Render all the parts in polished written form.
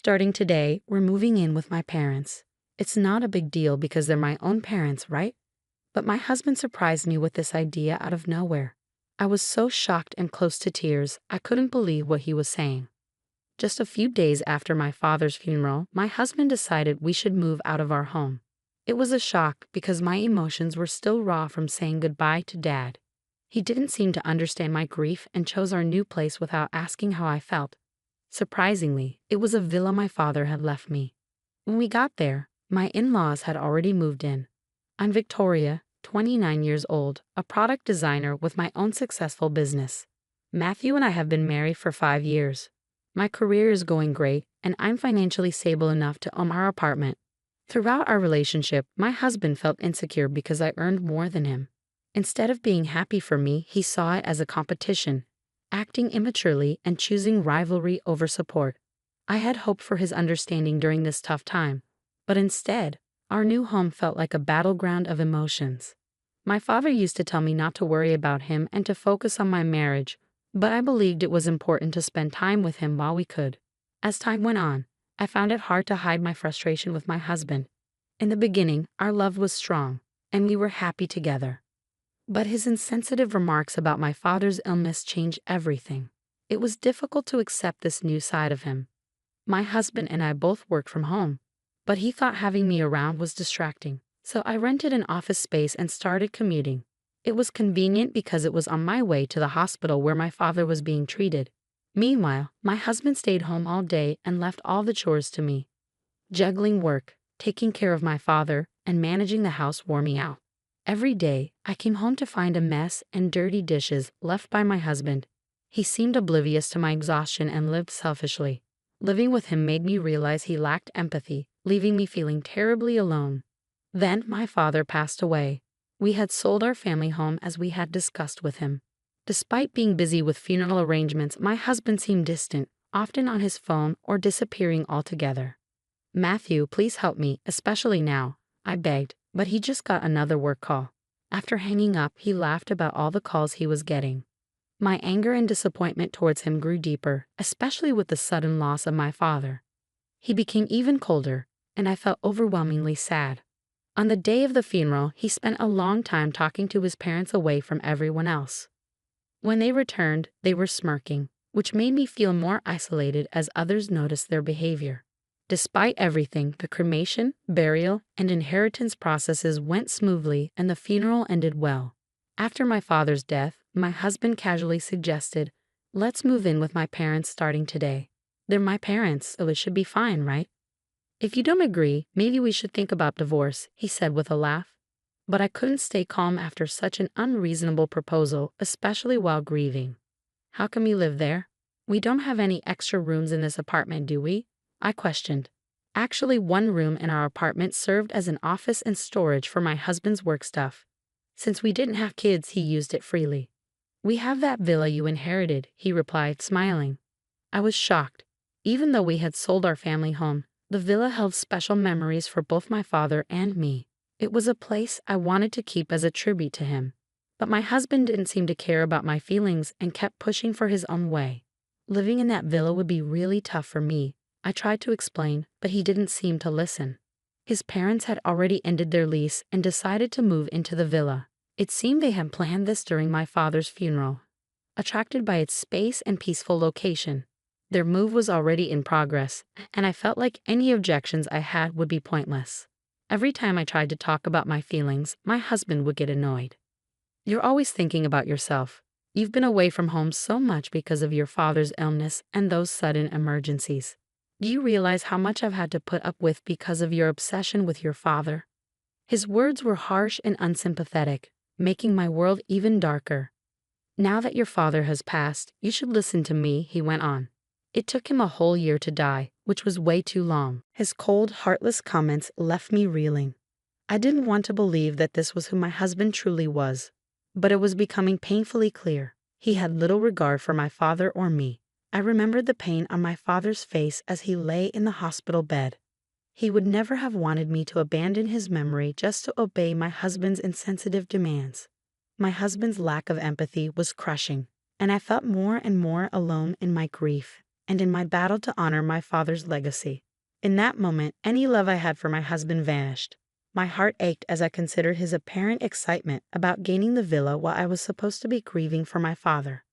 Starting today, we're moving in with my parents. It's not a big deal because they're my own parents, right? But my husband surprised me with this idea out of nowhere. I was so shocked and close to tears, I couldn't believe what he was saying. Just a few days after my father's funeral, my husband decided we should move out of our home. It was a shock because my emotions were still raw from saying goodbye to Dad. He didn't seem to understand my grief and chose our new place without asking how I felt. Surprisingly, it was a villa my father had left me. When we got there, my in-laws had already moved in. I'm Victoria, 29 years old, a product designer with my own successful business. Matthew and I have been married for 5 years. My career is going great, and I'm financially stable enough to own our apartment. Throughout our relationship, my husband felt insecure because I earned more than him. Instead of being happy for me, he saw it as a competition, acting immaturely and choosing rivalry over support. I had hoped for his understanding during this tough time, but instead, our new home felt like a battleground of emotions. My father used to tell me not to worry about him and to focus on my marriage, but I believed it was important to spend time with him while we could. As time went on, I found it hard to hide my frustration with my husband. In the beginning, our love was strong, and we were happy together. But his insensitive remarks about my father's illness changed everything. It was difficult to accept this new side of him. My husband and I both worked from home, but he thought having me around was distracting, so I rented an office space and started commuting. It was convenient because it was on my way to the hospital where my father was being treated. Meanwhile, my husband stayed home all day and left all the chores to me. Juggling work, taking care of my father, and managing the house wore me out. Every day, I came home to find a mess and dirty dishes left by my husband. He seemed oblivious to my exhaustion and lived selfishly. Living with him made me realize he lacked empathy, leaving me feeling terribly alone. Then my father passed away. We had sold our family home as we had discussed with him. Despite being busy with funeral arrangements, my husband seemed distant, often on his phone or disappearing altogether. "Matthew, please help me, especially now," I begged, but he just got another work call. After hanging up, he laughed about all the calls he was getting. My anger and disappointment towards him grew deeper, especially with the sudden loss of my father. He became even colder, and I felt overwhelmingly sad. On the day of the funeral, he spent a long time talking to his parents away from everyone else. When they returned, they were smirking, which made me feel more isolated as others noticed their behavior. Despite everything, the cremation, burial, and inheritance processes went smoothly and the funeral ended well. After my father's death, my husband casually suggested, "Let's move in with my parents starting today. They're my parents, so it should be fine, right? If you don't agree, maybe we should think about divorce," he said with a laugh. But I couldn't stay calm after such an unreasonable proposal, especially while grieving. "How can we live there? We don't have any extra rooms in this apartment, do we?" I questioned. Actually, one room in our apartment served as an office and storage for my husband's work stuff. Since we didn't have kids, he used it freely. "We have that villa you inherited," he replied, smiling. I was shocked. Even though we had sold our family home, the villa held special memories for both my father and me. It was a place I wanted to keep as a tribute to him. But my husband didn't seem to care about my feelings and kept pushing for his own way. Living in that villa would be really tough for me. I tried to explain, but he didn't seem to listen. His parents had already ended their lease and decided to move into the villa. It seemed they had planned this during my father's funeral. Attracted by its space and peaceful location, their move was already in progress, and I felt like any objections I had would be pointless. Every time I tried to talk about my feelings, my husband would get annoyed. "You're always thinking about yourself. You've been away from home so much because of your father's illness and those sudden emergencies. Do you realize how much I've had to put up with because of your obsession with your father?" His words were harsh and unsympathetic, making my world even darker. "Now that your father has passed, you should listen to me," he went on. "It took him a whole year to die, which was way too long." His cold, heartless comments left me reeling. I didn't want to believe that this was who my husband truly was, but it was becoming painfully clear. He had little regard for my father or me. I remembered the pain on my father's face as he lay in the hospital bed. He would never have wanted me to abandon his memory just to obey my husband's insensitive demands. My husband's lack of empathy was crushing, and I felt more and more alone in my grief. and in my battle to honor my father's legacy. In that moment, any love I had for my husband vanished. My heart ached as I considered his apparent excitement about gaining the villa while I was supposed to be grieving for my father.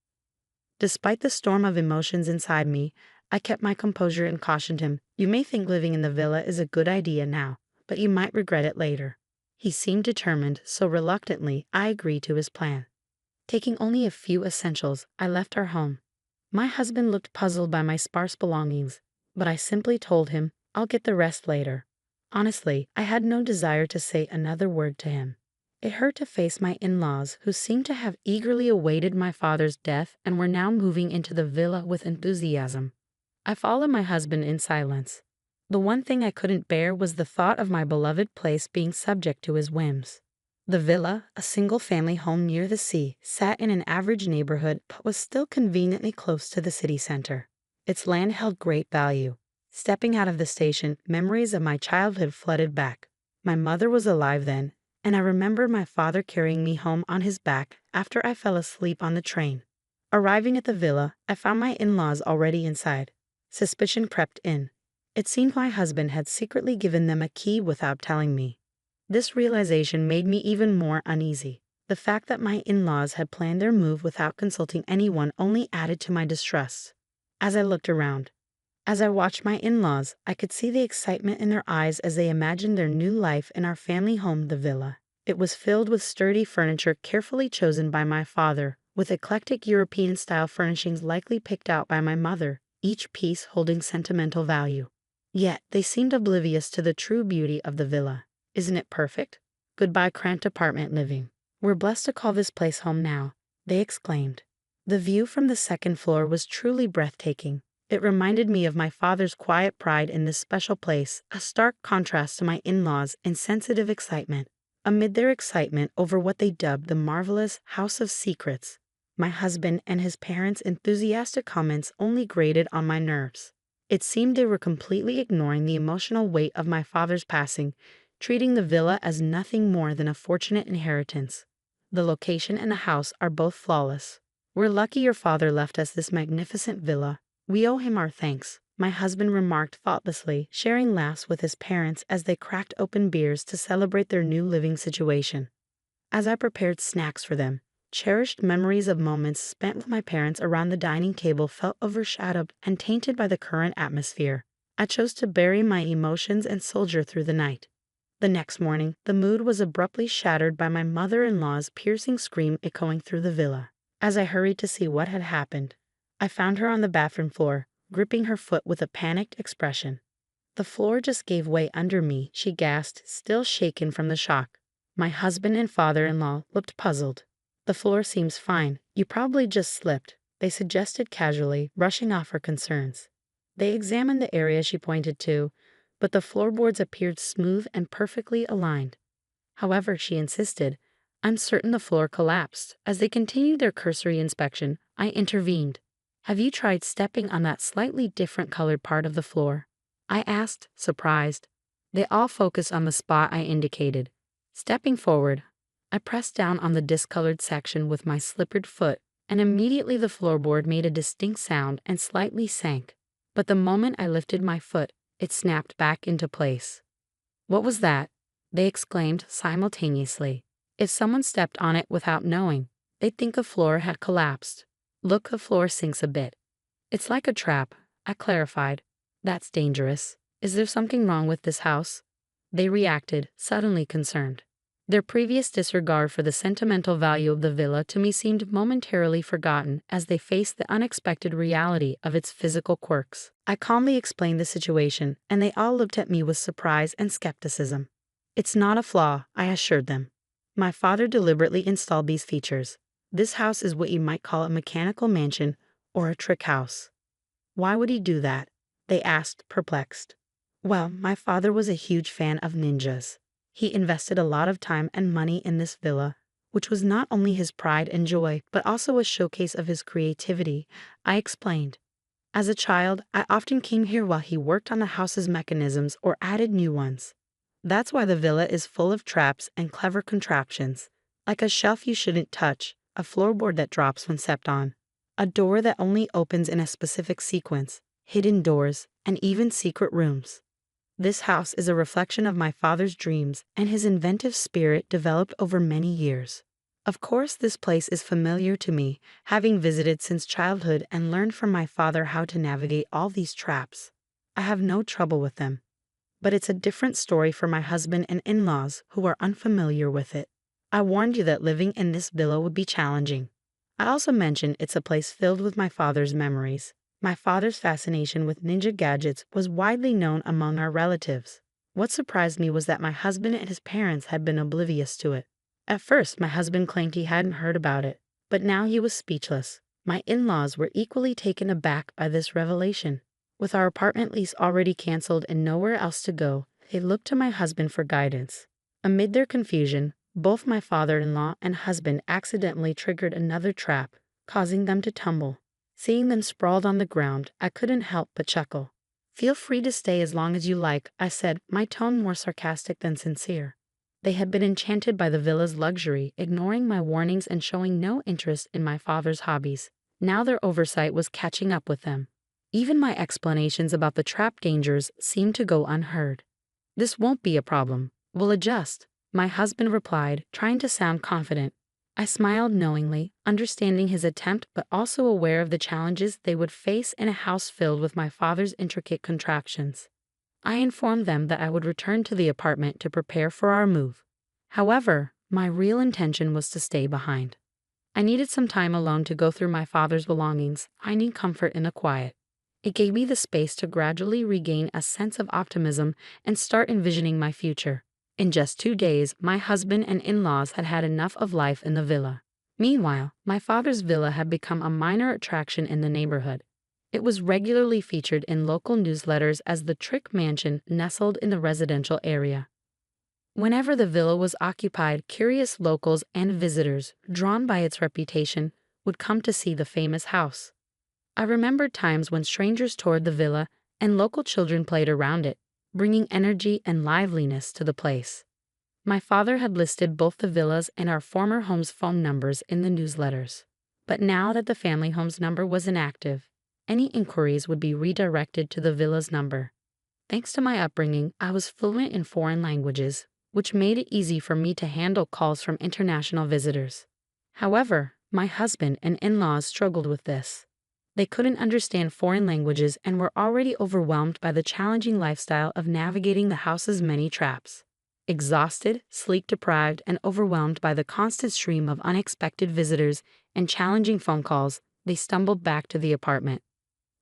Despite the storm of emotions inside me, I kept my composure and cautioned him, "You may think living in the villa is a good idea now, but you might regret it later." He seemed determined, so reluctantly I agreed to his plan. Taking only a few essentials, I left our home. My husband looked puzzled by my sparse belongings, but I simply told him, "I'll get the rest later." Honestly, I had no desire to say another word to him. It hurt to face my in-laws, who seemed to have eagerly awaited my father's death and were now moving into the villa with enthusiasm. I followed my husband in silence. The one thing I couldn't bear was the thought of my beloved place being subject to his whims. The villa, a single-family home near the sea, sat in an average neighborhood but was still conveniently close to the city center. Its land held great value. Stepping out of the station, memories of my childhood flooded back. My mother was alive then, and I remember my father carrying me home on his back after I fell asleep on the train. Arriving at the villa, I found my in-laws already inside. Suspicion crept in. It seemed my husband had secretly given them a key without telling me. This realization made me even more uneasy. The fact that my in-laws had planned their move without consulting anyone only added to my distrust. As I looked around, as I watched my in-laws, I could see the excitement in their eyes as they imagined their new life in our family home, the villa. It was filled with sturdy furniture carefully chosen by my father, with eclectic European-style furnishings likely picked out by my mother, each piece holding sentimental value. Yet, they seemed oblivious to the true beauty of the villa. "Isn't it perfect? Goodbye cramped apartment living. We're blessed to call this place home now," they exclaimed. The view from the second floor was truly breathtaking. It reminded me of my father's quiet pride in this special place, a stark contrast to my in-laws' insensitive excitement. Amid their excitement over what they dubbed the marvelous House of Secrets, my husband and his parents' enthusiastic comments only grated on my nerves. It seemed they were completely ignoring the emotional weight of my father's passing, treating the villa as nothing more than a fortunate inheritance. The location and the house are both flawless. "We're lucky your father left us this magnificent villa. We owe him our thanks," my husband remarked thoughtlessly, sharing laughs with his parents as they cracked open beers to celebrate their new living situation. As I prepared snacks for them, cherished memories of moments spent with my parents around the dining table felt overshadowed and tainted by the current atmosphere. I chose to bury my emotions and soldier through the night. The next morning, the mood was abruptly shattered by my mother-in-law's piercing scream echoing through the villa. As I hurried to see what had happened, I found her on the bathroom floor, gripping her foot with a panicked expression. "The floor just gave way under me," she gasped, still shaken from the shock. My husband and father-in-law looked puzzled. "The floor seems fine. You probably just slipped," they suggested casually, brushing off her concerns. They examined the area she pointed to, but the floorboards appeared smooth and perfectly aligned. However, she insisted, "I'm certain the floor collapsed." As they continued their cursory inspection, I intervened. "Have you tried stepping on that slightly different colored part of the floor?" I asked, surprised. They all focused on the spot I indicated. Stepping forward, I pressed down on the discolored section with my slippered foot, and immediately the floorboard made a distinct sound and slightly sank. But the moment I lifted my foot, it snapped back into place. "What was that?" they exclaimed simultaneously. If someone stepped on it without knowing, they'd think a floor had collapsed. "Look, the floor sinks a bit." "It's like a trap," I clarified. "That's dangerous. Is there something wrong with this house?" They reacted, suddenly concerned. Their previous disregard for the sentimental value of the villa to me seemed momentarily forgotten as they faced the unexpected reality of its physical quirks. I calmly explained the situation, and they all looked at me with surprise and skepticism. "It's not a flaw," I assured them. "My father deliberately installed these features. This house is what you might call a mechanical mansion or a trick house." "Why would he do that?" they asked, perplexed. "Well, my father was a huge fan of ninjas. He invested a lot of time and money in this villa, which was not only his pride and joy, but also a showcase of his creativity," I explained. "As a child, I often came here while he worked on the house's mechanisms or added new ones. That's why the villa is full of traps and clever contraptions, like a shelf you shouldn't touch, a floorboard that drops when stepped on, a door that only opens in a specific sequence, hidden doors, and even secret rooms. This house is a reflection of my father's dreams and his inventive spirit developed over many years. Of course, this place is familiar to me, having visited since childhood and learned from my father how to navigate all these traps. I have no trouble with them. But it's a different story for my husband and in-laws who are unfamiliar with it. I warned you that living in this villa would be challenging. I also mentioned it's a place filled with my father's memories. My father's fascination with ninja gadgets was widely known among our relatives. What surprised me was that my husband and his parents had been oblivious to it. At first, my husband claimed he hadn't heard about it, but now he was speechless. My in-laws were equally taken aback by this revelation. With our apartment lease already canceled and nowhere else to go, they looked to my husband for guidance. Amid their confusion, both my father-in-law and husband accidentally triggered another trap, causing them to tumble. Seeing them sprawled on the ground, I couldn't help but chuckle. "Feel free to stay as long as you like," I said, my tone more sarcastic than sincere. They had been enchanted by the villa's luxury, ignoring my warnings and showing no interest in my father's hobbies. Now their oversight was catching up with them. Even my explanations about the trap dangers seemed to go unheard. "This won't be a problem. We'll adjust," my husband replied, trying to sound confident. I smiled knowingly, understanding his attempt but also aware of the challenges they would face in a house filled with my father's intricate contraptions. I informed them that I would return to the apartment to prepare for our move. However, my real intention was to stay behind. I needed some time alone to go through my father's belongings, finding comfort in the quiet. It gave me the space to gradually regain a sense of optimism and start envisioning my future. In just 2 days, my husband and in-laws had had enough of life in the villa. Meanwhile, my father's villa had become a minor attraction in the neighborhood. It was regularly featured in local newsletters as the trick mansion nestled in the residential area. Whenever the villa was occupied, curious locals and visitors, drawn by its reputation, would come to see the famous house. I remembered times when strangers toured the villa and local children played around it, bringing energy and liveliness to the place. My father had listed both the villa's and our former home's phone numbers in the newsletters. But now that the family home's number was inactive, any inquiries would be redirected to the villa's number. Thanks to my upbringing, I was fluent in foreign languages, which made it easy for me to handle calls from international visitors. However, my husband and in-laws struggled with this. They couldn't understand foreign languages and were already overwhelmed by the challenging lifestyle of navigating the house's many traps. Exhausted, sleep-deprived, and overwhelmed by the constant stream of unexpected visitors and challenging phone calls, they stumbled back to the apartment.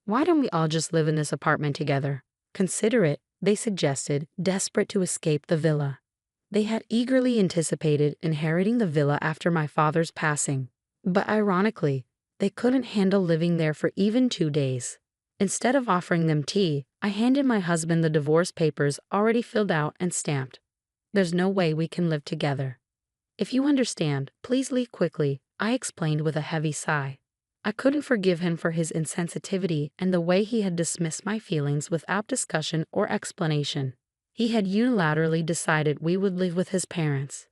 "Why don't we all just live in this apartment together? Consider it," they suggested, desperate to escape the villa. They had eagerly anticipated inheriting the villa after my father's passing. But ironically, they couldn't handle living there for even 2 days. Instead of offering them tea, I handed my husband the divorce papers already filled out and stamped. "There's no way we can live together. If you understand, please leave quickly," I explained with a heavy sigh. I couldn't forgive him for his insensitivity and the way he had dismissed my feelings without discussion or explanation. He had unilaterally decided we would live with his parents.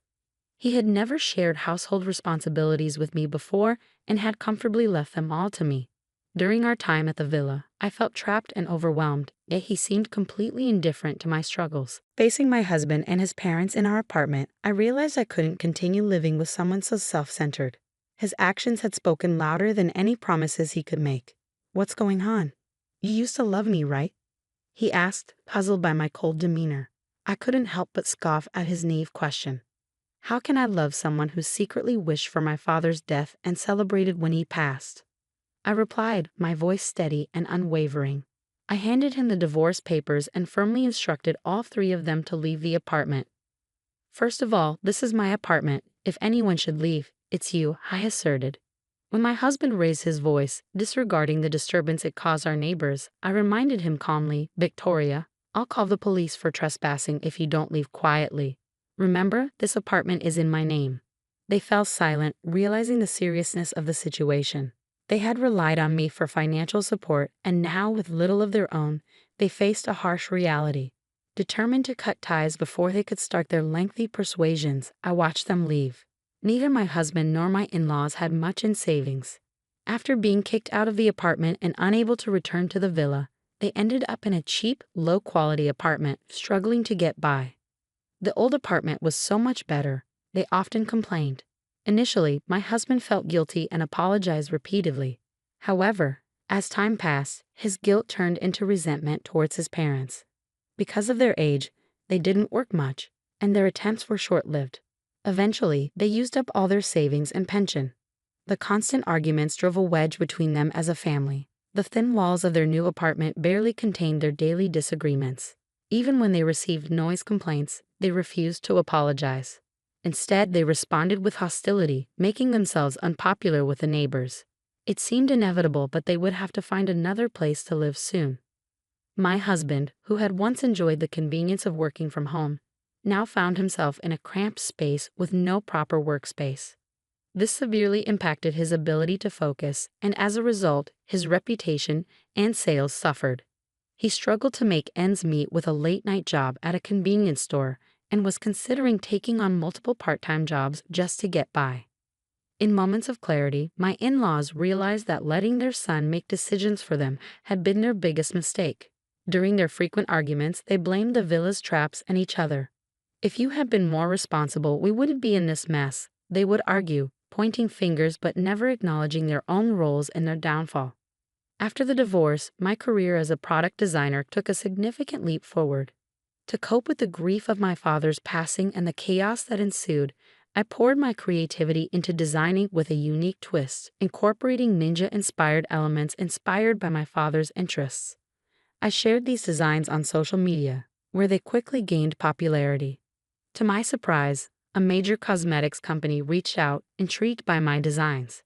He had never shared household responsibilities with me before and had comfortably left them all to me. During our time at the villa, I felt trapped and overwhelmed, yet he seemed completely indifferent to my struggles. Facing my husband and his parents in our apartment, I realized I couldn't continue living with someone so self-centered. His actions had spoken louder than any promises he could make. "What's going on? You used to love me, right?" he asked, puzzled by my cold demeanor. I couldn't help but scoff at his naive question. How can I love someone who secretly wished for my father's death and celebrated when he passed? I replied, my voice steady and unwavering. I handed him the divorce papers and firmly instructed all 3 of them to leave the apartment. "First of all, this is my apartment. If anyone should leave, it's you," I asserted. When my husband raised his voice, disregarding the disturbance it caused our neighbors, I reminded him calmly, "Victoria, I'll call the police for trespassing if you don't leave quietly. Remember, this apartment is in my name." They fell silent, realizing the seriousness of the situation. They had relied on me for financial support, and now, with little of their own, they faced a harsh reality. Determined to cut ties before they could start their lengthy persuasions, I watched them leave. Neither my husband nor my in-laws had much in savings. After being kicked out of the apartment and unable to return to the villa, They ended up in a cheap, low-quality apartment, struggling to get by. The old apartment was so much better, they often complained. Initially, my husband felt guilty and apologized repeatedly. However, as time passed, his guilt turned into resentment towards his parents. Because of their age, they didn't work much, and their attempts were short-lived. Eventually, they used up all their savings and pension. The constant arguments drove a wedge between them as a family. The thin walls of their new apartment barely contained their daily disagreements. Even when they received noise complaints, they refused to apologize. Instead, they responded with hostility, making themselves unpopular with the neighbors. It seemed inevitable, but they would have to find another place to live soon. My husband, who had once enjoyed the convenience of working from home, now found himself in a cramped space with no proper workspace. This severely impacted his ability to focus, and as a result, his reputation and sales suffered. He struggled to make ends meet with a late-night job at a convenience store and was considering taking on multiple part-time jobs just to get by. In moments of clarity, my in-laws realized that letting their son make decisions for them had been their biggest mistake. During their frequent arguments, they blamed the villa's traps and each other. "If you had been more responsible, we wouldn't be in this mess," they would argue, pointing fingers but never acknowledging their own roles in their downfall. After the divorce, my career as a product designer took a significant leap forward. To cope with the grief of my father's passing and the chaos that ensued, I poured my creativity into designing with a unique twist, incorporating ninja-inspired elements inspired by my father's interests. I shared these designs on social media, where they quickly gained popularity. To my surprise, a major cosmetics company reached out, intrigued by my designs.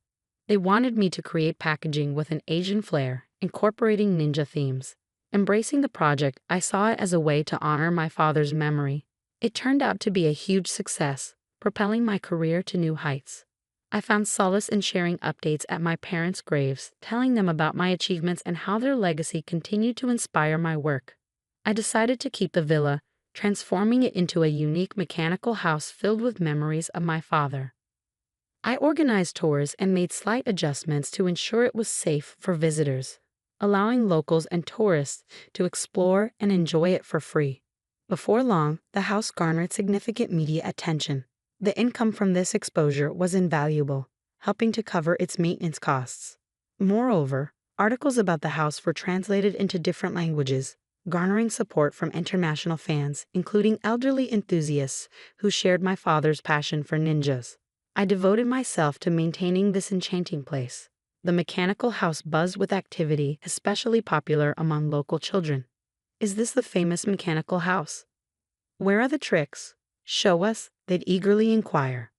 They wanted me to create packaging with an Asian flair, incorporating ninja themes. Embracing the project, I saw it as a way to honor my father's memory. It turned out to be a huge success, propelling my career to new heights. I found solace in sharing updates at my parents' graves, telling them about my achievements and how their legacy continued to inspire my work. I decided to keep the villa, transforming it into a unique mechanical house filled with memories of my father. I organized tours and made slight adjustments to ensure it was safe for visitors, allowing locals and tourists to explore and enjoy it for free. Before long, the house garnered significant media attention. The income from this exposure was invaluable, helping to cover its maintenance costs. Moreover, articles about the house were translated into different languages, garnering support from international fans, including elderly enthusiasts who shared my father's passion for ninjas. I devoted myself to maintaining this enchanting place. The mechanical house buzzed with activity, especially popular among local children. "Is this the famous mechanical house? Where are the tricks? Show us," they'd eagerly inquire.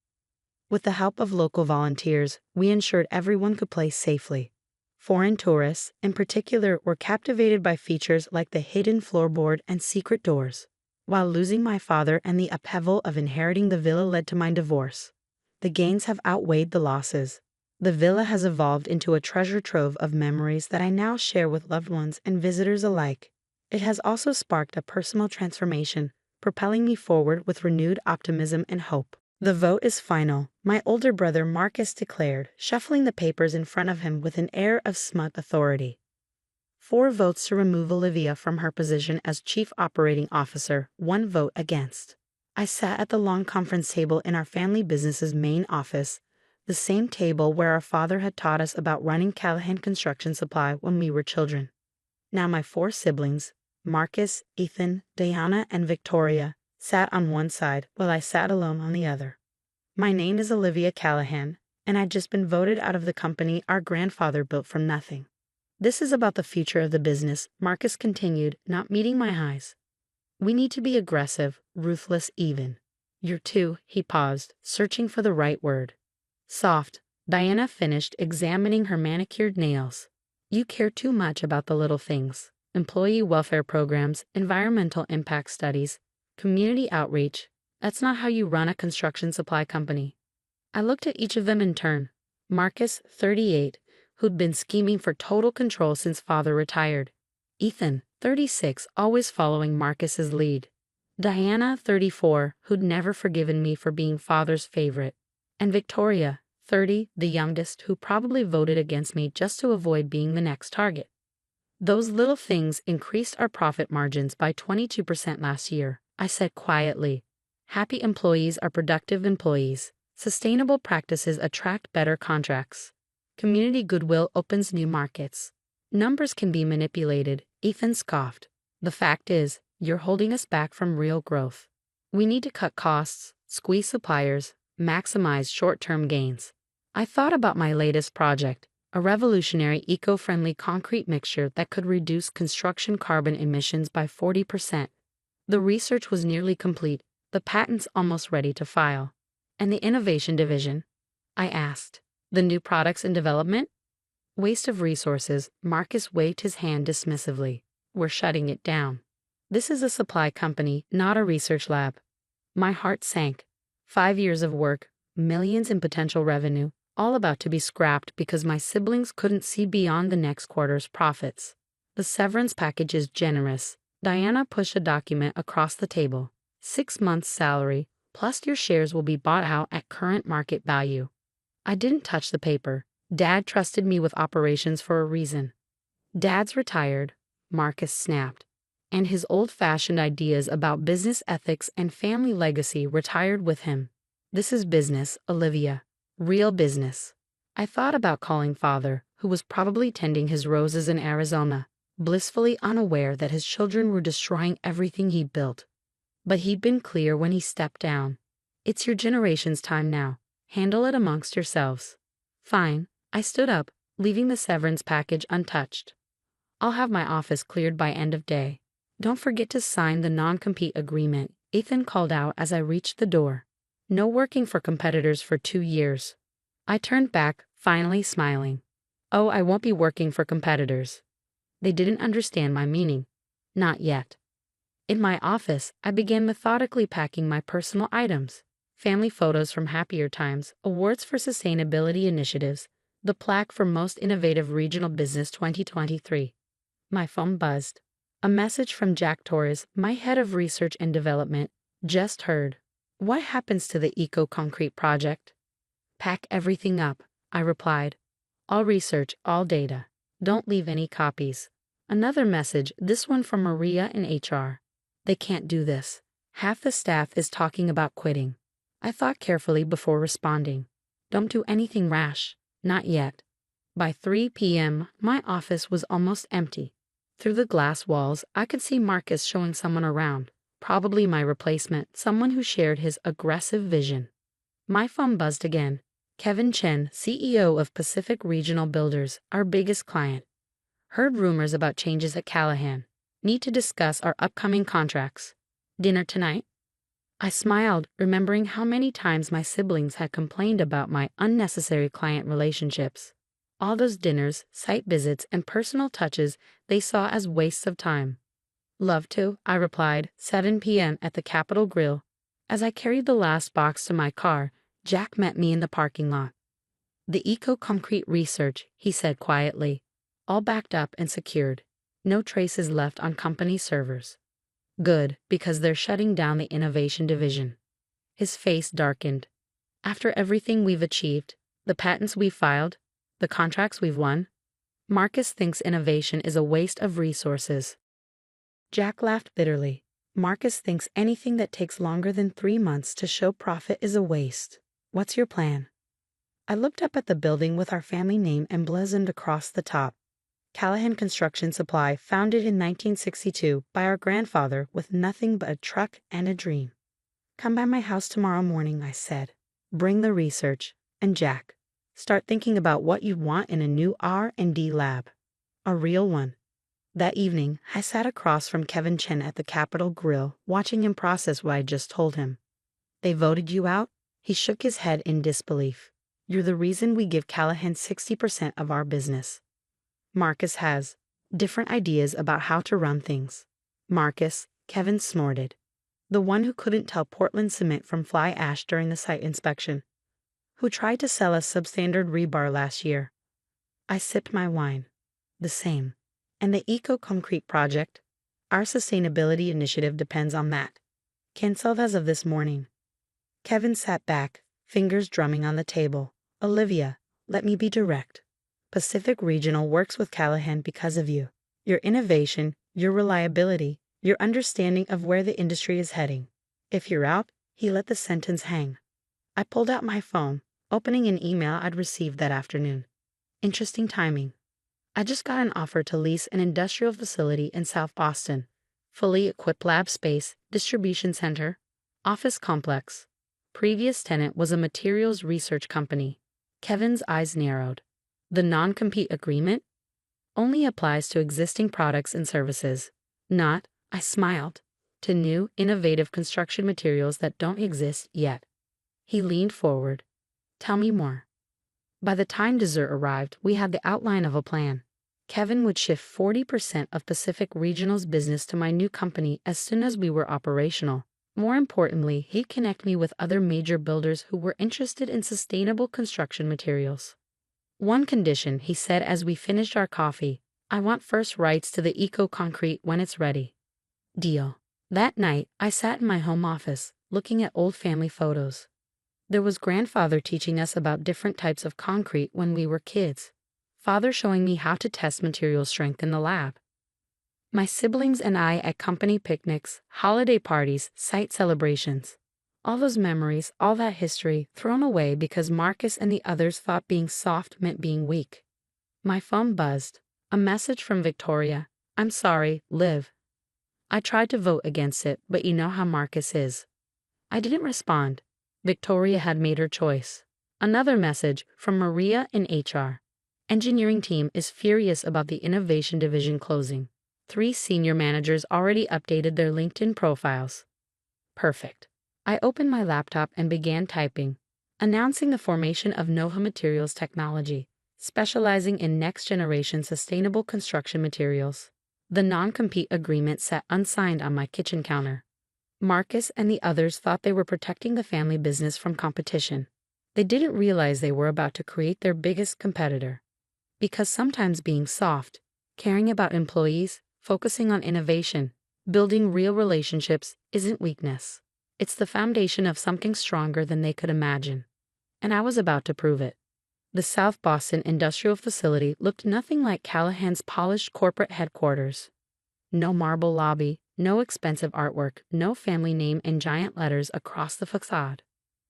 With the help of local volunteers, we ensured everyone could play safely. Foreign tourists, in particular, were captivated by features like the hidden floorboard and secret doors. While losing my father and the upheaval of inheriting the villa led to my divorce, the gains have outweighed the losses. The villa has evolved into a treasure trove of memories that I now share with loved ones and visitors alike. It has also sparked a personal transformation, propelling me forward with renewed optimism and hope. "The vote is final," my older brother Marcus declared, shuffling the papers in front of him with an air of smug authority. 4 votes to remove Olivia from her position as Chief Operating Officer, 1 vote against. I sat at the long conference table in our family business's main office, the same table where our father had taught us about running Callahan Construction Supply when we were children. Now my 4 siblings, Marcus, Ethan, Diana, and Victoria, sat on one side while I sat alone on the other. My name is Olivia Callahan, and I'd just been voted out of the company our grandfather built from nothing. "This is about the future of the business," Marcus continued, not meeting my eyes. "We need to be aggressive, ruthless, even. You're too," he paused, searching for the right word. "Soft," Diana finished, examining her manicured nails. "You care too much about the little things. Employee welfare programs, environmental impact studies, community outreach. That's not how you run a construction supply company." I looked at each of them in turn. Marcus, 38, who'd been scheming for total control since father retired. Ethan, 36, always following Marcus's lead. Diana, 34, who'd never forgiven me for being father's favorite. And Victoria, 30, the youngest, who probably voted against me just to avoid being the next target. Those little things increased our profit margins by 22% last year, I said quietly. Happy employees are productive employees. Sustainable practices attract better contracts. Community goodwill opens new markets. Numbers can be manipulated, Ethan scoffed. The fact is, you're holding us back from real growth. We need to cut costs, squeeze suppliers, maximize short-term gains. I thought about my latest project, a revolutionary eco-friendly concrete mixture that could reduce construction carbon emissions by 40%. The research was nearly complete, the patents almost ready to file. And the innovation division? I asked. The new products in development? Waste of resources, Marcus waved his hand dismissively. We're shutting it down. This is a supply company, not a research lab. My heart sank. 5 years of work, millions in potential revenue, all about to be scrapped because my siblings couldn't see beyond the next quarter's profits. The severance package is generous. Diana pushed a document across the table. 6 months' salary, plus your shares will be bought out at current market value. I didn't touch the paper. Dad trusted me with operations for a reason. Dad's retired, Marcus snapped. And his old-fashioned ideas about business ethics and family legacy retired with him. This is business, Olivia. Real business. I thought about calling Father, who was probably tending his roses in Arizona, blissfully unaware that his children were destroying everything he'd built. But he'd been clear when he stepped down. It's your generation's time now. Handle it amongst yourselves. Fine. I stood up, leaving the severance package untouched. I'll have my office cleared by end of day. Don't forget to sign the non-compete agreement, Ethan called out as I reached the door. No working for competitors for 2 years. I turned back, finally smiling. Oh, I won't be working for competitors. They didn't understand my meaning. Not yet. In my office, I began methodically packing my personal items. Family photos from happier times, awards for sustainability initiatives, the plaque for Most Innovative Regional Business 2023. My phone buzzed. A message from Jack Torres, my head of research and development. Just heard. What happens to the eco-concrete project? Pack everything up, I replied. All research, all data. Don't leave any copies. Another message, this one from Maria in HR. They can't do this. Half the staff is talking about quitting. I thought carefully before responding. Don't do anything rash. Not yet. By 3 p.m., my office was almost empty. Through the glass walls, I could see Marcus showing someone around. Probably my replacement, someone who shared his aggressive vision. My phone buzzed again. Kevin Chen, CEO of Pacific Regional Builders, our biggest client. Heard rumors about changes at Callahan. Need to discuss our upcoming contracts. Dinner tonight? I smiled, remembering how many times my siblings had complained about my unnecessary client relationships. All those dinners, site visits, and personal touches they saw as wastes of time. Love to, I replied, 7 p.m. at the Capitol Grill. As I carried the last box to my car, Jack met me in the parking lot. The eco-concrete research, he said quietly. All backed up and secured. No traces left on company servers. Good, because they're shutting down the innovation division. His face darkened. After everything we've achieved, the patents we've filed, the contracts we've won, Marcus thinks innovation is a waste of resources. Jack laughed bitterly. Marcus thinks anything that takes longer than 3 months to show profit is a waste. What's your plan? I looked up at the building with our family name emblazoned across the top. Callahan Construction Supply, founded in 1962 by our grandfather with nothing but a truck and a dream. Come by my house tomorrow morning, I said. Bring the research. And Jack, start thinking about what you want in a new R&D lab. A real one. That evening, I sat across from Kevin Chen at the Capitol Grill, watching him process what I just told him. They voted you out? He shook his head in disbelief. You're the reason we give Callahan 60% of our business. Marcus has different ideas about how to run things. Marcus, Kevin snorted. The one who couldn't tell Portland cement from fly ash during the site inspection. Who tried to sell us substandard rebar last year. I sipped my wine. The same. And the eco-concrete project? Our sustainability initiative depends on that. Canceled as of this morning. Kevin sat back, fingers drumming on the table. Olivia, let me be direct. Pacific Regional works with Callahan because of you. your innovation, your reliability, your understanding of where the industry is heading. If you're out, he let the sentence hang. I pulled out my phone, opening an email I'd received that afternoon. Interesting timing. I just got an offer to lease an industrial facility in South Boston. Fully equipped lab space, distribution center, office complex. Previous tenant was a materials research company. Kevin's eyes narrowed. The non-compete agreement only applies to existing products and services, not, I smiled, to new, innovative construction materials that don't exist yet. He leaned forward. Tell me more. By the time dessert arrived, we had the outline of a plan. Kevin would shift 40% of Pacific Regional's business to my new company as soon as we were operational. More importantly, he'd connect me with other major builders who were interested in sustainable construction materials. One condition, he said as we finished our coffee, I want first rights to the eco-concrete when it's ready. Deal. That night, I sat in my home office, looking at old family photos. There was grandfather teaching us about different types of concrete when we were kids. Father showing me how to test material strength in the lab. My siblings and I at company picnics, holiday parties, site celebrations. All those memories, all that history, thrown away because Marcus and the others thought being soft meant being weak. My phone buzzed. A message from Victoria. I'm sorry, Liv. I tried to vote against it, but you know how Marcus is. I didn't respond. Victoria had made her choice. Another message from Maria in HR. Engineering team is furious about the innovation division closing. 3 senior managers already updated their LinkedIn profiles. Perfect. I opened my laptop and began typing, announcing the formation of Nova Materials Technology, specializing in next-generation sustainable construction materials. The non-compete agreement sat unsigned on my kitchen counter. Marcus and the others thought they were protecting the family business from competition. They didn't realize they were about to create their biggest competitor. Because sometimes being soft, caring about employees, focusing on innovation, building real relationships isn't weakness. It's the foundation of something stronger than they could imagine. And I was about to prove it. The South Boston industrial facility looked nothing like Callahan's polished corporate headquarters. No marble lobby, no expensive artwork, no family name in giant letters across the facade.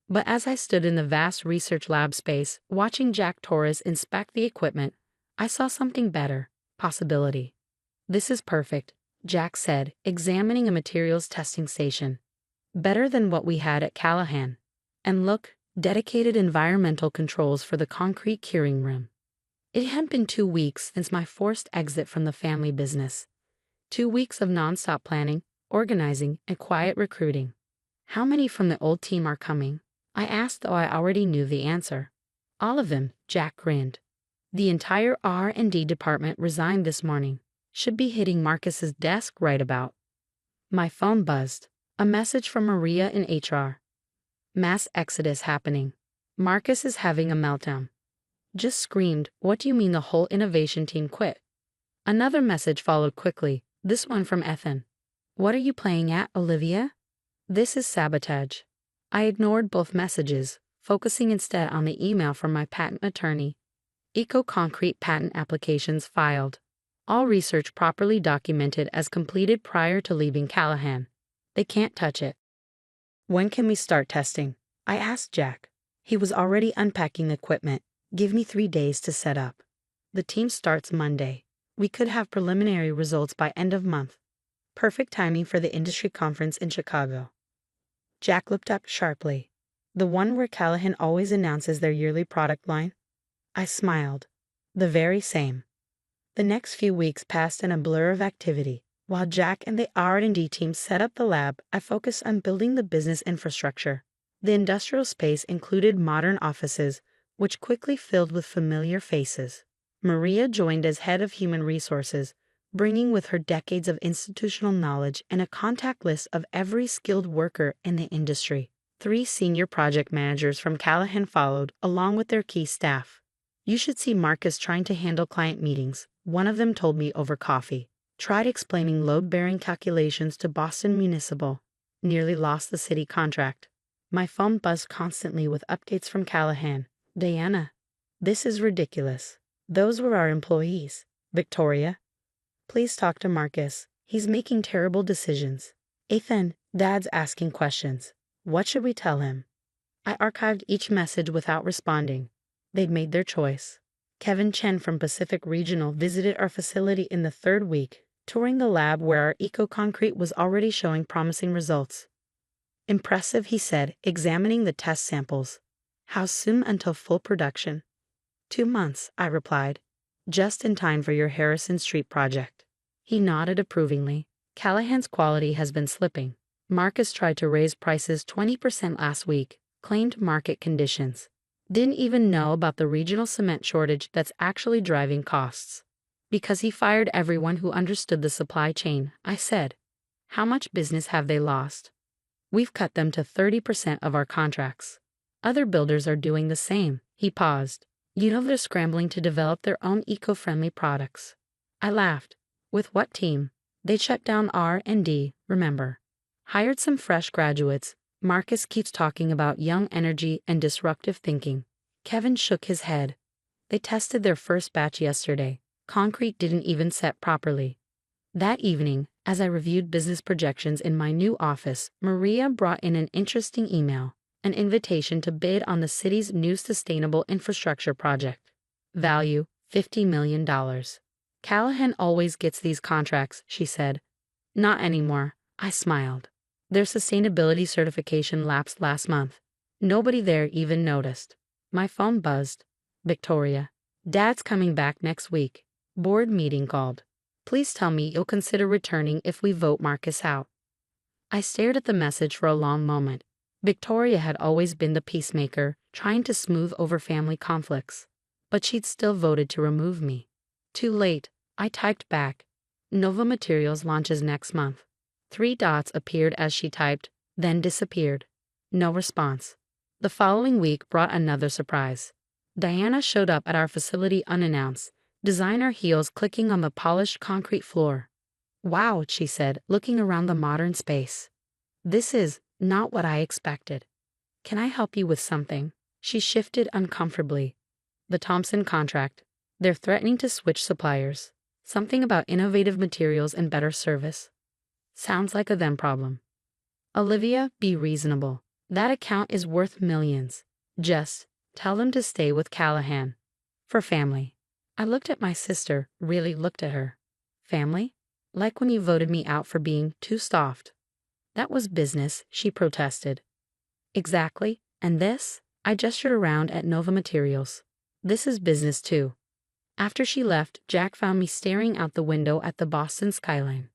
But as I stood in the vast research lab space, watching Jack Torres inspect the equipment, I saw something better, possibility. This is perfect, Jack said, examining a materials testing station. Better than what we had at Callahan. And look, dedicated environmental controls for the concrete curing room. It had been 2 weeks since my forced exit from the family business. 2 weeks of nonstop planning, organizing, and quiet recruiting. How many from the old team are coming? I asked, though I already knew the answer. All of them, Jack grinned. The entire R&D department resigned this morning. Should be hitting Marcus's desk right about. My phone buzzed. A message from Maria in HR. Mass exodus happening. Marcus is having a meltdown. Just screamed, what do you mean the whole innovation team quit? Another message followed quickly, this one from Ethan. What are you playing at, Olivia? This is sabotage. I ignored both messages, focusing instead on the email from my patent attorney. Eco-concrete patent applications filed. All research properly documented as completed prior to leaving Callahan. They can't touch it. When can we start testing? I asked Jack. He was already unpacking equipment. Give me 3 days to set up. The team starts Monday. We could have preliminary results by end of month. Perfect timing for the industry conference in Chicago. Jack looked up sharply. The one where Callahan always announces their yearly product line? I smiled. The very same. The next few weeks passed in a blur of activity. While Jack and the R&D team set up the lab, I focused on building the business infrastructure. The industrial space included modern offices, which quickly filled with familiar faces. Maria joined as head of human resources, bringing with her decades of institutional knowledge and a contact list of every skilled worker in the industry. 3 senior project managers from Callahan followed, along with their key staff. You should see Marcus trying to handle client meetings, one of them told me over coffee. Tried explaining load-bearing calculations to Boston Municipal. Nearly lost the city contract. My phone buzzed constantly with updates from Callahan. Diana. This is ridiculous. Those were our employees. Victoria. Please talk to Marcus. He's making terrible decisions. Ethan, Dad's asking questions. What should we tell him? I archived each message without responding. They'd made their choice. Kevin Chen from Pacific Regional visited our facility in the third week, touring the lab where our eco-concrete was already showing promising results. Impressive, he said, examining the test samples. How soon until full production? 2 months, I replied. Just in time for your Harrison Street project. He nodded approvingly. Callahan's quality has been slipping. Marcus tried to raise prices 20% last week, claimed market conditions. Didn't even know about the regional cement shortage that's actually driving costs. Because he fired everyone who understood the supply chain, I said. How much business have they lost? We've cut them to 30% of our contracts. Other builders are doing the same. He paused. You know they're scrambling to develop their own eco-friendly products. I laughed. With what team? They shut down R&D, remember. Hired some fresh graduates. Marcus keeps talking about young energy and disruptive thinking. Kevin shook his head. They tested their first batch yesterday. Concrete didn't even set properly. That evening, as I reviewed business projections in my new office, Maria brought in an interesting email, an invitation to bid on the city's new sustainable infrastructure project. Value, $50 million. Callahan always gets these contracts, she said. Not anymore, I smiled. Their sustainability certification lapsed last month. Nobody there even noticed. My phone buzzed. Victoria. Dad's coming back next week. Board meeting called. Please tell me you'll consider returning if we vote Marcus out. I stared at the message for a long moment. Victoria had always been the peacemaker, trying to smooth over family conflicts. But she'd still voted to remove me. Too late, I typed back. Nova Materials launches next month. 3 dots appeared as she typed, then disappeared. No response. The following week brought another surprise. Diana showed up at our facility unannounced, designer heels clicking on the polished concrete floor. Wow, she said, looking around the modern space. This is not what I expected. Can I help you with something? She shifted uncomfortably. The Thompson contract. They're threatening to switch suppliers. Something about innovative materials and better service. Sounds like a them problem. Olivia, be reasonable. That account is worth millions. Just tell them to stay with Callahan. For family. I looked at my sister, really looked at her. Family? Like when you voted me out for being too soft. That was business, she protested. Exactly, and this? I gestured around at Nova Materials. This is business too. After she left, Jack found me staring out the window at the Boston skyline.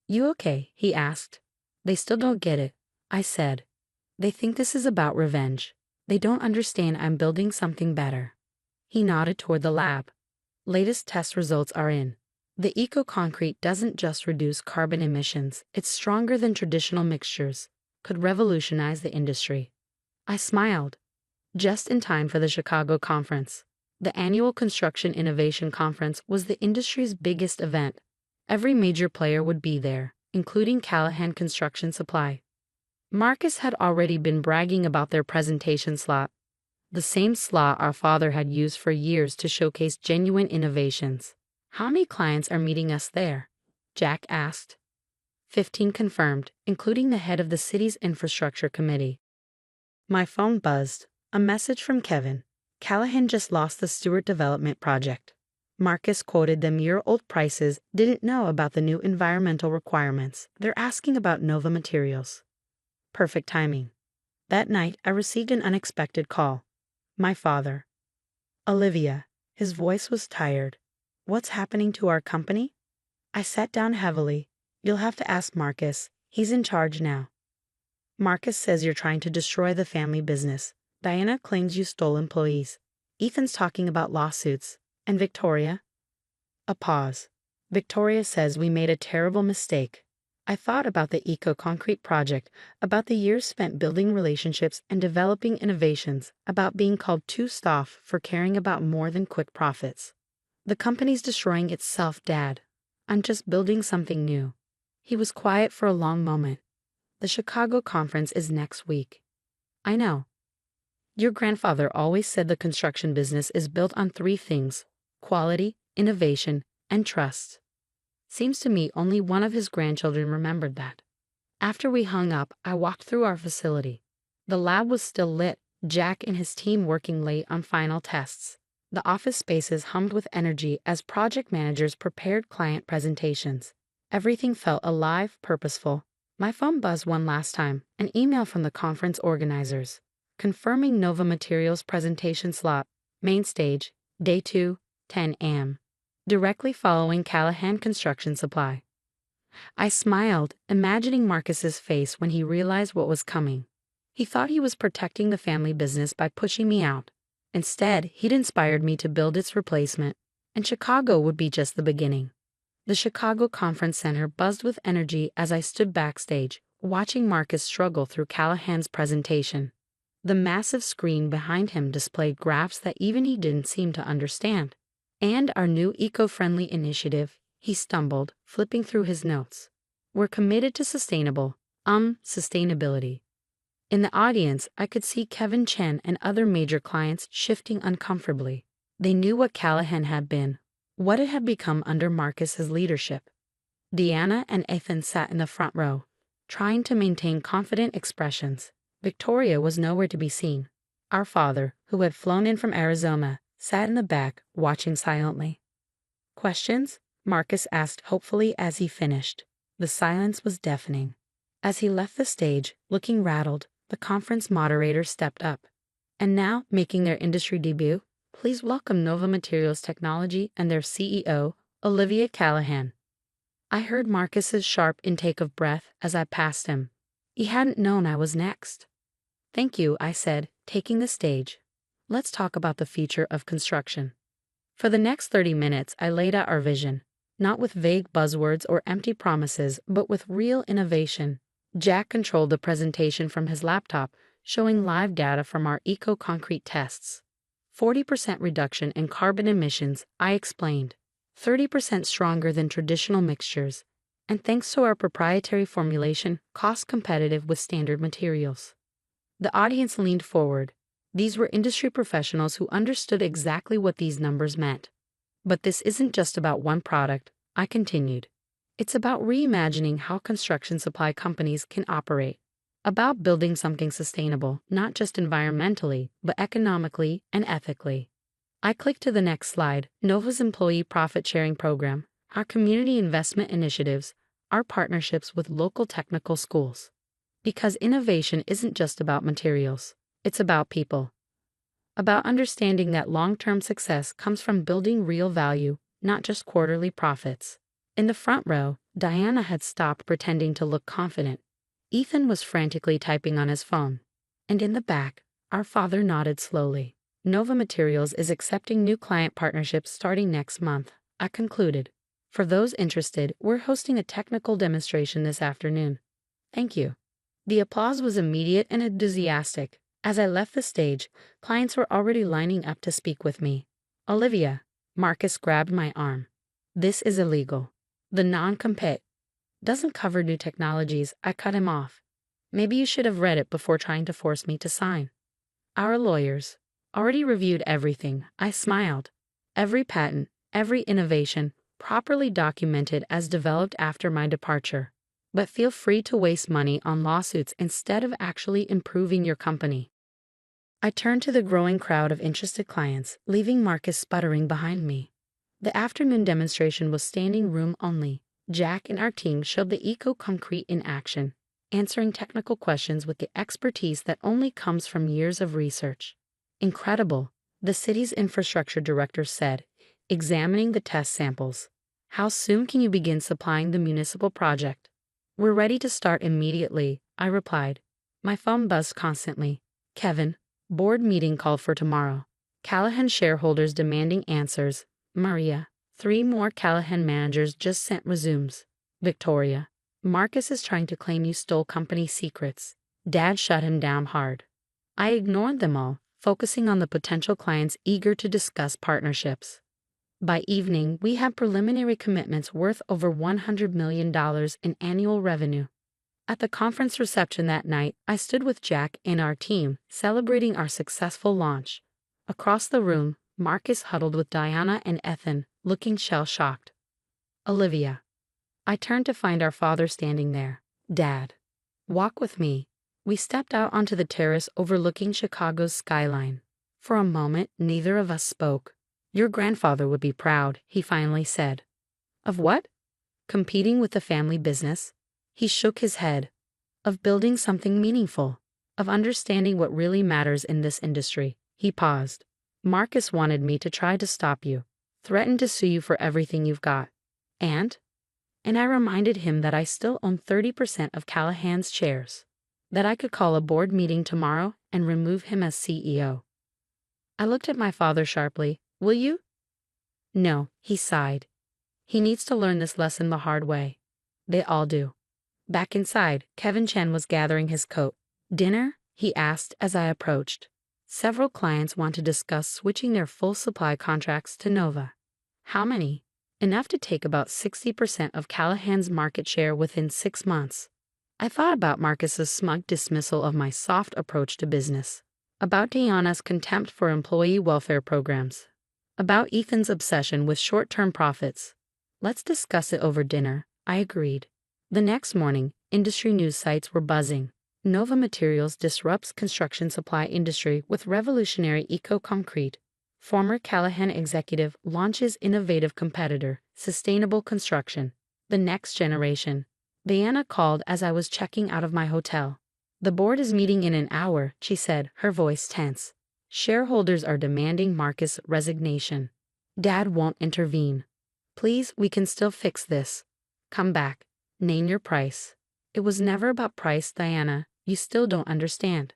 You okay? He asked. They still don't get it, I said. They think this is about revenge. They don't understand I'm building something better. He nodded toward the lab. Latest test results are in. The eco-concrete doesn't just reduce carbon emissions, it's stronger than traditional mixtures, could revolutionize the industry. I smiled. Just in time for the Chicago conference. The annual Construction Innovation Conference was the industry's biggest event. Every major player would be there, including Callahan Construction Supply. Marcus had already been bragging about their presentation slot, the same slot our father had used for years to showcase genuine innovations. How many clients are meeting us there? Jack asked. 15 confirmed, including the head of the city's infrastructure committee. My phone buzzed. A message from Kevin. Callahan just lost the Stewart Development Project. Marcus quoted them year-old prices, didn't know about the new environmental requirements. They're asking about Nova Materials. Perfect timing. That night, I received an unexpected call. My father. Olivia. His voice was tired. What's happening to our company? I sat down heavily. You'll have to ask Marcus. He's in charge now. Marcus says you're trying to destroy the family business. Diana claims you stole employees. Ethan's talking about lawsuits. And Victoria? A pause. Victoria says we made a terrible mistake. I thought about the eco-concrete project, about the years spent building relationships and developing innovations, about being called too soft for caring about more than quick profits. The company's destroying itself, Dad. I'm just building something new. He was quiet for a long moment. The Chicago conference is next week. I know. Your grandfather always said the construction business is built on 3 things: quality, innovation, and trust. Seems to me only one of his grandchildren remembered that. After we hung up, I walked through our facility. The lab was still lit, Jack and his team working late on final tests. The office spaces hummed with energy as project managers prepared client presentations. Everything felt alive, purposeful. My phone buzzed one last time, an email from the conference organizers, confirming Nova Materials presentation slot, main stage, day 2, 10 a.m. Directly following Callahan Construction Supply. I smiled, imagining Marcus's face when he realized what was coming. He thought he was protecting the family business by pushing me out. Instead, he'd inspired me to build its replacement, and Chicago would be just the beginning. The Chicago Conference Center buzzed with energy as I stood backstage, watching Marcus struggle through Callahan's presentation. The massive screen behind him displayed graphs that even he didn't seem to understand. And our new eco-friendly initiative, he stumbled, flipping through his notes. We're committed to sustainability. In the audience, I could see Kevin Chen and other major clients shifting uncomfortably. They knew what Callahan had been, what it had become under Marcus's leadership. Deanna and Ethan sat in the front row, trying to maintain confident expressions. Victoria was nowhere to be seen. Our father, who had flown in from Arizona, sat in the back, watching silently. Questions? Marcus asked hopefully as he finished. The silence was deafening. As he left the stage, looking rattled, the conference moderator stepped up. And now, making their industry debut, please welcome Nova Materials Technology and their CEO, Olivia Callahan. I heard Marcus's sharp intake of breath as I passed him. He hadn't known I was next. Thank you, I said, taking the stage. Let's talk about the future of construction. For the next 30 minutes, I laid out our vision, not with vague buzzwords or empty promises, but with real innovation. Jack controlled the presentation from his laptop, showing live data from our eco-concrete tests. 40% reduction in carbon emissions, I explained. 30% stronger than traditional mixtures, and thanks to our proprietary formulation, cost competitive with standard materials. The audience leaned forward. These were industry professionals who understood exactly what these numbers meant. But this isn't just about one product, I continued. It's about reimagining how construction supply companies can operate. About building something sustainable, not just environmentally, but economically and ethically. I clicked to the next slide, Nova's employee profit-sharing program, our community investment initiatives, our partnerships with local technical schools. Because innovation isn't just about materials, it's about people. About understanding that long-term success comes from building real value, not just quarterly profits. In the front row, Diana had stopped pretending to look confident. Ethan was frantically typing on his phone. And in the back, our father nodded slowly. Nova Materials is accepting new client partnerships starting next month, I concluded. For those interested, we're hosting a technical demonstration this afternoon. Thank you. The applause was immediate and enthusiastic. As I left the stage, clients were already lining up to speak with me. Olivia, Marcus grabbed my arm. This is illegal. The non-compete doesn't cover new technologies, I cut him off. Maybe you should have read it before trying to force me to sign. Our lawyers already reviewed everything, I smiled. Every patent, every innovation, properly documented as developed after my departure. But feel free to waste money on lawsuits instead of actually improving your company. I turned to the growing crowd of interested clients, leaving Marcus sputtering behind me. The afternoon demonstration was standing room only. Jack and our team showed the eco-concrete in action, answering technical questions with the expertise that only comes from years of research. Incredible, the city's infrastructure director said, examining the test samples. How soon can you begin supplying the municipal project? We're ready to start immediately, I replied. My phone buzzed constantly. Kevin, board meeting called for tomorrow. Callahan shareholders demanding answers. Maria, 3 more Callahan managers just sent resumes. Victoria, Marcus is trying to claim you stole company secrets. Dad shut him down hard. I ignored them all, focusing on the potential clients eager to discuss partnerships. By evening, we had preliminary commitments worth over $100 million in annual revenue. At the conference reception that night, I stood with Jack and our team, celebrating our successful launch. Across the room, Marcus huddled with Diana and Ethan, looking shell-shocked. Olivia, I turned to find our father standing there. Dad, walk with me. We stepped out onto the terrace overlooking Chicago's skyline. For a moment, neither of us spoke. Your grandfather would be proud, he finally said. Of what? Competing with the family business? He shook his head. Of building something meaningful. Of understanding what really matters in this industry. He paused. Marcus wanted me to try to stop you. Threatened to sue you for everything you've got. And I reminded him that I still own 30% of Callahan's shares. That I could call a board meeting tomorrow and remove him as CEO. I looked at my father sharply. Will you? No, he sighed. He needs to learn this lesson the hard way. They all do. Back inside, Kevin Chen was gathering his coat. Dinner? He asked as I approached. Several clients want to discuss switching their full supply contracts to Nova. How many? Enough to take about 60% of Callahan's market share within 6 months. I thought about Marcus's smug dismissal of my soft approach to business. About Diana's contempt for employee welfare programs. About Ethan's obsession with short-term profits. Let's discuss it over dinner, I agreed. The next morning, industry news sites were buzzing. Nova Materials disrupts construction supply industry with revolutionary eco-concrete. Former Callahan executive launches innovative competitor, sustainable construction. The next generation. Diana called as I was checking out of my hotel. The board is meeting in an hour, she said, her voice tense. Shareholders are demanding Marcus' resignation. Dad won't intervene. Please, we can still fix this. Come back. Name your price. It was never about price, Diana. You still don't understand.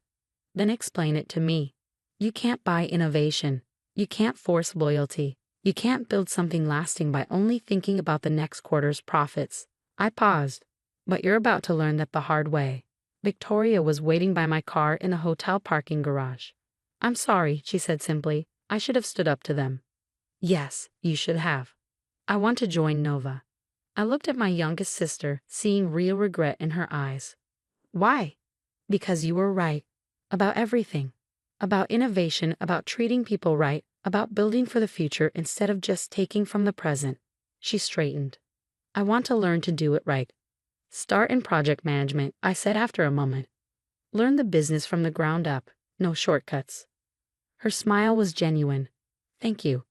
Then explain it to me. You can't buy innovation. You can't force loyalty. You can't build something lasting by only thinking about the next quarter's profits. I paused. But you're about to learn that the hard way. Victoria was waiting by my car in a hotel parking garage. I'm sorry, she said simply. I should have stood up to them. Yes, you should have. I want to join Nova. I looked at my youngest sister, seeing real regret in her eyes. Why? Because you were right. About everything. About innovation, about treating people right, about building for the future instead of just taking from the present. She straightened. I want to learn to do it right. Start in project management, I said after a moment. Learn the business from the ground up, no shortcuts. Her smile was genuine. Thank you.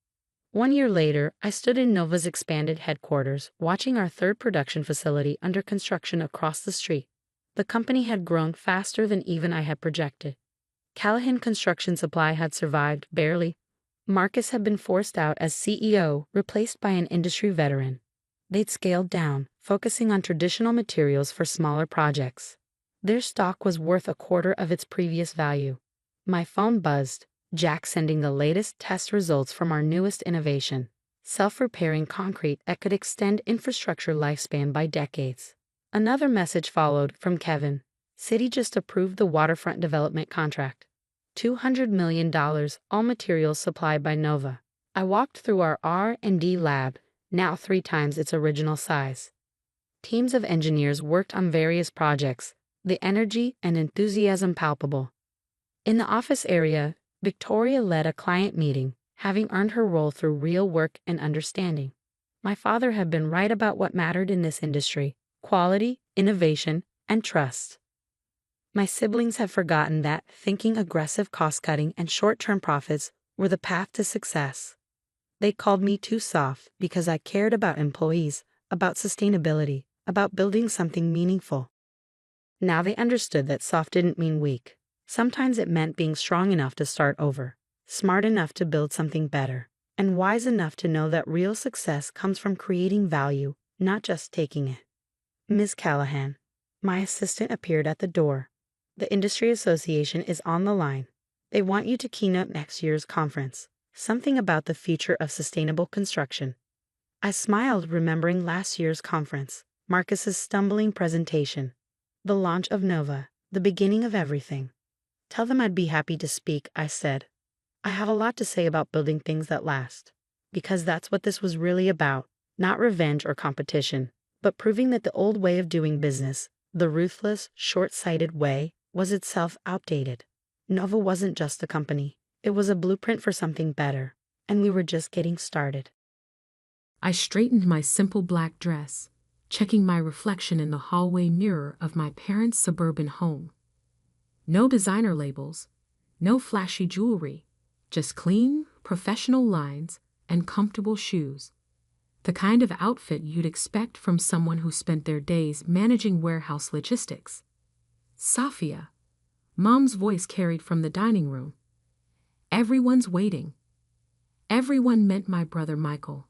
1 year later, I stood in Nova's expanded headquarters, watching our third production facility under construction across the street. The company had grown faster than even I had projected. Callahan Construction Supply had survived, barely. Marcus had been forced out as CEO, replaced by an industry veteran. They'd scaled down, focusing on traditional materials for smaller projects. Their stock was worth a quarter of its previous value. My phone buzzed, Jack sending the latest test results from our newest innovation, self-repairing concrete that could extend infrastructure lifespan by decades. Another message followed from Kevin. City just approved the waterfront development contract. $200 million, all materials supplied by Nova. I walked through our R&D lab, now 3 times its original size. Teams of engineers worked on various projects, the energy and enthusiasm palpable. In the office area, Victoria led a client meeting, having earned her role through real work and understanding. My father had been right about what mattered in this industry: quality, innovation, and trust. My siblings had forgotten that thinking aggressive cost-cutting and short-term profits were the path to success. They called me too soft because I cared about employees, about sustainability, about building something meaningful. Now they understood that soft didn't mean weak. Sometimes it meant being strong enough to start over, smart enough to build something better, and wise enough to know that real success comes from creating value, not just taking it. Ms. Callahan. My assistant appeared at the door. The Industry Association is on the line. They want you to keynote next year's conference. Something about the future of sustainable construction. I smiled, remembering last year's conference, Marcus's stumbling presentation. The launch of Nova, the beginning of everything. Tell them I'd be happy to speak, I said. I have a lot to say about building things that last. Because that's what this was really about, not revenge or competition, but proving that the old way of doing business, the ruthless, short-sighted way, was itself outdated. Nova wasn't just a company. It was a blueprint for something better, and we were just getting started. I straightened my simple black dress. checking my reflection in the hallway mirror of my parents' suburban home. No designer labels, no flashy jewelry, just clean, professional lines and comfortable shoes. The kind of outfit you'd expect from someone who spent their days managing warehouse logistics. "Sophia," Mom's voice carried from the dining room. "Everyone's waiting." Everyone meant my brother Michael,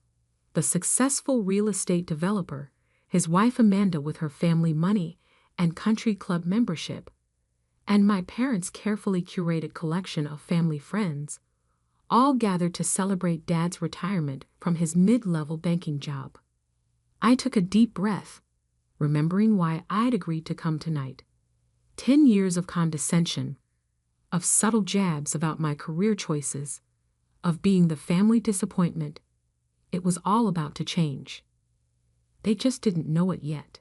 the successful real estate developer, his wife Amanda with her family money and country club membership, and my parents' carefully curated collection of family friends, all gathered to celebrate Dad's retirement from his mid-level banking job. I took a deep breath, remembering why I'd agreed to come tonight. 10 years of condescension, of subtle jabs about my career choices, of being the family disappointment. It was all about to change. They just didn't know it yet.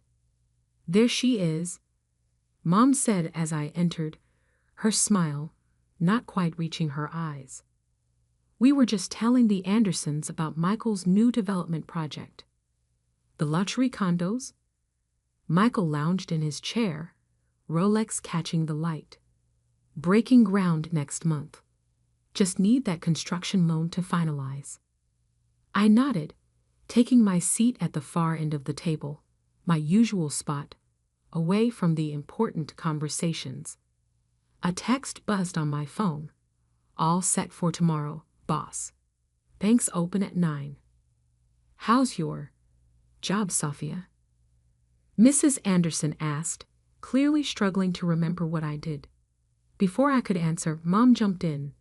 "There she is," Mom said as I entered, her smile not quite reaching her eyes. "We were just telling the Andersons about Michael's new development project. The luxury condos." Michael lounged in his chair, Rolex catching the light. "Breaking ground next month. Just need that construction loan to finalize." I nodded, taking my seat at the far end of the table, my usual spot, away from the important conversations. A text buzzed on my phone. "All set for tomorrow, boss. Banks open at 9. "How's your job, Sophia?" Mrs. Anderson asked, clearly struggling to remember what I did. Before I could answer, Mom jumped in.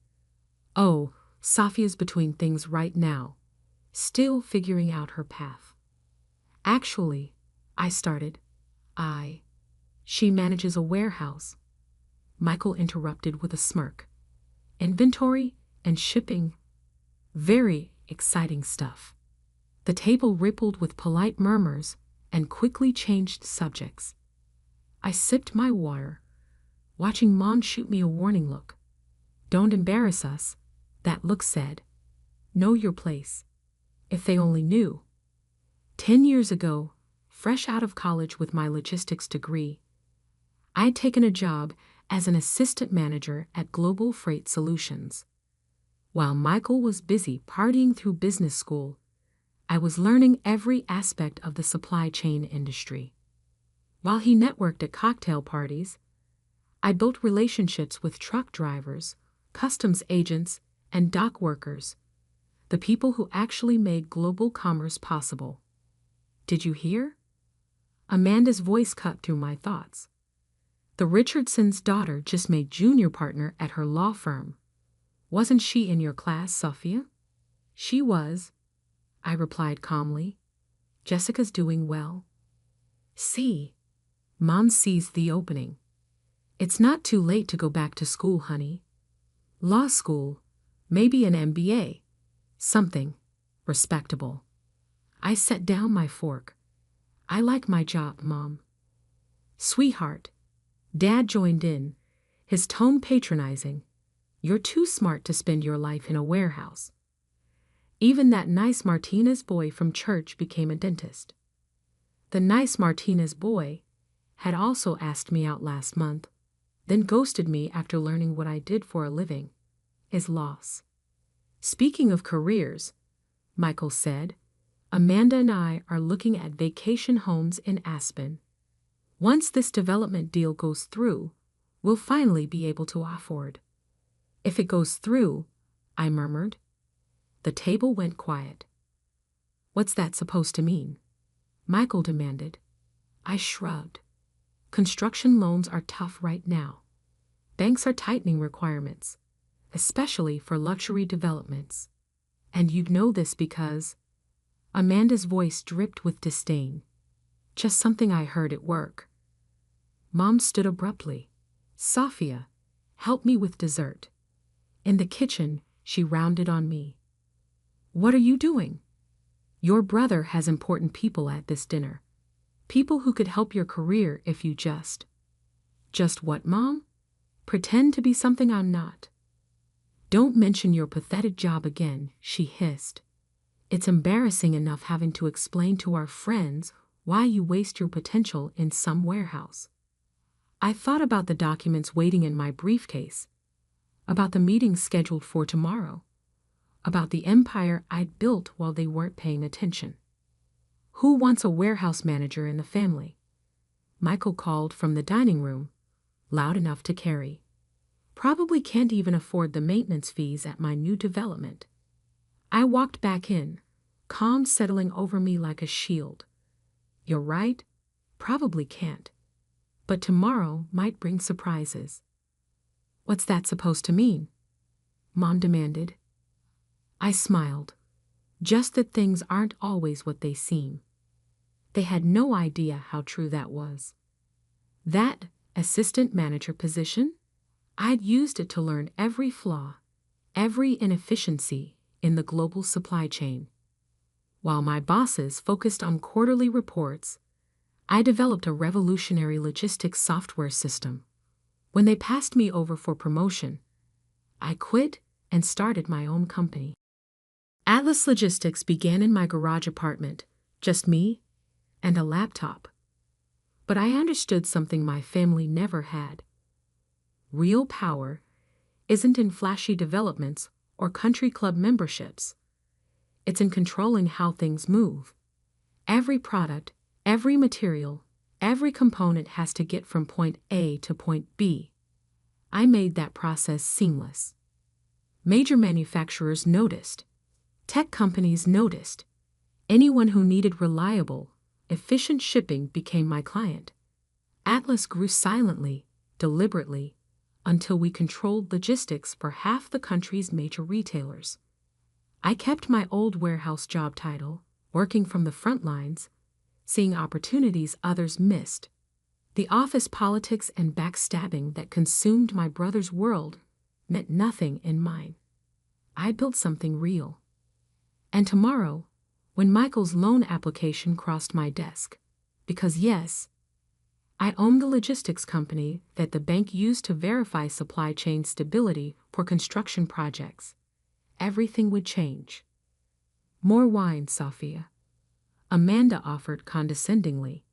"Oh, Sophia's between things right now, still figuring out her path." "Actually," I started. She manages a warehouse," Michael interrupted with a smirk. "Inventory and shipping. Very exciting stuff." The table rippled with polite murmurs and quickly changed subjects. I sipped my water, watching Mom shoot me a warning look. "Don't embarrass us," that look said. "Know your place." If they only knew. 10 years ago, fresh out of college with my logistics degree, I'd taken a job as an assistant manager at Global Freight Solutions. While Michael was busy partying through business school, I was learning every aspect of the supply chain industry. While he networked at cocktail parties, I built relationships with truck drivers, customs agents, and dock workers, the people who actually made global commerce possible. "Did you hear?" Amanda's voice cut through my thoughts. "The Richardsons' daughter just made junior partner at her law firm. Wasn't she in your class, Sophia?" "She was," I replied calmly. "Jessica's doing well." "See," Mom seized the opening. "It's not too late to go back to school, honey. Law school, maybe an MBA, something respectable." I set down my fork. "I like my job, Mom." "Sweetheart," Dad joined in, his tone patronizing. "You're too smart to spend your life in a warehouse." Even that nice Martinez boy from church became a dentist. The nice Martinez boy had also asked me out last month, then ghosted me after learning what I did for a living. His loss. "Speaking of careers," Michael said, "Amanda and I are looking at vacation homes in Aspen. Once this development deal goes through, we'll finally be able to afford." "If it goes through," I murmured. The table went quiet. "What's that supposed to mean?" Michael demanded. I shrugged. "Construction loans are tough right now. Banks are tightening requirements, especially for luxury developments. And you'd know this because—" Amanda's voice dripped with disdain. "Just something I heard at work." Mom stood abruptly. "Sophia, help me with dessert." In the kitchen, she rounded on me. "What are you doing?" "Your brother has important people at this dinner. People who could help your career if you just—" "Just what, Mom? Pretend to be something I'm not." "Don't mention your pathetic job again," she hissed. "It's embarrassing enough having to explain to our friends why you waste your potential in some warehouse. I thought about the documents waiting in my briefcase, about the meetings scheduled for tomorrow, about the empire I'd built while they weren't paying attention. Who wants a warehouse manager in the family? Michael called from the dining room, loud enough to carry. Probably can't even afford the maintenance fees at my new development. I walked back in, calm settling over me like a shield. You're right, probably can't. But tomorrow might bring surprises. What's that supposed to mean? Mom demanded. I smiled. Just that things aren't always what they seem. They had no idea how true that was. That assistant manager position, I'd used it to learn every flaw, every inefficiency in the global supply chain. While my bosses focused on quarterly reports, I developed a revolutionary logistics software system. When they passed me over for promotion, I quit and started my own company. Atlas Logistics began in my garage apartment, just me and a laptop. But I understood something my family never had. Real power isn't in flashy developments or country club memberships. It's in controlling how things move. Every product, every material, every component has to get from point A to point B. I made that process seamless. Major manufacturers noticed. Tech companies noticed. Anyone who needed reliable, efficient shipping became my client. Atlas grew silently, deliberately, until we controlled logistics for half the country's major retailers. I kept my old warehouse job title, working from the front lines, seeing opportunities others missed. The office politics and backstabbing that consumed my brother's world meant nothing in mine. I built something real. And tomorrow, when Michael's loan application crossed my desk, because yes, I owned the logistics company that the bank used to verify supply chain stability for construction projects, everything would change. More wine, Sophia. Amanda offered condescendingly.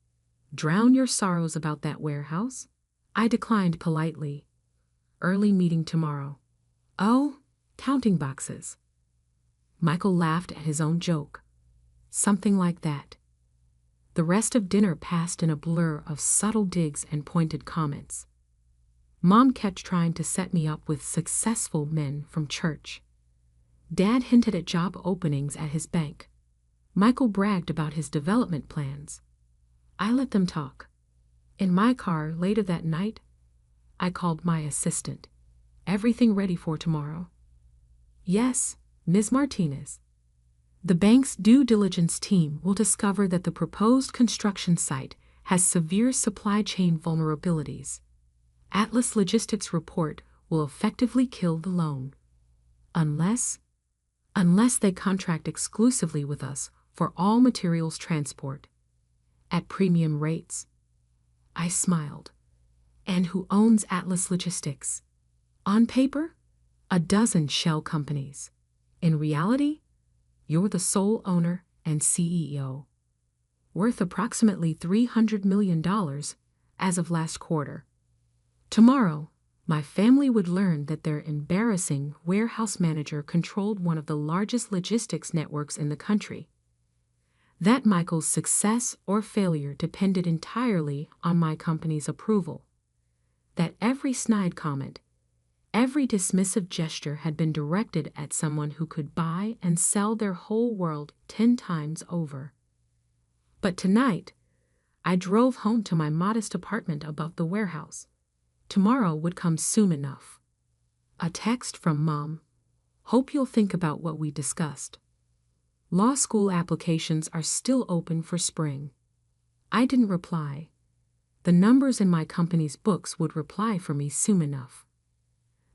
Drown your sorrows about that warehouse? I declined politely. Early meeting tomorrow. Oh, counting boxes. Michael laughed at his own joke. Something like that. The rest of dinner passed in a blur of subtle digs and pointed comments. Mom kept trying to set me up with successful men from church. Dad hinted at job openings at his bank. Michael bragged about his development plans. I let them talk. In my car later that night, I called my assistant. Everything ready for tomorrow? Yes, Ms. Martinez. The bank's due diligence team will discover that the proposed construction site has severe supply chain vulnerabilities. Atlas Logistics' report will effectively kill the loan. Unless they contract exclusively with us for all materials transport. At premium rates. I smiled. And who owns Atlas Logistics? On paper, a dozen shell companies. In reality, you're the sole owner and CEO. Worth approximately $300 million as of last quarter. Tomorrow, my family would learn that their embarrassing warehouse manager controlled one of the largest logistics networks in the country. That Michael's success or failure depended entirely on my company's approval. That every snide comment, every dismissive gesture had been directed at someone who could buy and sell their whole world 10 times over. But tonight, I drove home to my modest apartment above the warehouse. Tomorrow would come soon enough. A text from Mom. Hope you'll think about what we discussed. Law school applications are still open for spring. I didn't reply. The numbers in my company's books would reply for me soon enough.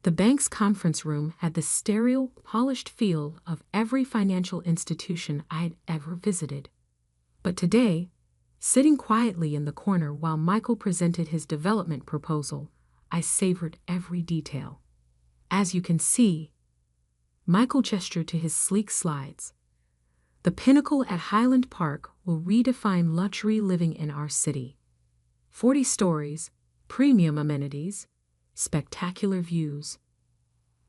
The bank's conference room had the sterile, polished feel of every financial institution I'd ever visited. But today, sitting quietly in the corner while Michael presented his development proposal, I savored every detail. As you can see, Michael gestured to his sleek slides. The Pinnacle at Highland Park will redefine luxury living in our city. 40 stories, premium amenities, spectacular views.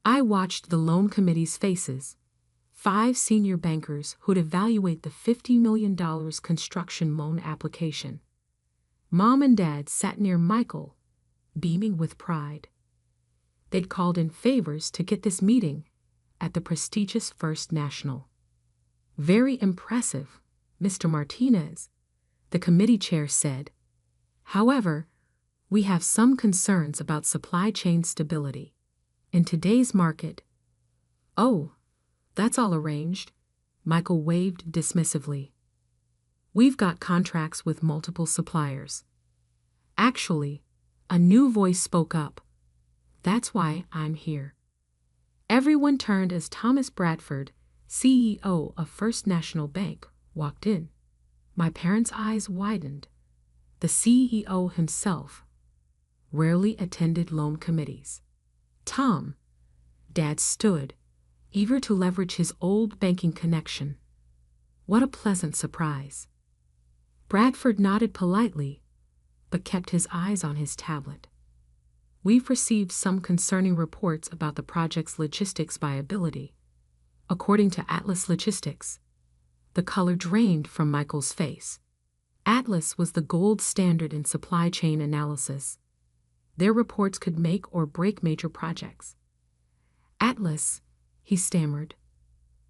I watched the loan committee's faces. 5 senior bankers who'd evaluate the $50 million construction loan application. Mom and Dad sat near Michael, beaming with pride. They'd called in favors to get this meeting at the prestigious First National. Very impressive, Mr. Martinez, the committee chair said. However, we have some concerns about supply chain stability. In today's market. Oh, that's all arranged, Michael waved dismissively. We've got contracts with multiple suppliers. Actually, a new voice spoke up. That's why I'm here. Everyone turned as Thomas Bradford, CEO of First National Bank, walked in. My parents' eyes widened. The CEO himself rarely attended loan committees. Tom, Dad stood, eager to leverage his old banking connection. What a pleasant surprise. Bradford nodded politely, but kept his eyes on his tablet. We've received some concerning reports about the project's logistics viability. According to Atlas Logistics, the color drained from Michael's face. Atlas was the gold standard in supply chain analysis. Their reports could make or break major projects. Atlas, he stammered.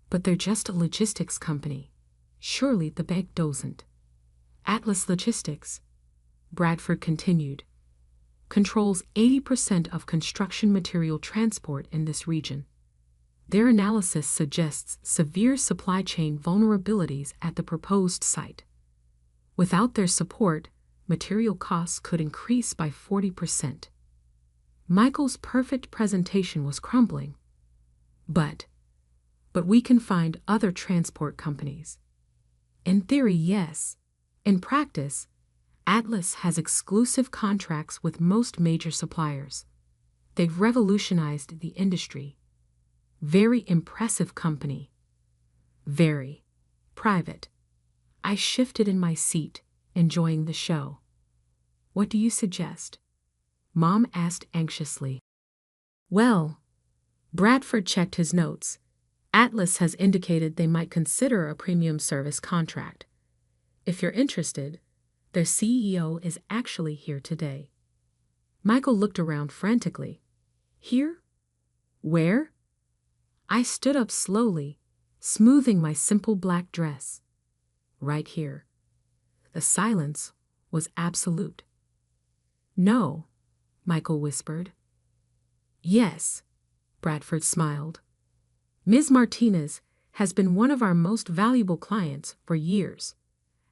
But they're just a logistics company. Surely the bank doesn't. Atlas Logistics, Bradford continued, controls 80% of construction material transport in this region. Their analysis suggests severe supply chain vulnerabilities at the proposed site. Without their support, material costs could increase by 40%. Michael's perfect presentation was crumbling. But we can find other transport companies. In theory, yes. In practice, Atlas has exclusive contracts with most major suppliers. They've revolutionized the industry. Very impressive company. Very private. I shifted in my seat, enjoying the show. What do you suggest? Mom asked anxiously. Well, Bradford checked his notes. Atlas has indicated they might consider a premium service contract. If you're interested, their CEO is actually here today. Michael looked around frantically. Here? Where? I stood up slowly, smoothing my simple black dress. Right here. The silence was absolute. No, Michael whispered. Yes, Bradford smiled. Ms. Martinez has been one of our most valuable clients for years.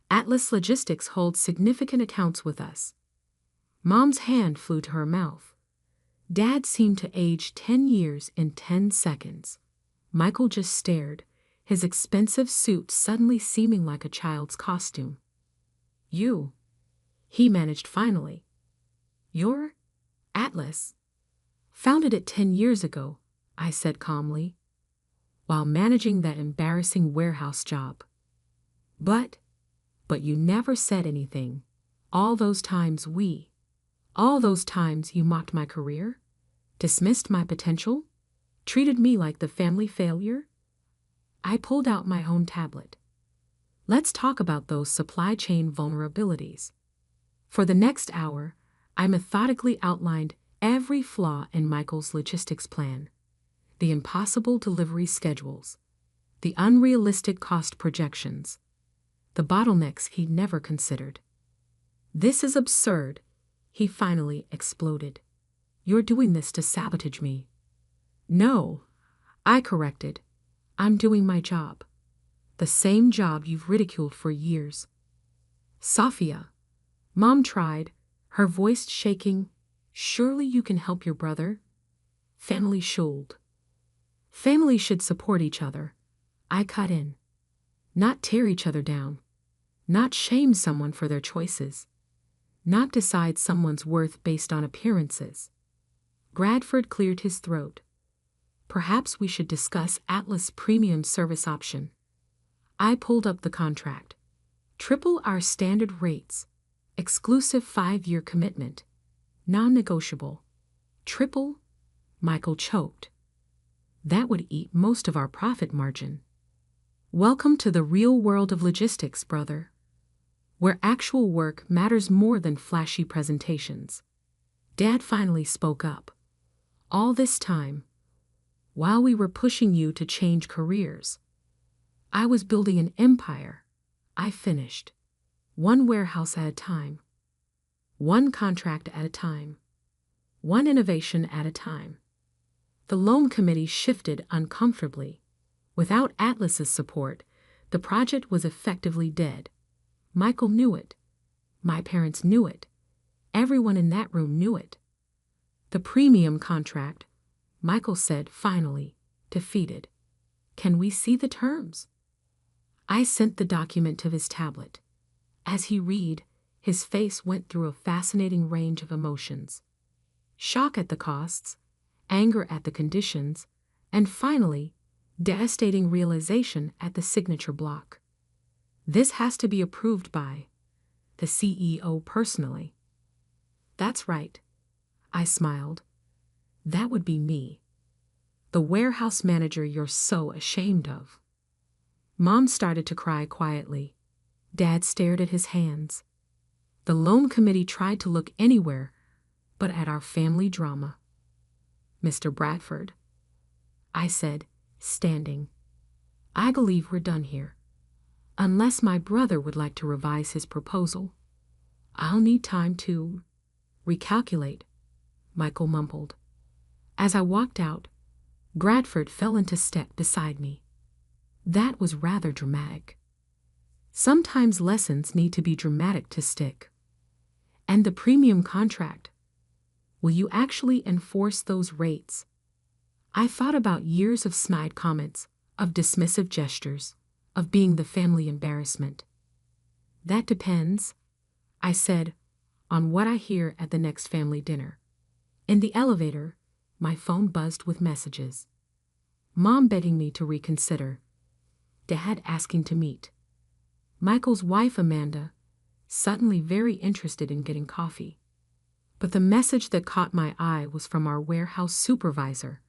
Atlas Logistics holds significant accounts with us. Mom's hand flew to her mouth. Dad seemed to age 10 years in 10 seconds. Michael just stared, his expensive suit suddenly seeming like a child's costume. You, he managed finally. You're Atlas. Founded it 10 years ago, I said calmly, while managing that embarrassing warehouse job. But you never said anything. All those times you mocked my career, dismissed my potential, treated me like the family failure. I pulled out my own tablet. Let's talk about those supply chain vulnerabilities. For the next hour, I methodically outlined every flaw in Michael's logistics plan, the impossible delivery schedules, the unrealistic cost projections, the bottlenecks he'd never considered. This is absurd, he finally exploded. You're doing this to sabotage me. No, I corrected. I'm doing my job. The same job you've ridiculed for years. Sophia, Mom tried, her voice shaking. Surely you can help your brother? Family should. Families should support each other. I cut in. Not tear each other down. Not shame someone for their choices. Not decide someone's worth based on appearances. Bradford cleared his throat. Perhaps we should discuss Atlas Premium service option. I pulled up the contract. Triple our standard rates. Exclusive 5-year commitment. Non-negotiable. Triple? Michael choked. That would eat most of our profit margin. Welcome to the real world of logistics, brother, where actual work matters more than flashy presentations. Dad finally spoke up. All this time, while we were pushing you to change careers, I was building an empire. I finished. One warehouse at a time. One contract at a time. One innovation at a time. The loan committee shifted uncomfortably. Without Atlas's support, the project was effectively dead. Michael knew it. My parents knew it. Everyone in that room knew it. The premium contract, Michael said finally, defeated. Can we see the terms? I sent the document to his tablet. As he read, his face went through a fascinating range of emotions. Shock at the costs, anger at the conditions, and finally, devastating realization at the signature block. This has to be approved by the CEO personally. That's right. I smiled. That would be me. The warehouse manager you're so ashamed of. Mom started to cry quietly. Dad stared at his hands. The loan committee tried to look anywhere but at our family drama. Mr. Bradford, I said, standing. I believe we're done here. Unless my brother would like to revise his proposal. I'll need time to recalculate, Michael mumbled. As I walked out, Bradford fell into step beside me. That was rather dramatic. Sometimes lessons need to be dramatic to stick. And the premium contract. Will you actually enforce those rates? I thought about years of snide comments, of dismissive gestures, of being the family embarrassment. That depends, I said, on what I hear at the next family dinner. In the elevator, my phone buzzed with messages. Mom begging me to reconsider. Dad asking to meet. Michael's wife, Amanda, suddenly very interested in getting coffee. But the message that caught my eye was from our warehouse supervisor.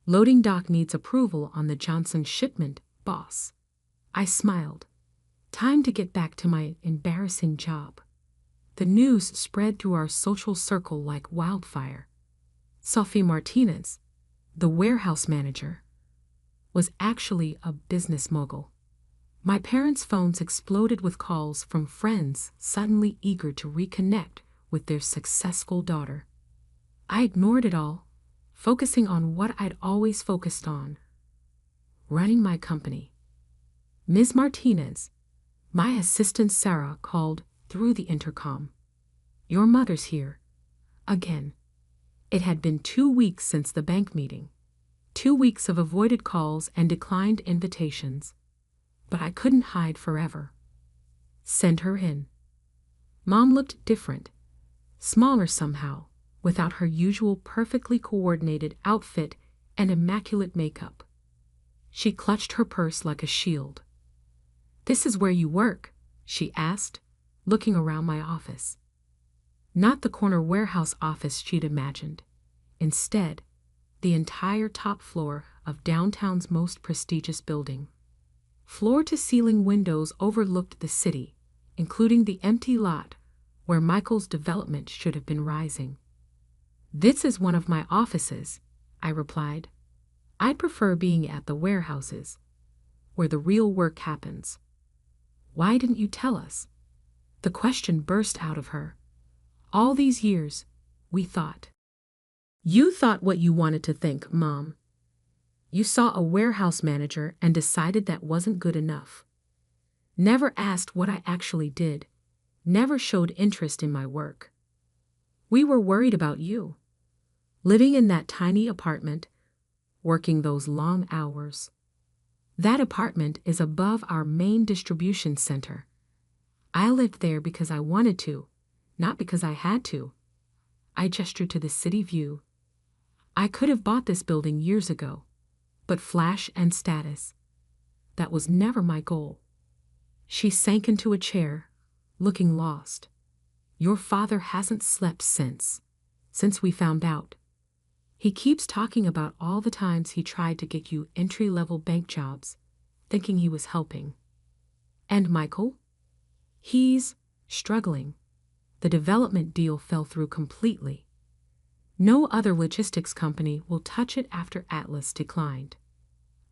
Loading dock needs approval on the Johnson shipment, boss. I smiled. Time to get back to my embarrassing job. The news spread through our social circle like wildfire. Sophie Martinez, the warehouse manager, was actually a business mogul. My parents' phones exploded with calls from friends suddenly eager to reconnect with their successful daughter. I ignored it all, focusing on what I'd always focused on, running my company. Ms. Martinez, my assistant Sarah, called through the intercom. Your mother's here. Again. It had been 2 weeks since the bank meeting. 2 weeks of avoided calls and declined invitations. But I couldn't hide forever. Send her in. Mom looked different. Smaller somehow, without her usual perfectly coordinated outfit and immaculate makeup. She clutched her purse like a shield. This is where you work, she asked, looking around my office. Not the corner warehouse office she'd imagined. Instead, the entire top floor of downtown's most prestigious building. Floor-to-ceiling windows overlooked the city, including the empty lot where Michael's development should have been rising. This is one of my offices, I replied. I'd prefer being at the warehouses, where the real work happens. Why didn't you tell us? The question burst out of her. All these years, we thought. You thought what you wanted to think, Mom. You saw a warehouse manager and decided that wasn't good enough. Never asked what I actually did. Never showed interest in my work. We were worried about you. Living in that tiny apartment, working those long hours. That apartment is above our main distribution center. I lived there because I wanted to, not because I had to. I gestured to the city view. I could have bought this building years ago, but flash and status. That was never my goal. She sank into a chair, looking lost. Your father hasn't slept since we found out. He keeps talking about all the times he tried to get you entry-level bank jobs, thinking he was helping. And Michael? He's struggling. The development deal fell through completely. No other logistics company will touch it after Atlas declined.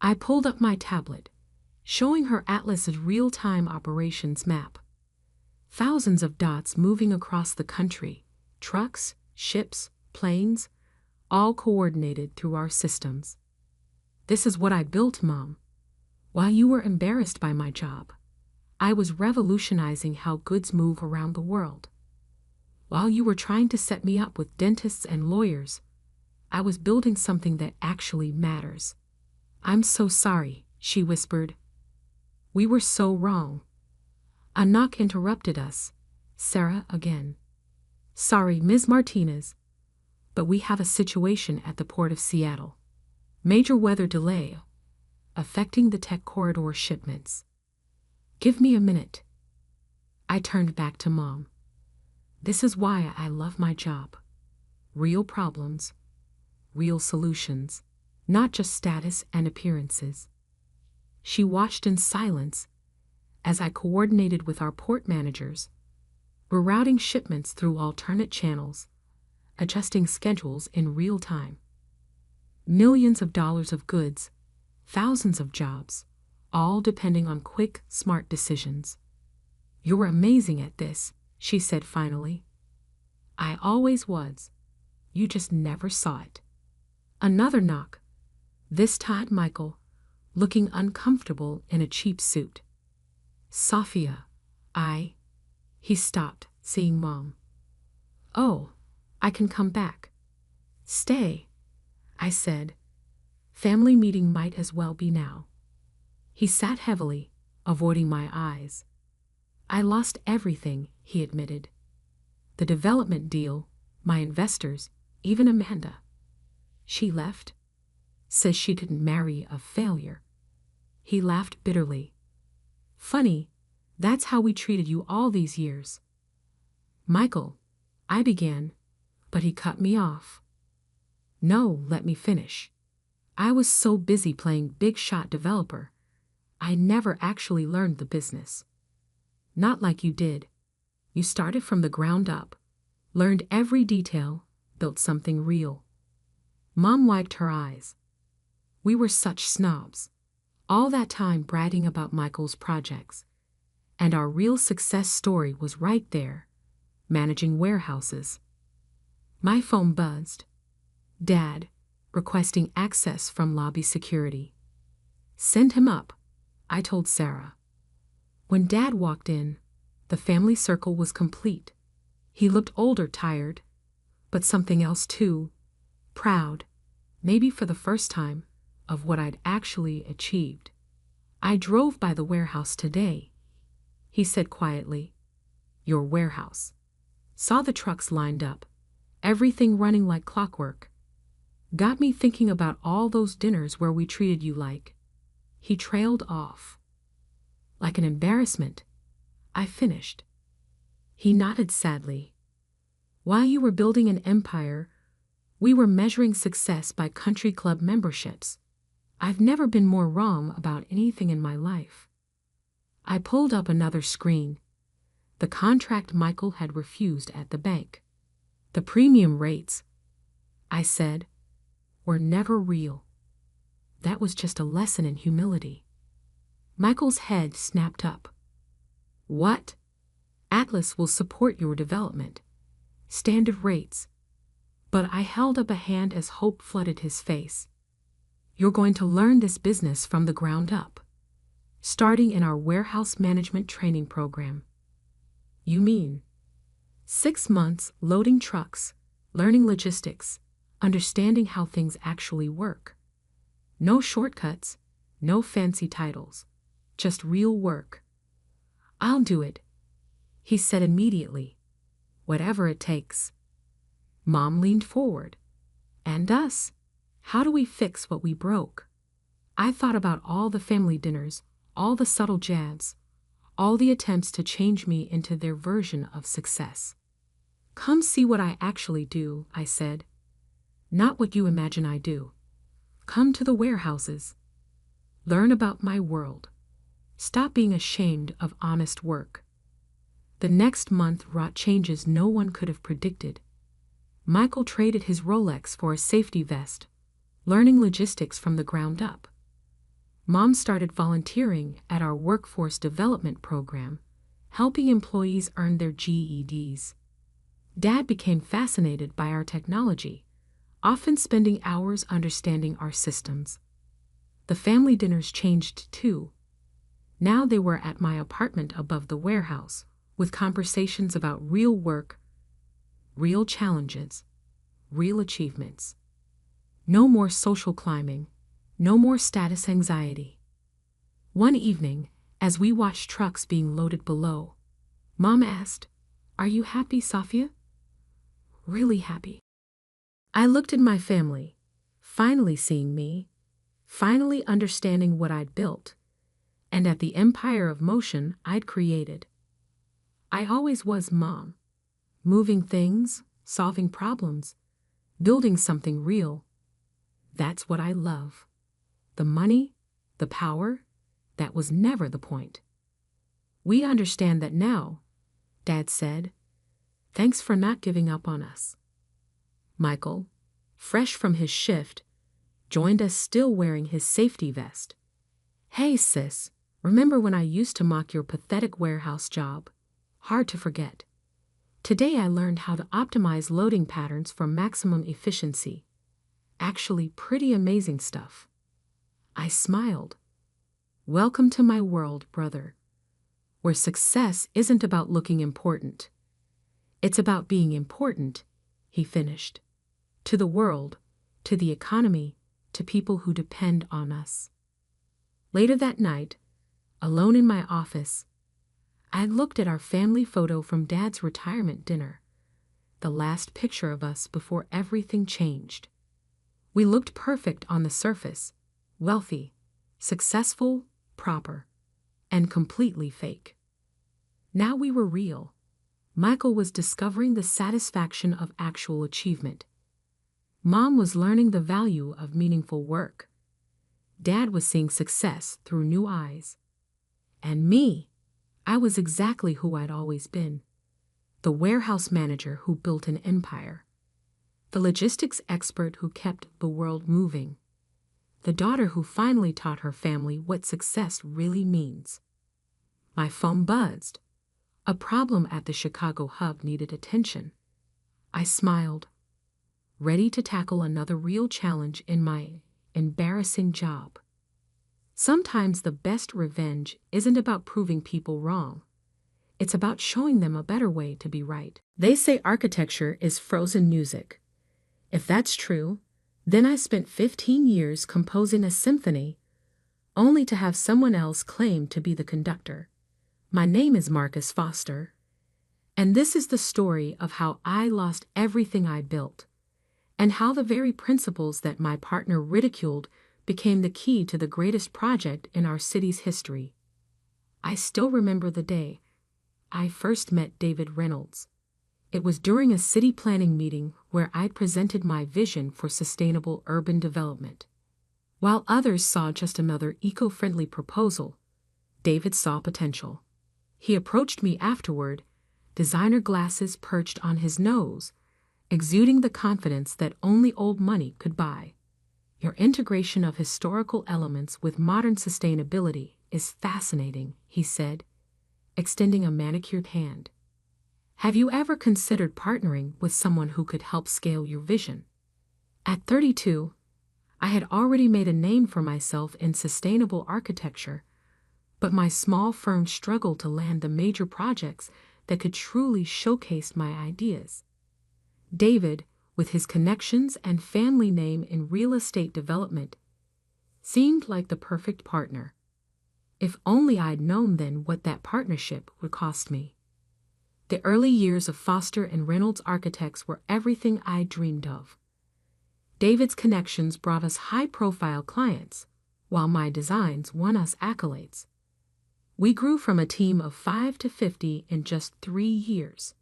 I pulled up my tablet, showing her Atlas's real-time operations map. Thousands of dots moving across the country, trucks, ships, planes, all coordinated through our systems. This is what I built, Mom. While you were embarrassed by my job, I was revolutionizing how goods move around the world. While you were trying to set me up with dentists and lawyers, I was building something that actually matters. I'm so sorry, she whispered. We were so wrong. A knock interrupted us. Sarah again. Sorry, Ms. Martinez, but we have a situation at the Port of Seattle. Major weather delay, affecting the tech corridor shipments. Give me a minute. I turned back to Mom. This is why I love my job. Real problems, real solutions, not just status and appearances. She watched in silence as I coordinated with our port managers, rerouting shipments through alternate channels, adjusting schedules in real time. Millions of dollars of goods, thousands of jobs, all depending on quick, smart decisions. You're amazing at this, she said finally. I always was. You just never saw it. Another knock. This time Michael, looking uncomfortable in a cheap suit. Sophia, He stopped, seeing Mom. Oh, I can come back. Stay, I said. Family meeting might as well be now. He sat heavily, avoiding my eyes. I lost everything, he admitted. The development deal, my investors, even Amanda. She left. Says she didn't marry a failure. He laughed bitterly. Funny, that's how we treated you all these years. Michael, I began, but he cut me off. No, let me finish. I was so busy playing big shot developer, I never actually learned the business. Not like you did. You started from the ground up, learned every detail, built something real. Mom wiped her eyes. We were such snobs. All that time bragging about Michael's projects. And our real success story was right there, managing warehouses. My phone buzzed. Dad, requesting access from lobby security. Send him up, I told Sarah. When Dad walked in, the family circle was complete. He looked older, tired, but something else too. Proud, maybe for the first time, of what I'd actually achieved. I drove by the warehouse today, he said quietly. Your warehouse. Saw the trucks lined up, everything running like clockwork. Got me thinking about all those dinners where we treated you like. He trailed off. Like an embarrassment, I finished. He nodded sadly. While you were building an empire, we were measuring success by country club memberships. I've never been more wrong about anything in my life. I pulled up another screen. The contract Michael had refused at the bank. The premium rates, I said, were never real. That was just a lesson in humility. Michael's head snapped up. What? Atlas will support your development. Standard rates. But I held up a hand as hope flooded his face. You're going to learn this business from the ground up, starting in our warehouse management training program. You mean 6 months loading trucks, learning logistics, understanding how things actually work. No shortcuts, no fancy titles, just real work. I'll do it, he said immediately. Whatever it takes. Mom leaned forward. And us? How do we fix what we broke? I thought about all the family dinners, all the subtle jabs, all the attempts to change me into their version of success. "Come see what I actually do," I said. "Not what you imagine I do. Come to the warehouses. Learn about my world. Stop being ashamed of honest work." The next month wrought changes no one could have predicted. Michael traded his Rolex for a safety vest, learning logistics from the ground up. Mom started volunteering at our workforce development program, helping employees earn their GEDs. Dad became fascinated by our technology, often spending hours understanding our systems. The family dinners changed too. Now they were at my apartment above the warehouse, with conversations about real work, real challenges, real achievements. No more social climbing, no more status anxiety. One evening, as we watched trucks being loaded below, Mom asked, "Are you happy, Safia?" "Really happy." I looked at my family, finally seeing me, finally understanding what I'd built, and at the empire of motion I'd created. I always was Mom, moving things, solving problems, building something real. That's what I love. The money, the power, that was never the point. "We understand that now," Dad said. "Thanks for not giving up on us." Michael, fresh from his shift, joined us still wearing his safety vest. "Hey, sis, remember when I used to mock your pathetic warehouse job? Hard to forget. Today I learned how to optimize loading patterns for maximum efficiency. Actually, pretty amazing stuff." I smiled. "Welcome to my world, brother, where success isn't about looking important. It's about being important," he finished. "To the world, to the economy, to people who depend on us." Later that night, alone in my office, I looked at our family photo from Dad's retirement dinner, the last picture of us before everything changed. We looked perfect on the surface, wealthy, successful, proper, and completely fake. Now we were real. Michael was discovering the satisfaction of actual achievement. Mom was learning the value of meaningful work. Dad was seeing success through new eyes. And me, I was exactly who I'd always been. The warehouse manager who built an empire. The logistics expert who kept the world moving. The daughter who finally taught her family what success really means. My phone buzzed. A problem at the Chicago hub needed attention. I smiled, ready to tackle another real challenge in my embarrassing job. Sometimes the best revenge isn't about proving people wrong. It's about showing them a better way to be right. They say architecture is frozen music. If that's true, then I spent 15 years composing a symphony, only to have someone else claim to be the conductor. My name is Marcus Foster, and this is the story of how I lost everything I built, and how the very principles that my partner ridiculed became the key to the greatest project in our city's history. I still remember the day I first met David Reynolds. It was during a city planning meeting where I presented my vision for sustainable urban development. While others saw just another eco-friendly proposal, David saw potential. He approached me afterward, designer glasses perched on his nose, exuding the confidence that only old money could buy. "Your integration of historical elements with modern sustainability is fascinating," he said, extending a manicured hand. "Have you ever considered partnering with someone who could help scale your vision?" At 32, I had already made a name for myself in sustainable architecture, but my small firm struggled to land the major projects that could truly showcase my ideas. David, with his connections and family name in real estate development, seemed like the perfect partner. If only I'd known then what that partnership would cost me. The early years of Foster and Reynolds Architects were everything I dreamed of. David's connections brought us high-profile clients, while my designs won us accolades. We grew from a team of 5 to 50 in just 3 years.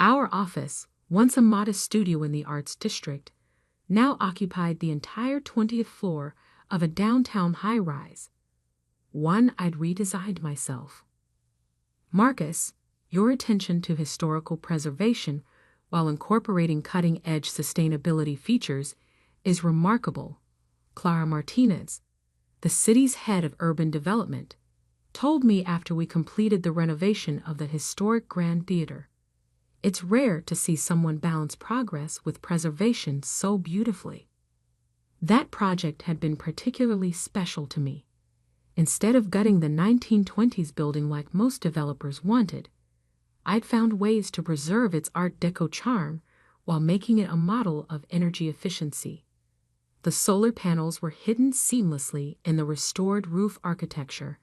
Our office, once a modest studio in the Arts District, now occupied the entire 20th floor of a downtown high-rise, one I'd redesigned myself. Marcus, your attention to historical preservation while incorporating cutting-edge sustainability features is remarkable. Clara Martinez, the city's head of urban development, told me after we completed the renovation of the historic Grand Theater. It's rare to see someone balance progress with preservation so beautifully. That project had been particularly special to me. Instead of gutting the 1920s building like most developers wanted, I'd found ways to preserve its Art Deco charm while making it a model of energy efficiency. The solar panels were hidden seamlessly in the restored roof architecture,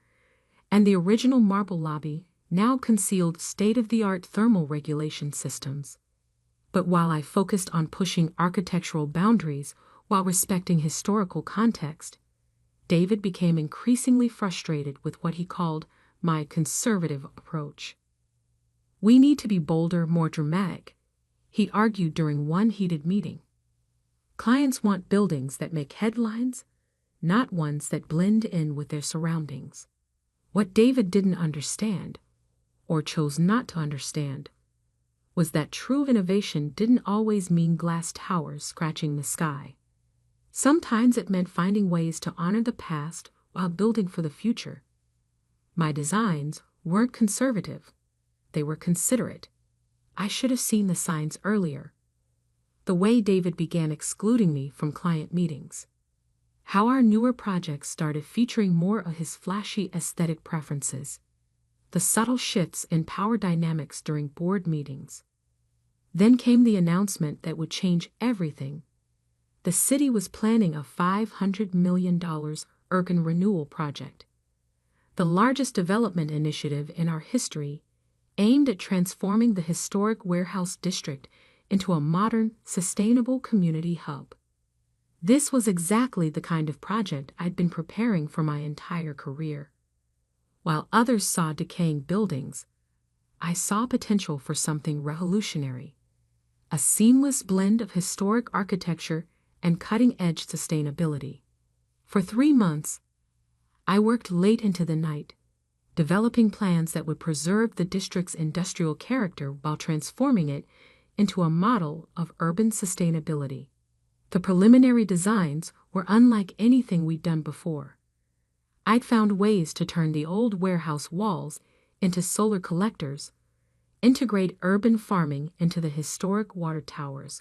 and the original marble lobby now concealed state-of-the-art thermal regulation systems. But while I focused on pushing architectural boundaries while respecting historical context, David became increasingly frustrated with what he called my conservative approach. We need to be bolder, more dramatic, he argued during one heated meeting. Clients want buildings that make headlines, not ones that blend in with their surroundings. What David didn't understand, or chose not to understand, was that true innovation didn't always mean glass towers scratching the sky. Sometimes it meant finding ways to honor the past while building for the future. My designs weren't conservative. They were considerate. I should have seen the signs earlier. The way David began excluding me from client meetings. How our newer projects started featuring more of his flashy aesthetic preferences. The subtle shifts in power dynamics during board meetings. Then came the announcement that would change everything. The city was planning a $500 million urban renewal project, the largest development initiative in our history, aimed at transforming the historic warehouse district into a modern, sustainable community hub. This was exactly the kind of project I'd been preparing for my entire career. While others saw decaying buildings, I saw potential for something revolutionary, a seamless blend of historic architecture and cutting-edge sustainability. For 3 months, I worked late into the night, developing plans that would preserve the district's industrial character while transforming it into a model of urban sustainability. The preliminary designs were unlike anything we'd done before. I'd found ways to turn the old warehouse walls into solar collectors, integrate urban farming into the historic water towers,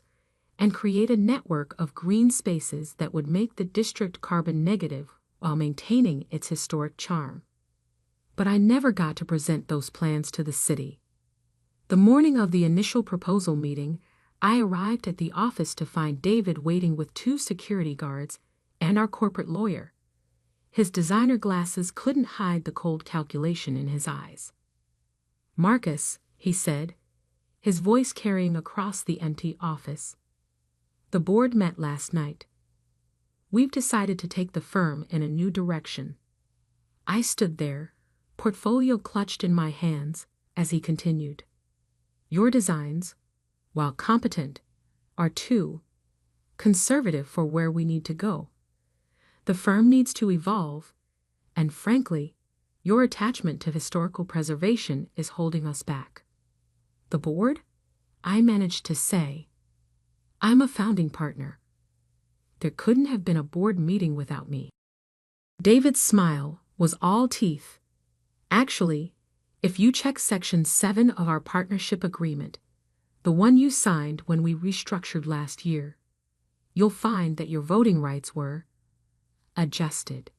and create a network of green spaces that would make the district carbon negative while maintaining its historic charm. But I never got to present those plans to the city. The morning of the initial proposal meeting, I arrived at the office to find David waiting with 2 security guards and our corporate lawyer. His designer glasses couldn't hide the cold calculation in his eyes. "Marcus," he said, his voice carrying across the empty office. "The board met last night. We've decided to take the firm in a new direction." I stood there, portfolio clutched in my hands, as he continued. "Your designs, while competent, are too conservative for where we need to go. The firm needs to evolve, and frankly, your attachment to historical preservation is holding us back." "The board?" I managed to say. "I'm a founding partner. There couldn't have been a board meeting without me." David's smile was all teeth. "Actually, if you check Section 7 of our partnership agreement, the one you signed when we restructured last year, you'll find that your voting rights were adjusted.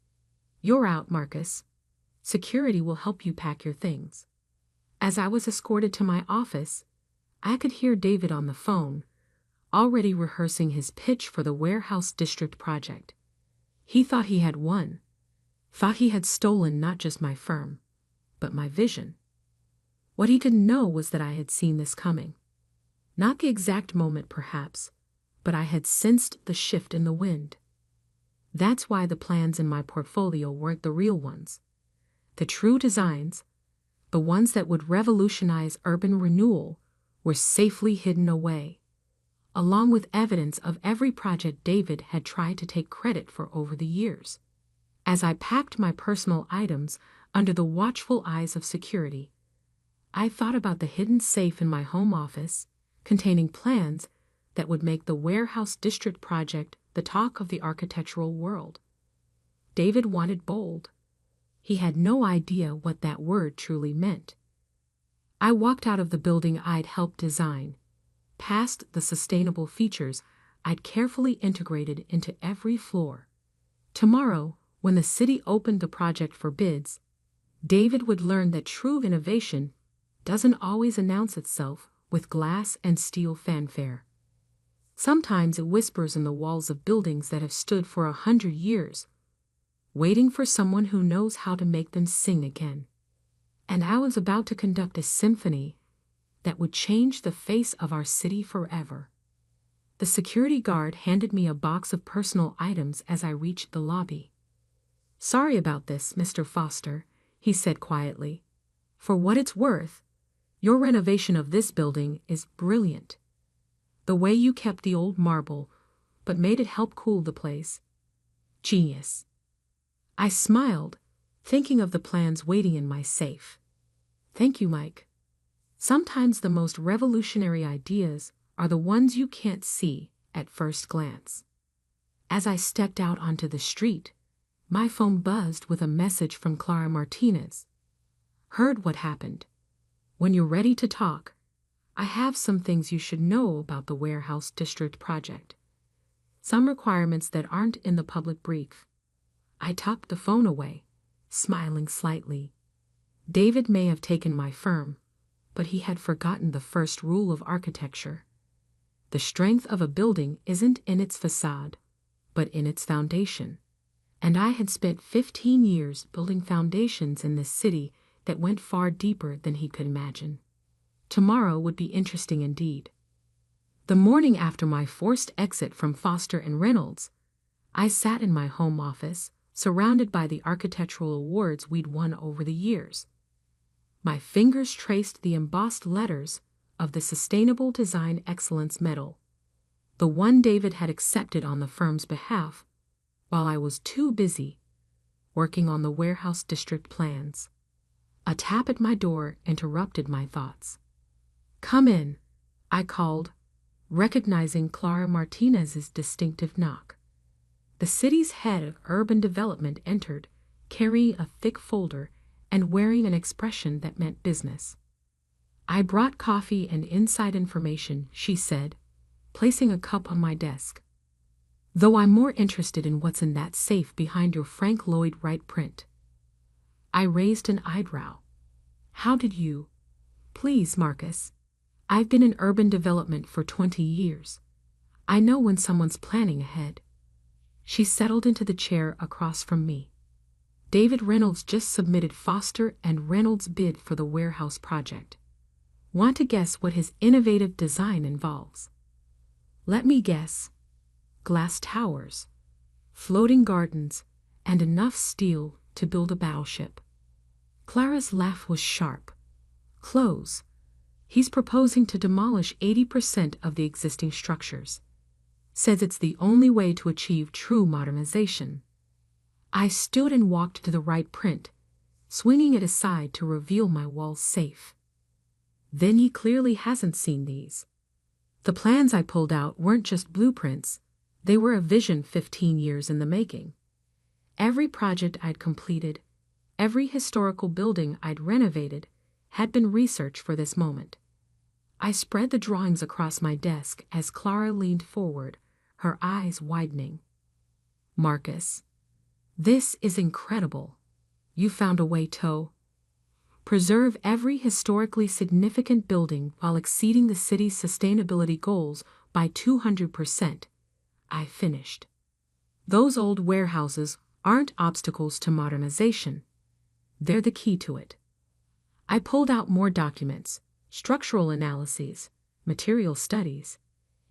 You're out, Marcus. Security will help you pack your things." As I was escorted to my office, I could hear David on the phone, already rehearsing his pitch for the warehouse district project. He thought he had won, thought he had stolen not just my firm, but my vision. What he didn't know was that I had seen this coming. Not the exact moment, perhaps, but I had sensed the shift in the wind. That's why the plans in my portfolio weren't the real ones. The true designs, the ones that would revolutionize urban renewal, were safely hidden away, along with evidence of every project David had tried to take credit for over the years. As I packed my personal items under the watchful eyes of security, I thought about the hidden safe in my home office, containing plans that would make the Warehouse District project the talk of the architectural world. David wanted bold. He had no idea what that word truly meant. I walked out of the building I'd helped design, past the sustainable features I'd carefully integrated into every floor. Tomorrow, when the city opened the project for bids, David would learn that true innovation doesn't always announce itself with glass and steel fanfare. Sometimes it whispers in the walls of buildings that have stood for 100 years, waiting for someone who knows how to make them sing again. And I was about to conduct a symphony that would change the face of our city forever. The security guard handed me a box of personal items as I reached the lobby. "Sorry about this, Mr. Foster," he said quietly. "For what it's worth, your renovation of this building is brilliant. The way you kept the old marble, but made it help cool the place. Genius." I smiled, thinking of the plans waiting in my safe. "Thank you, Mike. Sometimes the most revolutionary ideas are the ones you can't see at first glance." As I stepped out onto the street, my phone buzzed with a message from Clara Martinez. "Heard what happened. When you're ready to talk, I have some things you should know about the Warehouse District project. Some requirements that aren't in the public brief." I tucked the phone away, smiling slightly. David may have taken my firm, but he had forgotten the first rule of architecture. The strength of a building isn't in its facade, but in its foundation. And I had spent 15 years building foundations in this city that went far deeper than he could imagine. Tomorrow would be interesting indeed. The morning after my forced exit from Foster and Reynolds, I sat in my home office, surrounded by the architectural awards we'd won over the years. My fingers traced the embossed letters of the Sustainable Design Excellence Medal, the one David had accepted on the firm's behalf, while I was too busy working on the Warehouse District plans. A tap at my door interrupted my thoughts. "Come in," I called, recognizing Clara Martinez's distinctive knock. The city's head of urban development entered, carrying a thick folder and wearing an expression that meant business. "I brought coffee and inside information," she said, placing a cup on my desk. "Though I'm more interested in what's in that safe behind your Frank Lloyd Wright print." I raised an eyebrow. "How did you?" "Please, Marcus. I've been in urban development for 20 years. I know when someone's planning ahead." She settled into the chair across from me. "David Reynolds just submitted Foster and Reynolds' bid for the warehouse project. Want to guess what his innovative design involves?" "Let me guess. Glass towers, floating gardens, and enough steel to build a battleship." Clara's laugh was sharp. "Close. He's proposing to demolish 80% of the existing structures. Says it's the only way to achieve true modernization." I stood and walked to the right print, swinging it aside to reveal my wall safe. Then he clearly hasn't seen these. The plans I pulled out weren't just blueprints, they were a vision 15 years in the making. Every project I'd completed, every historical building I'd renovated, had been researched for this moment. I spread the drawings across my desk as Clara leaned forward, her eyes widening. "Marcus, this is incredible. You found a way to preserve every historically significant building while exceeding the city's sustainability goals by 200%. I finished. "Those old warehouses aren't obstacles to modernization. They're the key to it." I pulled out more documents, structural analyses, material studies,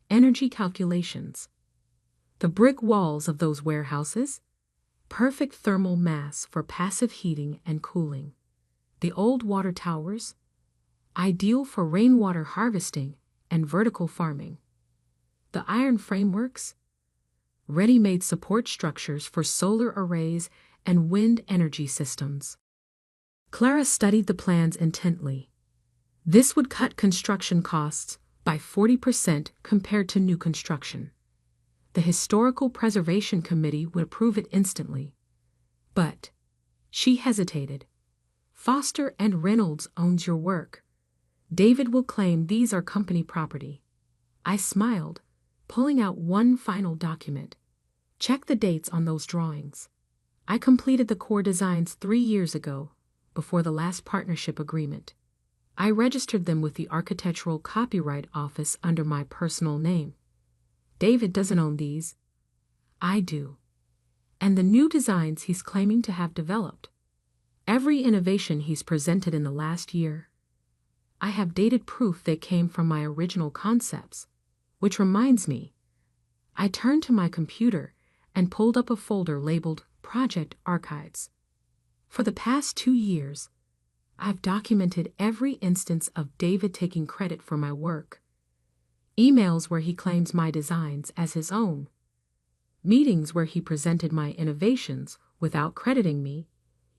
energy calculations. The brick walls of those warehouses, Perfect thermal mass for passive heating and cooling. The old water towers, ideal for rainwater harvesting and vertical farming. The iron frameworks, ready-made support structures for solar arrays and wind energy systems. Clara studied the plans intently. This would cut construction costs by 40% compared to new construction. The Historical Preservation Committee would approve it instantly. But she hesitated. Foster and Reynolds owns your work. David will claim these are company property. I smiled, pulling out one final document. Check the dates on those drawings. I completed the core designs 3 years ago, before the last partnership agreement. I registered them with the Architectural Copyright Office under my personal name. David doesn't own these. I do. And the new designs he's claiming to have developed. Every innovation he's presented in the last year. I have dated proof they came from my original concepts. Which reminds me, I turned to my computer and pulled up a folder labeled Project Archives. For the past 2 years, I've documented every instance of David taking credit for my work. Emails where he claims my designs as his own. Meetings where he presented my innovations without crediting me.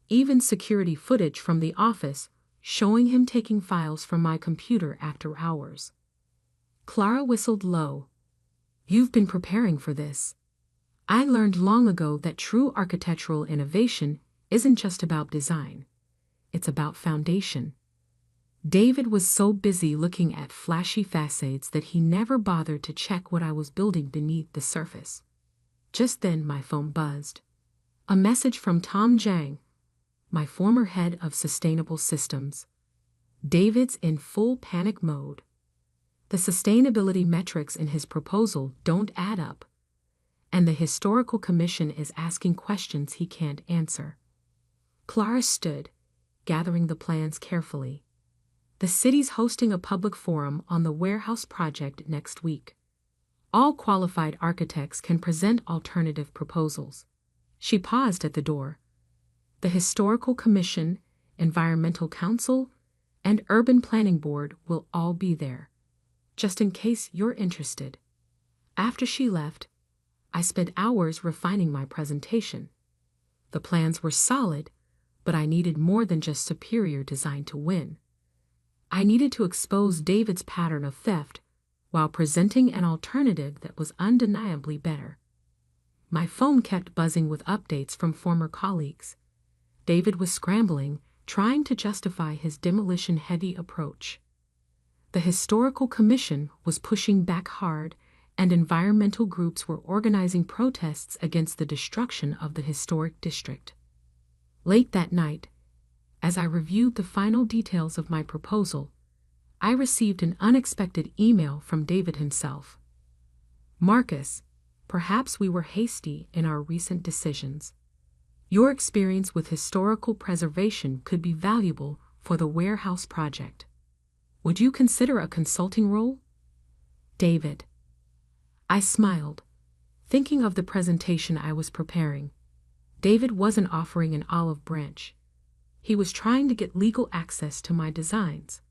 Even security footage from the office showing him taking files from my computer after hours. Clara whistled low. You've been preparing for this. I learned long ago that true architectural innovation isn't just about design. It's about foundation. David was so busy looking at flashy facades that he never bothered to check what I was building beneath the surface. Just then my phone buzzed. A message from Tom Jang, my former head of sustainable systems. David's in full panic mode. The sustainability metrics in his proposal don't add up, and the Historical Commission is asking questions he can't answer. Clara stood, gathering the plans carefully. The city's hosting a public forum on the warehouse project next week. All qualified architects can present alternative proposals. She paused at the door. The Historical Commission, Environmental Council, and Urban Planning Board will all be there, just in case you're interested. After she left, I spent hours refining my presentation. The plans were solid, but I needed more than just superior design to win. I needed to expose David's pattern of theft while presenting an alternative that was undeniably better. My phone kept buzzing with updates from former colleagues. David was scrambling, trying to justify his demolition-heavy approach. The Historical Commission was pushing back hard, and environmental groups were organizing protests against the destruction of the historic district. Late that night, as I reviewed the final details of my proposal, I received an unexpected email from David himself. Marcus, perhaps we were hasty in our recent decisions. Your experience with historical preservation could be valuable for the warehouse project. Would you consider a consulting role? David. I smiled, thinking of the presentation I was preparing. David wasn't offering an olive branch. He was trying to get legal access to my designs.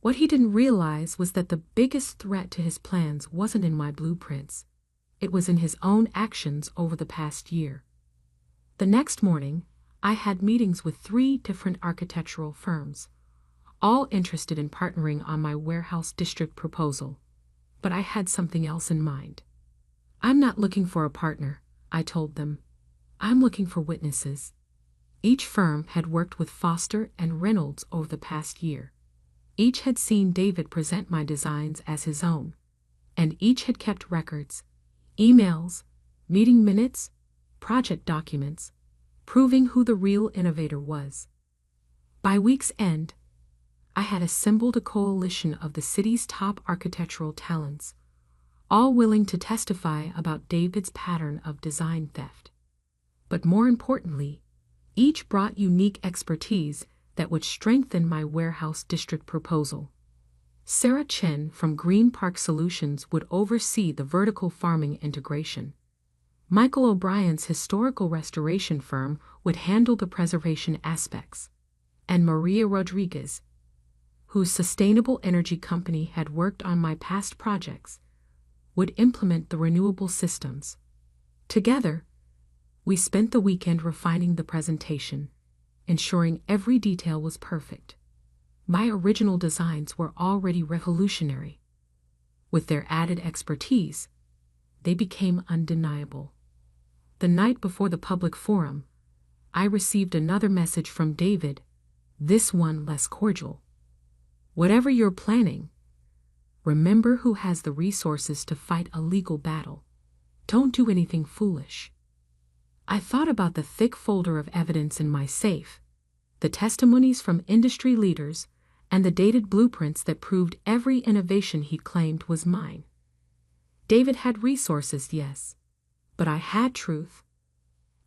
What he didn't realize was that the biggest threat to his plans wasn't in my blueprints. It was in his own actions over the past year. The next morning, I had meetings with 3 different architectural firms, all interested in partnering on my warehouse district proposal. But I had something else in mind. I'm not looking for a partner, I told them. I'm looking for witnesses. Each firm had worked with Foster and Reynolds over the past year. Each had seen David present my designs as his own, and each had kept records, emails, meeting minutes, project documents, proving who the real innovator was. By week's end, I had assembled a coalition of the city's top architectural talents, all willing to testify about David's pattern of design theft. But more importantly, each brought unique expertise that would strengthen my warehouse district proposal. Sarah Chen from Green Park Solutions would oversee the vertical farming integration. Michael O'Brien's historical restoration firm would handle the preservation aspects, and Maria Rodriguez, whose sustainable energy company had worked on my past projects, would implement the renewable systems. Together, we spent the weekend refining the presentation, ensuring every detail was perfect. My original designs were already revolutionary. With their added expertise, they became undeniable. The night before the public forum, I received another message from David, this one less cordial. Whatever you're planning, remember who has the resources to fight a legal battle. Don't do anything foolish. I thought about the thick folder of evidence in my safe, the testimonies from industry leaders, and the dated blueprints that proved every innovation he claimed was mine. David had resources, yes, but I had truth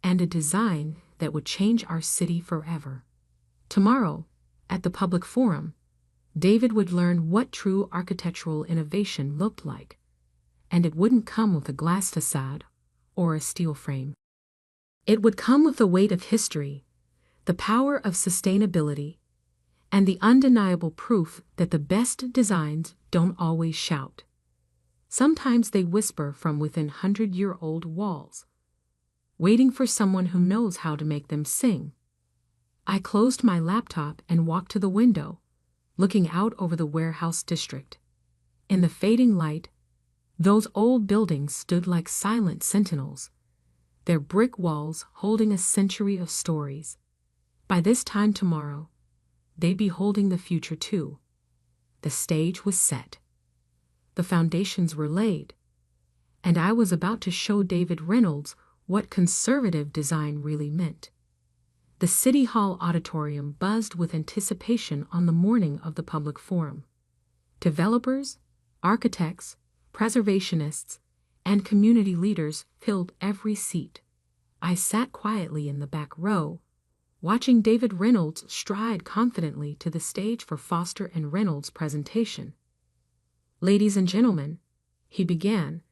and a design that would change our city forever. Tomorrow, at the public forum, David would learn what true architectural innovation looked like, and it wouldn't come with a glass facade or a steel frame. It would come with the weight of history, the power of sustainability, and the undeniable proof that the best designs don't always shout. Sometimes they whisper from within 100-year-old walls, waiting for someone who knows how to make them sing. I closed my laptop and walked to the window, looking out over the warehouse district. In the fading light, those old buildings stood like silent sentinels, their brick walls holding a century of stories. By this time tomorrow, they'd be holding the future too. The stage was set. The foundations were laid, and I was about to show David Reynolds what conservative design really meant. The City Hall auditorium buzzed with anticipation on the morning of the public forum. Developers, architects, preservationists, and community leaders filled every seat. I sat quietly in the back row, watching David Reynolds stride confidently to the stage for Foster and Reynolds' presentation. Ladies and gentlemen, he began,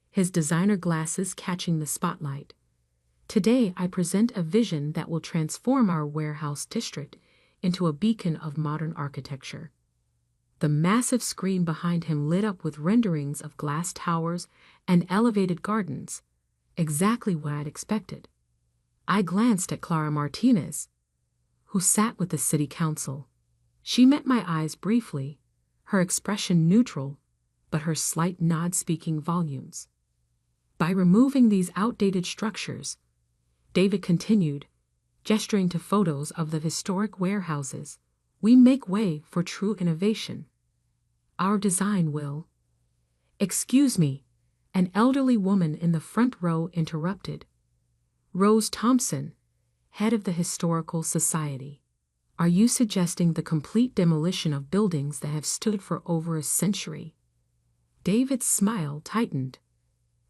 his designer glasses catching the spotlight. Today I present a vision that will transform our warehouse district into a beacon of modern architecture. The massive screen behind him lit up with renderings of glass towers and elevated gardens, exactly what I'd expected. I glanced at Clara Martinez, who sat with the city council. She met my eyes briefly, her expression neutral, but her slight nod speaking volumes. By removing these outdated structures, David continued, gesturing to photos of the historic warehouses, we make way for true innovation. Our design will. Excuse me, an elderly woman in the front row interrupted. Rose Thompson, head of the Historical Society. Are you suggesting the complete demolition of buildings that have stood for over a century? David's smile tightened.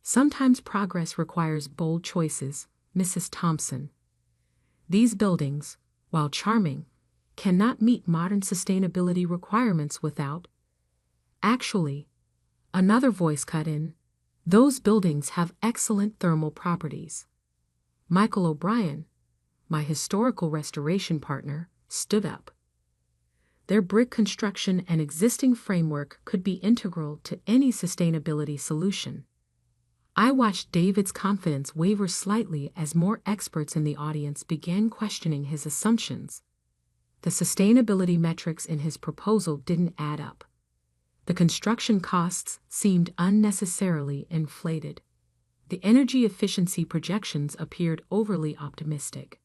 Sometimes progress requires bold choices, Mrs. Thompson. These buildings, while charming, cannot meet modern sustainability requirements without. Actually, another voice cut in, those buildings have excellent thermal properties. Michael O'Brien, my historical restoration partner, stood up. Their brick construction and existing framework could be integral to any sustainability solution. I watched David's confidence waver slightly as more experts in the audience began questioning his assumptions. The sustainability metrics in his proposal didn't add up. The construction costs seemed unnecessarily inflated. The energy efficiency projections appeared overly optimistic.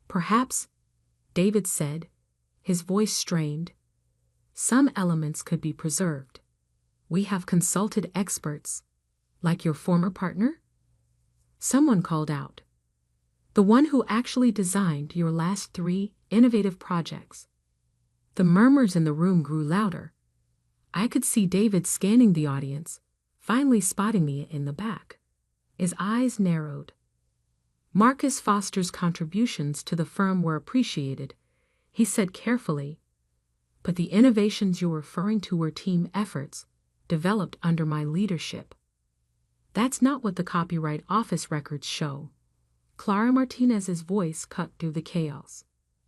Perhaps, David said, his voice strained, some elements could be preserved. We have consulted experts. Like your former partner? Someone called out. The one who actually designed your last 3 innovative projects. The murmurs in the room grew louder. I could see David scanning the audience, finally spotting me in the back. His eyes narrowed. Marcus Foster's contributions to the firm were appreciated, he said carefully, but the innovations you're referring to were team efforts, developed under my leadership. That's not what the Copyright Office records show. Clara Martinez's voice cut through the chaos.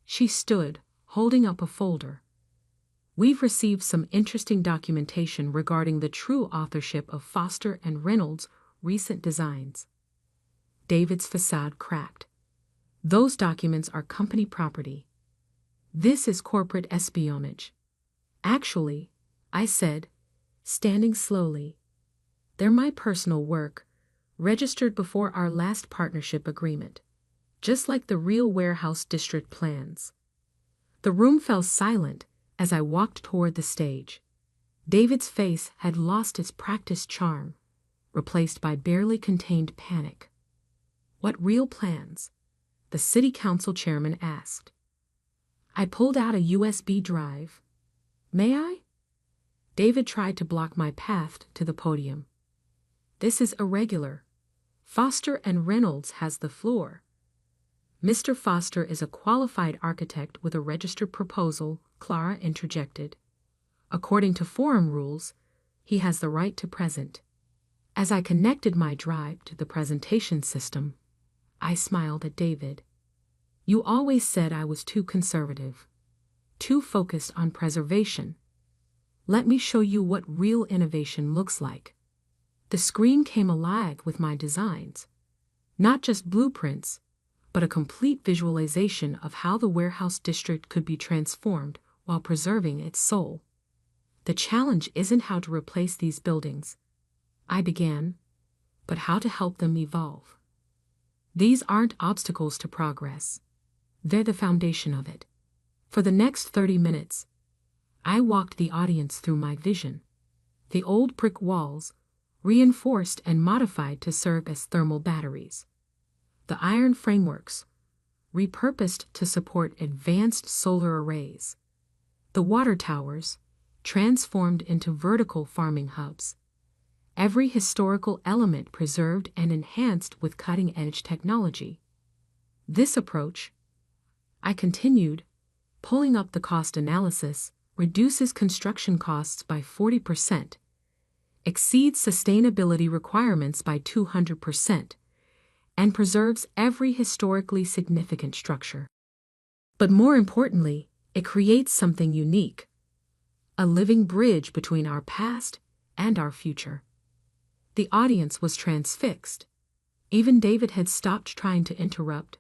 She stood, holding up a folder. We've received some interesting documentation regarding the true authorship of Foster and Reynolds' recent designs. David's facade cracked. Those documents are company property. This is corporate espionage. Actually, I said, standing slowly, they're my personal work, registered before our last partnership agreement, just like the real warehouse district plans. The room fell silent as I walked toward the stage. David's face had lost its practiced charm, replaced by barely contained panic. What real plans? The city council chairman asked. I pulled out a USB drive. May I? David tried to block my path to the podium. This is irregular. Foster and Reynolds has the floor. Mr. Foster is a qualified architect with a registered proposal, Clara interjected. According to forum rules, he has the right to present. As I connected my drive to the presentation system, I smiled at David. You always said I was too conservative, too focused on preservation. Let me show you what real innovation looks like. The screen came alive with my designs. Not just blueprints, but a complete visualization of how the warehouse district could be transformed while preserving its soul. The challenge isn't how to replace these buildings, I began, but how to help them evolve. These aren't obstacles to progress. They're the foundation of it. For the next 30 minutes, I walked the audience through my vision. The old brick walls, reinforced and modified to serve as thermal batteries. The iron frameworks, repurposed to support advanced solar arrays. The water towers, transformed into vertical farming hubs. Every historical element preserved and enhanced with cutting-edge technology. This approach, I continued, pulling up the cost analysis, reduces construction costs by 40%, exceeds sustainability requirements by 200%, and preserves every historically significant structure. But more importantly, it creates something unique, a living bridge between our past and our future. The audience was transfixed. Even David had stopped trying to interrupt,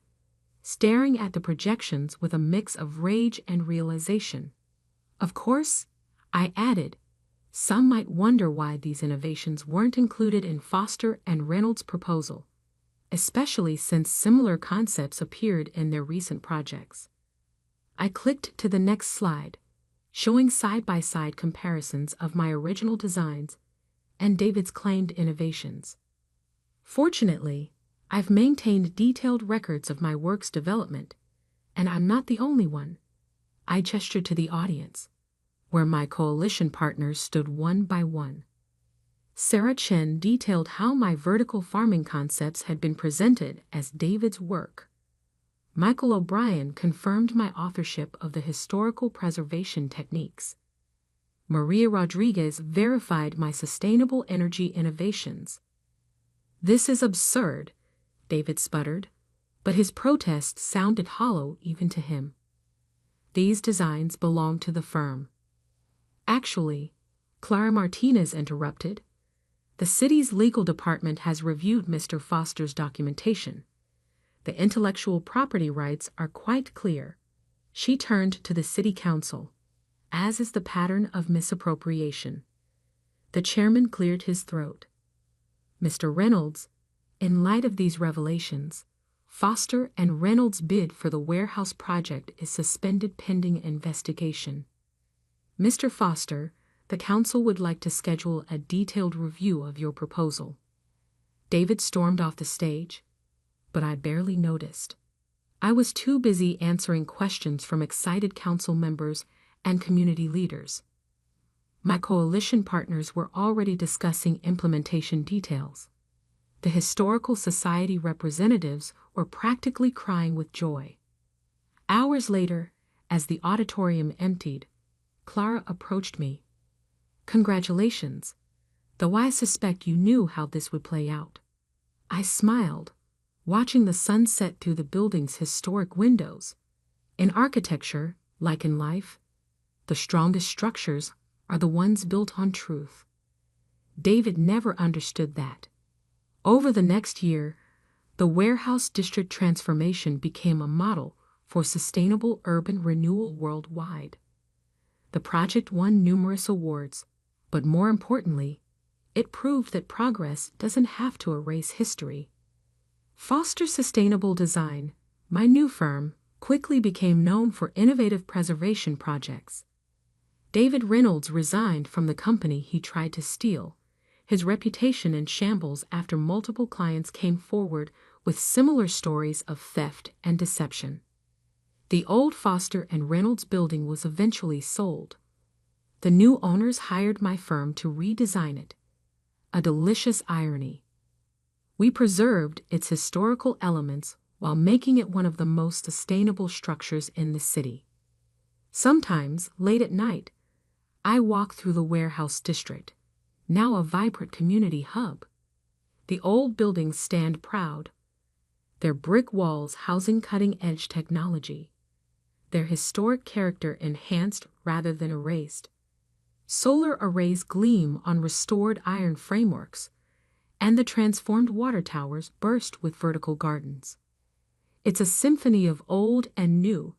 staring at the projections with a mix of rage and realization. Of course, I added, some might wonder why these innovations weren't included in Foster and Reynolds' proposal, especially since similar concepts appeared in their recent projects. I clicked to the next slide, showing side-by-side comparisons of my original designs and David's claimed innovations. Fortunately, I've maintained detailed records of my work's development, and I'm not the only one. I gestured to the audience, where my coalition partners stood one by one. Sarah Chen detailed how my vertical farming concepts had been presented as David's work. Michael O'Brien confirmed my authorship of the historical preservation techniques. Maria Rodriguez verified my sustainable energy innovations. This is absurd, David sputtered, but his protest sounded hollow even to him. These designs belong to the firm. Actually, Clara Martinez interrupted. The city's legal department has reviewed Mr. Foster's documentation. The intellectual property rights are quite clear. She turned to the city council, as is the pattern of misappropriation. The chairman cleared his throat. Mr. Reynolds, in light of these revelations, Foster and Reynolds' bid for the warehouse project is suspended pending investigation. Mr. Foster, the council would like to schedule a detailed review of your proposal. David stormed off the stage, but I barely noticed. I was too busy answering questions from excited council members and community leaders. My coalition partners were already discussing implementation details. The Historical Society representatives were practically crying with joy. Hours later, as the auditorium emptied, Clara approached me. Congratulations. though I suspect you knew how this would play out. I smiled, watching the sun set through the building's historic windows. In architecture, like in life, the strongest structures are the ones built on truth. David never understood that. Over the next year, the warehouse district transformation became a model for sustainable urban renewal worldwide. The project won numerous awards, but more importantly, it proved that progress doesn't have to erase history. Foster Sustainable Design, my new firm, quickly became known for innovative preservation projects. David Reynolds resigned from the company he tried to steal, his reputation in shambles after multiple clients came forward with similar stories of theft and deception. The old Foster and Reynolds building was eventually sold. The new owners hired my firm to redesign it. A delicious irony. We preserved its historical elements while making it one of the most sustainable structures in the city. Sometimes, late at night, I walk through the warehouse district, now a vibrant community hub. The old buildings stand proud, their brick walls housing cutting-edge technology, their historic character enhanced rather than erased. Solar arrays gleam on restored iron frameworks, and the transformed water towers burst with vertical gardens. It's a symphony of old and new,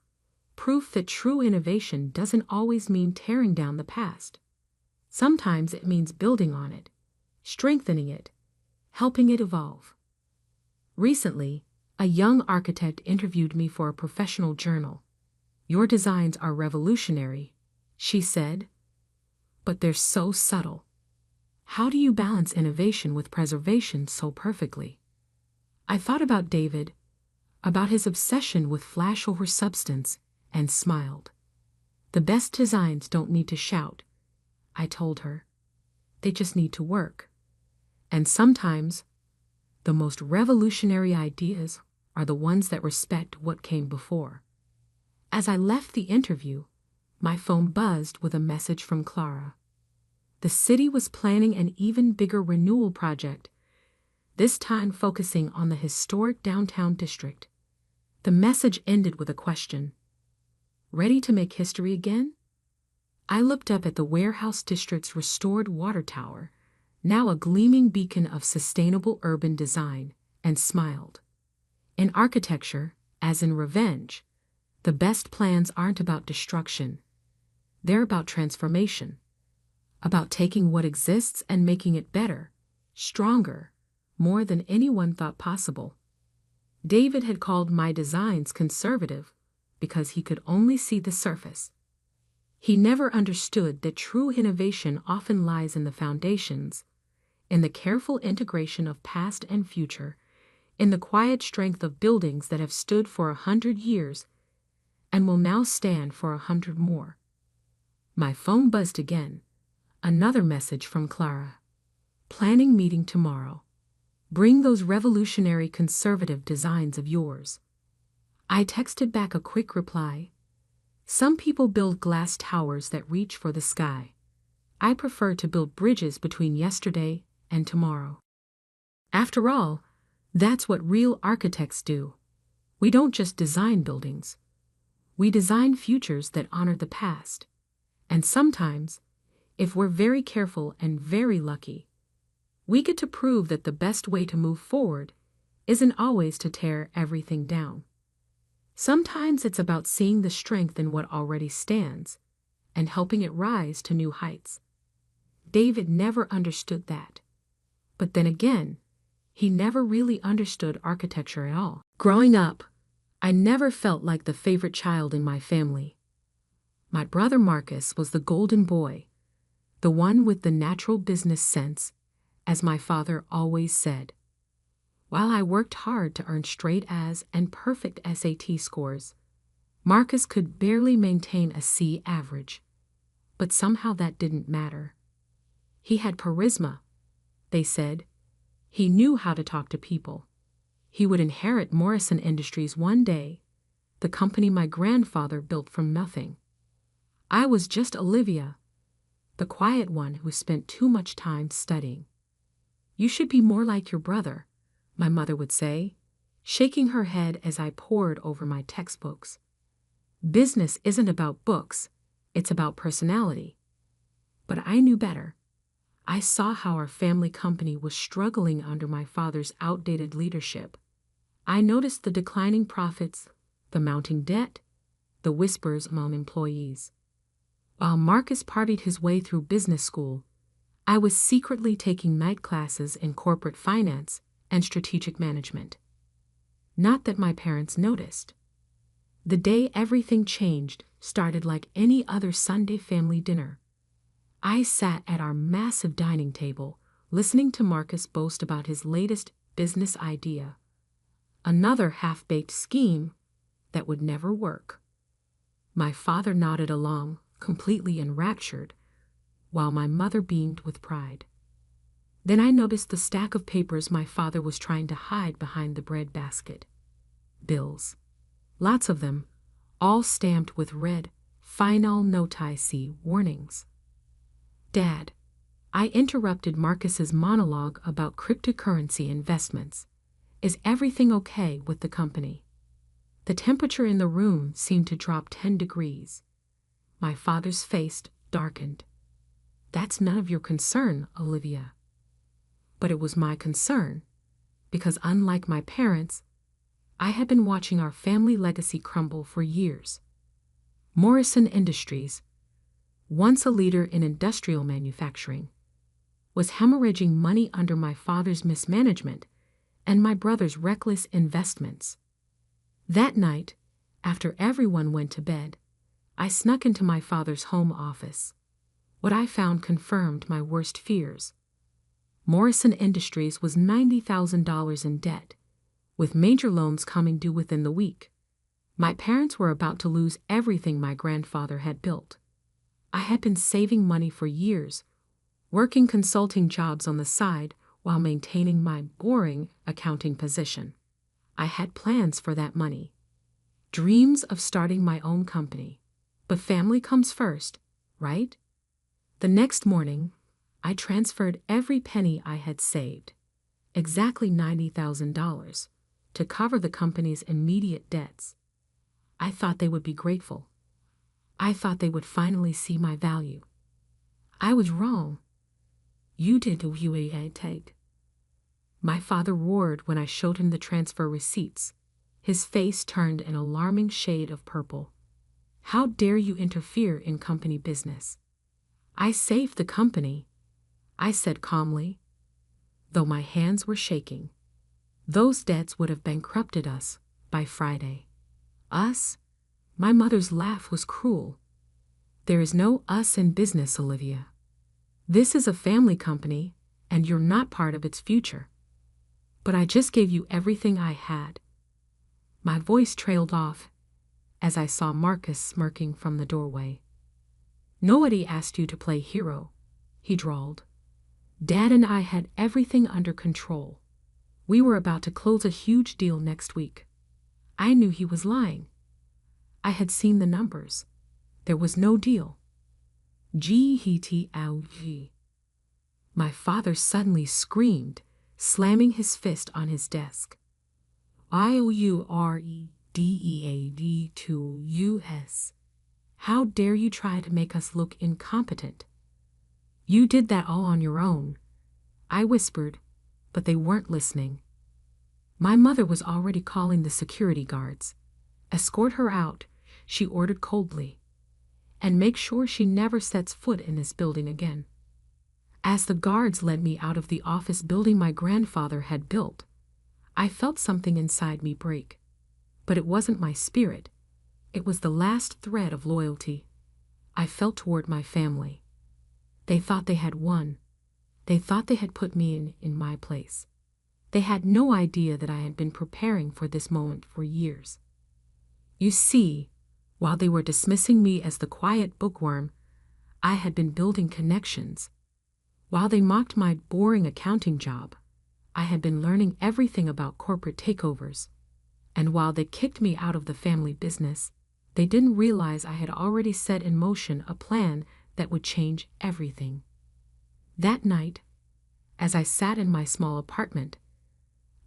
proof that true innovation doesn't always mean tearing down the past. Sometimes it means building on it, strengthening it, helping it evolve. Recently, a young architect interviewed me for a professional journal. "Your designs are revolutionary," she said, "but they're so subtle. How do you balance innovation with preservation so perfectly?" I thought about David, about his obsession with flash over substance, and smiled. "The best designs don't need to shout," I told her. "They just need to work." And sometimes, the most revolutionary ideas are the ones that respect what came before. As I left the interview, my phone buzzed with a message from Clara. The city was planning an even bigger renewal project, this time focusing on the historic downtown district. The message ended with a question. "Ready to make history again?" I looked up at the warehouse district's restored water tower, now a gleaming beacon of sustainable urban design, and smiled. In architecture, as in revenge, the best plans aren't about destruction. They're about transformation, about taking what exists and making it better, stronger, more than anyone thought possible. David had called my designs conservative because he could only see the surface. He never understood that true innovation often lies in the foundations, in the careful integration of past and future, in the quiet strength of buildings that have stood for 100 years and will now stand for 100 more. My phone buzzed again. Another message from Clara. "Planning meeting tomorrow. Bring those revolutionary conservative designs of yours." I texted back a quick reply. "Some people build glass towers that reach for the sky. I prefer to build bridges between yesterday and tomorrow." After all, that's what real architects do. We don't just design buildings. We design futures that honor the past. And sometimes, if we're very careful and very lucky, we get to prove that the best way to move forward isn't always to tear everything down. Sometimes it's about seeing the strength in what already stands and helping it rise to new heights. David never understood that. But then again, he never really understood architecture at all. Growing up, I never felt like the favorite child in my family. My brother Marcus was the golden boy, the one with the natural business sense, as my father always said. While I worked hard to earn straight A's and perfect SAT scores, Marcus could barely maintain a C average. But somehow that didn't matter. He had charisma, they said. He knew how to talk to people. He would inherit Morrison Industries one day, the company my grandfather built from nothing. I was just Olivia, the quiet one who spent too much time studying. "You should be more like your brother," my mother would say, shaking her head as I pored over my textbooks. "Business isn't about books, it's about personality." But I knew better. I saw how our family company was struggling under my father's outdated leadership. I noticed the declining profits, the mounting debt, the whispers among employees. While Marcus partied his way through business school, I was secretly taking night classes in corporate finance and strategic management. Not that my parents noticed. The day everything changed started like any other Sunday family dinner. I sat at our massive dining table, listening to Marcus boast about his latest business idea, another half-baked scheme that would never work. My father nodded along, completely enraptured, while my mother beamed with pride. Then I noticed the stack of papers my father was trying to hide behind the bread basket. Bills. Lots of them, all stamped with red, final notice warnings. "Dad," I interrupted Marcus's monologue about cryptocurrency investments. "Is everything okay with the company?" The temperature in the room seemed to drop 10 degrees. My father's face darkened. "That's none of your concern, Olivia." But it was my concern, because unlike my parents, I had been watching our family legacy crumble for years. Morrison Industries, once a leader in industrial manufacturing, was hemorrhaging money under my father's mismanagement and my brother's reckless investments. That night, after everyone went to bed, I snuck into my father's home office. What I found confirmed my worst fears. Morrison Industries was $90,000 in debt, with major loans coming due within the week. My parents were about to lose everything my grandfather had built. I had been saving money for years, working consulting jobs on the side while maintaining my boring accounting position. I had plans for that money, dreams of starting my own company. But family comes first, right? The next morning, I transferred every penny I had saved, exactly $90,000, to cover the company's immediate debts. I thought they would be grateful. I thought they would finally see my value. I was wrong. "You did the UAA take." My father roared when I showed him the transfer receipts. His face turned an alarming shade of purple. "How dare you interfere in company business?" "I saved the company," I said calmly, though my hands were shaking. "Those debts would have bankrupted us by Friday." "Us?" My mother's laugh was cruel. "There is no us in business, Olivia. This is a family company, and you're not part of its future." "But I just gave you everything I had." My voice trailed off as I saw Marcus smirking from the doorway. "Nobody asked you to play hero," he drawled. "Dad and I had everything under control. We were about to close a huge deal next week." I knew he was lying. I had seen the numbers. There was no deal. G-H-T-L-G. My father suddenly screamed, slamming his fist on his desk. "IOUREDEAD2US. How dare you try to make us look incompetent?" "You did that all on your own," I whispered, but they weren't listening. My mother was already calling the security guards. "Escort her out," she ordered coldly, "and make sure she never sets foot in this building again." As the guards led me out of the office building my grandfather had built, I felt something inside me break. But it wasn't my spirit. It was the last thread of loyalty I felt toward my family. They thought they had won. They thought they had put me in my place. They had no idea that I had been preparing for this moment for years. You see, while they were dismissing me as the quiet bookworm, I had been building connections. While they mocked my boring accounting job, I had been learning everything about corporate takeovers. And while they kicked me out of the family business, they didn't realize I had already set in motion a plan that would change everything. That night, as I sat in my small apartment,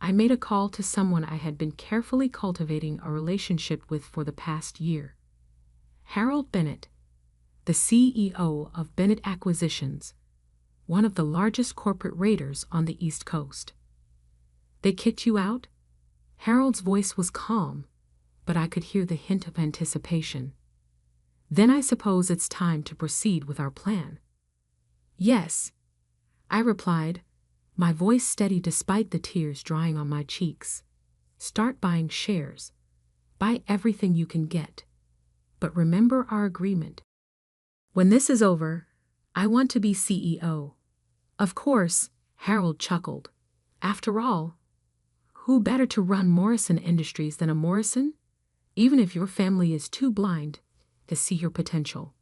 I made a call to someone I had been carefully cultivating a relationship with for the past year. Harold Bennett, the CEO of Bennett Acquisitions, one of the largest corporate raiders on the East Coast. They kicked you out? Harold's voice was calm, but I could hear the hint of anticipation. Then I suppose it's time to proceed with our plan. Yes, I replied, my voice steady despite the tears drying on my cheeks. Start buying shares. Buy everything you can get. But remember our agreement. When this is over, I want to be CEO. Of course, Harold chuckled. After all, who better to run Morrison Industries than a Morrison, even if your family is too blind to see your potential?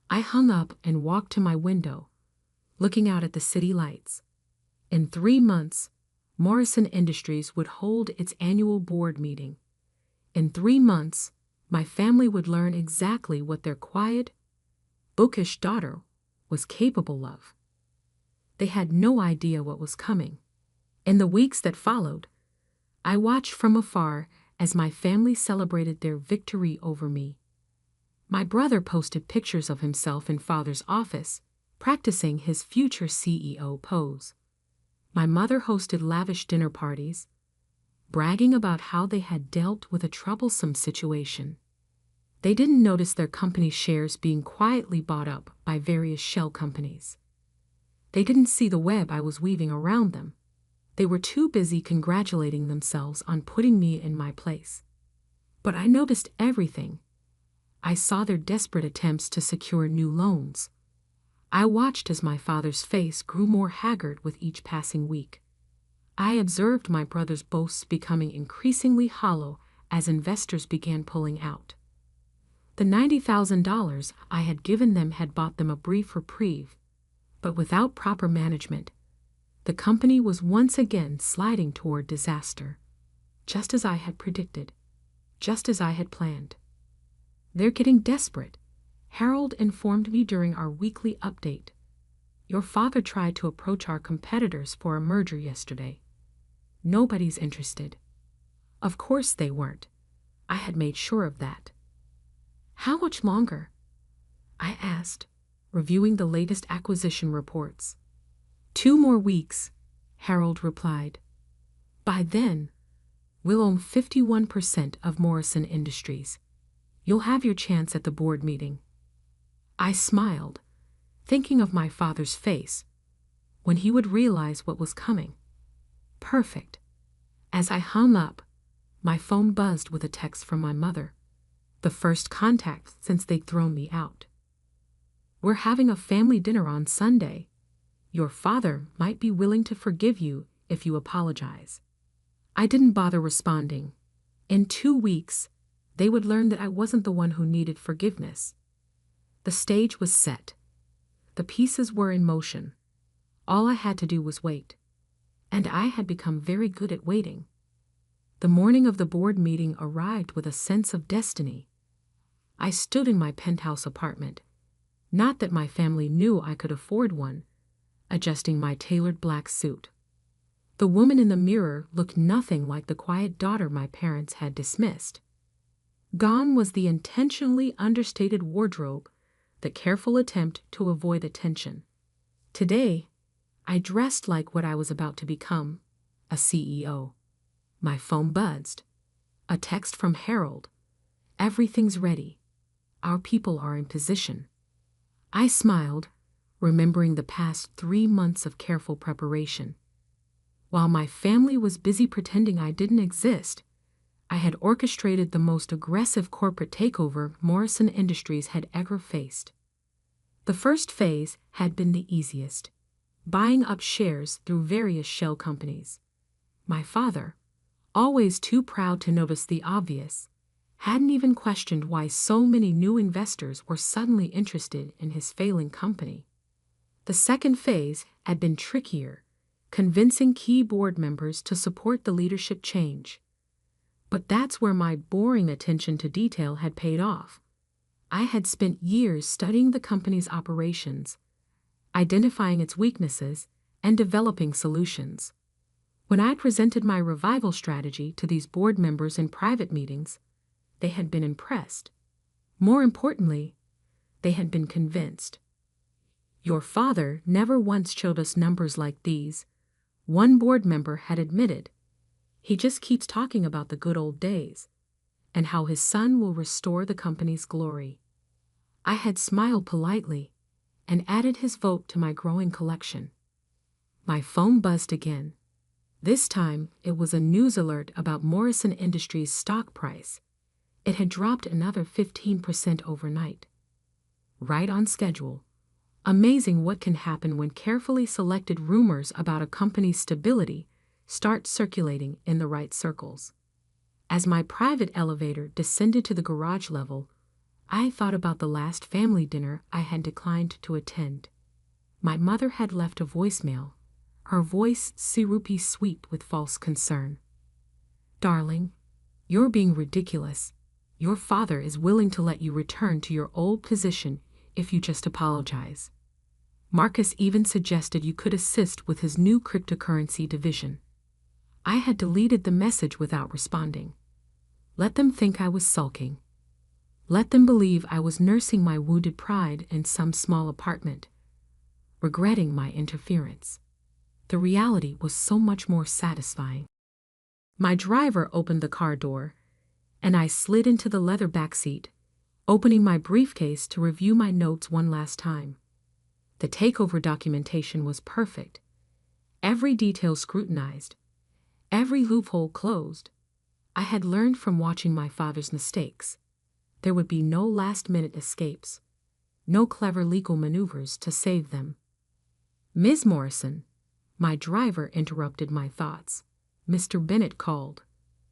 I hung up and walked to my window, looking out at the city lights. In 3 months, Morrison Industries would hold its annual board meeting. In 3 months, my family would learn exactly what their quiet, bookish daughter was capable of. They had no idea what was coming. In the weeks that followed, I watched from afar as my family celebrated their victory over me. My brother posted pictures of himself in father's office, practicing his future CEO pose. My mother hosted lavish dinner parties, bragging about how they had dealt with a troublesome situation. They didn't notice their company's shares being quietly bought up by various shell companies. They didn't see the web I was weaving around them. They were too busy congratulating themselves on putting me in my place. But I noticed everything. I saw their desperate attempts to secure new loans. I watched as my father's face grew more haggard with each passing week. I observed my brother's boasts becoming increasingly hollow as investors began pulling out. The $90,000 I had given them had bought them a brief reprieve, but without proper management, the company was once again sliding toward disaster, just as I had predicted, just as I had planned. They're getting desperate, Harold informed me during our weekly update. Your father tried to approach our competitors for a merger yesterday. Nobody's interested. Of course they weren't. I had made sure of that. How much longer? I asked, reviewing the latest acquisition reports. 2 more weeks, Harold replied. By then, we'll own 51% of Morrison Industries. You'll have your chance at the board meeting. I smiled, thinking of my father's face when he would realize what was coming. Perfect. As I hung up, my phone buzzed with a text from my mother, the first contact since they'd thrown me out. We're having a family dinner on Sunday. Your father might be willing to forgive you if you apologize. I didn't bother responding. In 2 weeks, they would learn that I wasn't the one who needed forgiveness. The stage was set. The pieces were in motion. All I had to do was wait. And I had become very good at waiting. The morning of the board meeting arrived with a sense of destiny. I stood in my penthouse apartment. Not that my family knew I could afford one, adjusting my tailored black suit. The woman in the mirror looked nothing like the quiet daughter my parents had dismissed. Gone was the intentionally understated wardrobe, the careful attempt to avoid attention. Today, I dressed like what I was about to become, a CEO. My phone buzzed. A text from Harold. Everything's ready. Our people are in position. I smiled, remembering the past 3 months of careful preparation. While my family was busy pretending I didn't exist, I had orchestrated the most aggressive corporate takeover Morrison Industries had ever faced. The first phase had been the easiest, buying up shares through various shell companies. My father, always too proud to notice the obvious, hadn't even questioned why so many new investors were suddenly interested in his failing company. The second phase had been trickier, convincing key board members to support the leadership change. But that's where my boring attention to detail had paid off. I had spent years studying the company's operations, identifying its weaknesses, and developing solutions. When I presented my revival strategy to these board members in private meetings, they had been impressed. More importantly, they had been convinced. "Your father never once showed us numbers like these," one board member had admitted. "He just keeps talking about the good old days and how his son will restore the company's glory." I had smiled politely and added his vote to my growing collection. My phone buzzed again. This time, it was a news alert about Morrison Industries' stock price. It had dropped another 15% overnight. Right on schedule. Amazing what can happen when carefully selected rumors about a company's stability start circulating in the right circles. As my private elevator descended to the garage level, I thought about the last family dinner I had declined to attend. My mother had left a voicemail, her voice syrupy sweet with false concern. "Darling, you're being ridiculous. Your father is willing to let you return to your old position if you just apologize. Marcus even suggested you could assist with his new cryptocurrency division." I had deleted the message without responding. Let them think I was sulking. Let them believe I was nursing my wounded pride in some small apartment, regretting my interference. The reality was so much more satisfying. My driver opened the car door, and I slid into the leather backseat, opening my briefcase to review my notes one last time. The takeover documentation was perfect. Every detail scrutinized, every loophole closed. I had learned from watching my father's mistakes. There would be no last-minute escapes, no clever legal maneuvers to save them. "Ms. Morrison," my driver interrupted my thoughts. "Mr. Bennett called.